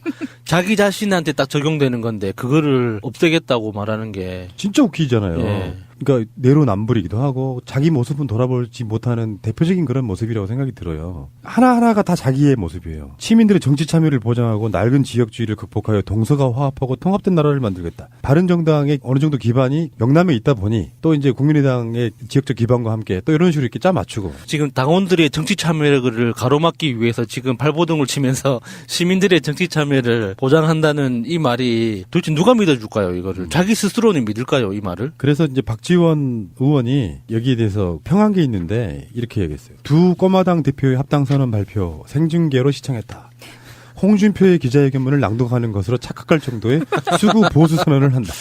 자기 자신한테 딱 적용되는 건데 그거를 없애겠다고 말하는 게 진짜 웃기잖아요. 예. 그러니까 내로남불이기도 하고 자기 모습은 돌아보지 못하는 대표적인 그런 모습이라고 생각이 들어요. 하나하나가 다 자기의 모습이에요. 시민들의 정치 참여를 보장하고 낡은 지역주의를 극복하여 동서가 화합하고 통합된 나라를 만들겠다. 바른정당의 어느 정도 기반이 영남에 있다 보니 또 이제 국민의당의 지역적 기반과 함께 또 이런 식으로 이렇게 짜 맞추고 지금 당원들의 정치 참여를 가로막기 위해서 지금 발버둥을 치면서 시민들의 정치 참여를 보장한다는 이 말이 도대체 누가 믿어줄까요? 이거를 자기 스스로는 믿을까요? 이 말을? 그래서 이제 박지원 의원이 여기에 대해서 평한 게 있는데 이렇게 얘기했어요. 두 꼬마당 대표의 합당선언 발표 생중계로 시청했다. 홍준표의 기자회견문을 낭독하는 것으로 착각할 정도의 수구 보수 선언을 한다.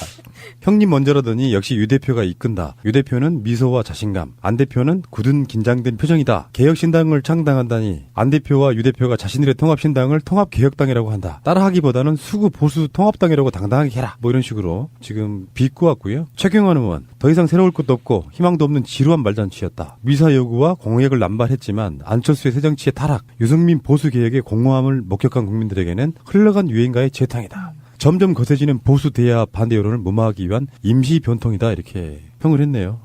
형님 먼저라더니 역시 유 대표가 이끈다. 유 대표는 미소와 자신감, 안 대표는 굳은 긴장된 표정이다. 개혁신당을 창당한다니 안 대표와 유 대표가 자신들의 통합신당을 통합개혁당이라고 한다. 따라하기보다는 수구 보수 통합당이라고 당당하게 해라. 뭐 이런 식으로 지금 비꼬았고요. 최경환 의원, 더 이상 새로울 것도 없고 희망도 없는 지루한 말잔치였다. 미사 요구와 공약을 남발했지만 안철수의 새정치의 타락, 유승민 보수개혁의 공허함을 목격한 국민들에게는 흘러간 유행가의 재탕이다. 점점 거세지는 보수 대야 반대 여론을 무마하기 위한 임시 변통이다. 이렇게 평을 했네요.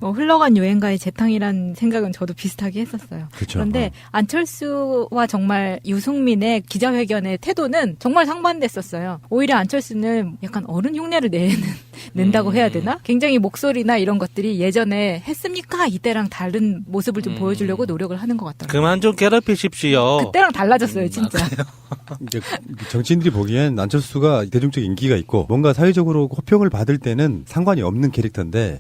흘러간 유행가의 재탕이라는 생각은 저도 비슷하게 했었어요. 그쵸. 그런데 안철수와 정말 유승민의 기자회견의 태도는 정말 상반됐었어요. 오히려 안철수는 약간 어른 흉내를 낸다고 해야 되나? 굉장히 목소리나 이런 것들이 예전에 했습니까? 이때랑 다른 모습을 좀 보여주려고 노력을 하는 것 같더라고요. 그만 좀 괴롭히십시오. 그때랑 달라졌어요, 진짜. 이제 정치인들이 보기엔 안철수가 대중적 인기가 있고 뭔가 사회적으로 호평을 받을 때는 상관이 없는 캐릭터인데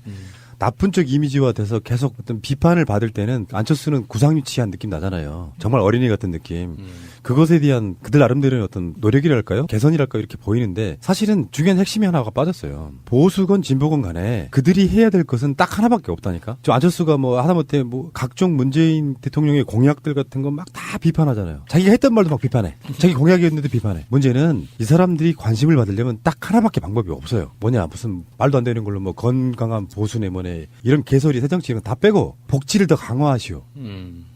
나쁜 쪽 이미지화 돼서 계속 어떤 비판을 받을 때는 안철수는 구상유치한 느낌 나잖아요. 정말 어린이 같은 느낌. 그것에 대한 그들 나름대로의 어떤 노력이랄까요? 개선이랄까요? 이렇게 보이는데 사실은 중요한 핵심이 하나가 빠졌어요. 보수건 진보건 간에 그들이 해야 될 것은 딱 하나밖에 없다니까. 저 안철수가 뭐 하다못해 뭐 각종 문재인 대통령의 공약들 같은 건 막 다 비판하잖아요. 자기가 했던 말도 막 비판해. 자기 공약이었는데도 비판해. 문제는 이 사람들이 관심을 받으려면 딱 하나밖에 방법이 없어요. 뭐냐 무슨 말도 안 되는 걸로 뭐 건강한 보수네 뭐네 이런 개소리 새정치 다 빼고 복지를 더 강화하시오.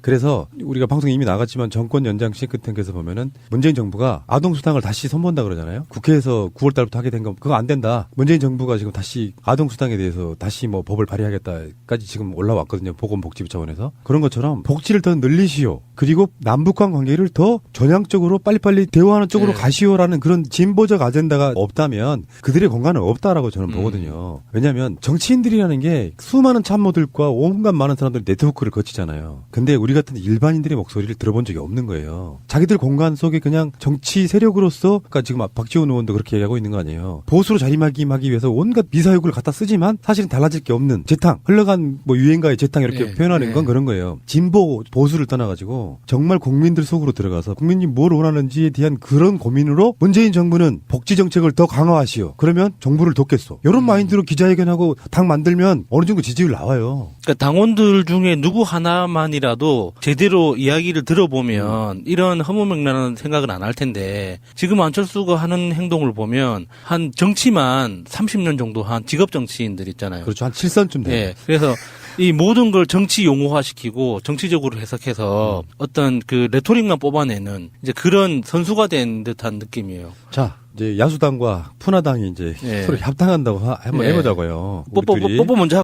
그래서 우리가 방송에 이미 나갔지만 정권 연장 싱크탱크에서 보면은 문재인 정부가 아동수당을 다시 선보인다 그러잖아요. 국회에서 9월 달부터 하게 된 거 그거 안 된다. 문재인 정부가 지금 다시 아동수당에 대해서 다시 뭐 법을 발의하겠다까지 지금 올라왔거든요. 보건복지부 차원에서. 그런 것처럼 복지를 더 늘리시오. 그리고 남북 간 관계를 더 전향적으로 빨리빨리 대화하는 쪽으로 가시오라는 그런 진보적 아젠다가 없다면 그들의 공간은 없다라고 저는 보거든요. 왜냐하면 정치인들이라는 게 수많은 참모들과 온갖 많은 사람들 네트워크를 거치잖아요. 근데 우리 같은 일반인들의 목소리를 들어본 적이 없는 거예요. 자기들 공간 속에 그냥 정치 세력으로서 그러니까 지금 박지원 의원도 그렇게 얘기하고 있는 거 아니에요. 보수로 자리매김하기 위해서 온갖 미사욕을 갖다 쓰지만 사실은 달라질 게 없는 재탕, 흘러간 뭐 유행가의 재탕 이렇게 표현하는 건 그런 거예요. 진보 보수를 떠나가지고 정말 국민들 속으로 들어가서 국민이 뭘 원하는지에 대한 그런 고민으로 문재인 정부는 복지 정책을 더 강화하시오. 그러면 정부를 돕겠소. 이런 마인드로 기자회견하고 당 만들면 어느 정도 지지율 나와요. 그러니까 당원들 중에 누구 하나만이라도 안철수도 제대로 이야기를 들어보면 이런 허무맹랑한 생각은 안 할 텐데 지금 안철수가 하는 행동을 보면 한 정치만 30년 정도 한 직업 정치인들 있잖아요. 그렇죠. 한 7선쯤 돼요. 네. 그래서 이 모든 걸 정치 용어화시키고 정치적으로 해석해서 어떤 그 레토릭만 뽑아내는 이제 그런 선수가 된 듯한 느낌이에요. 자, 이제 야수당과 푸나당이 이제 예. 서로 협상한다고 한번 예. 해보자고요. 뽀뽀 먼저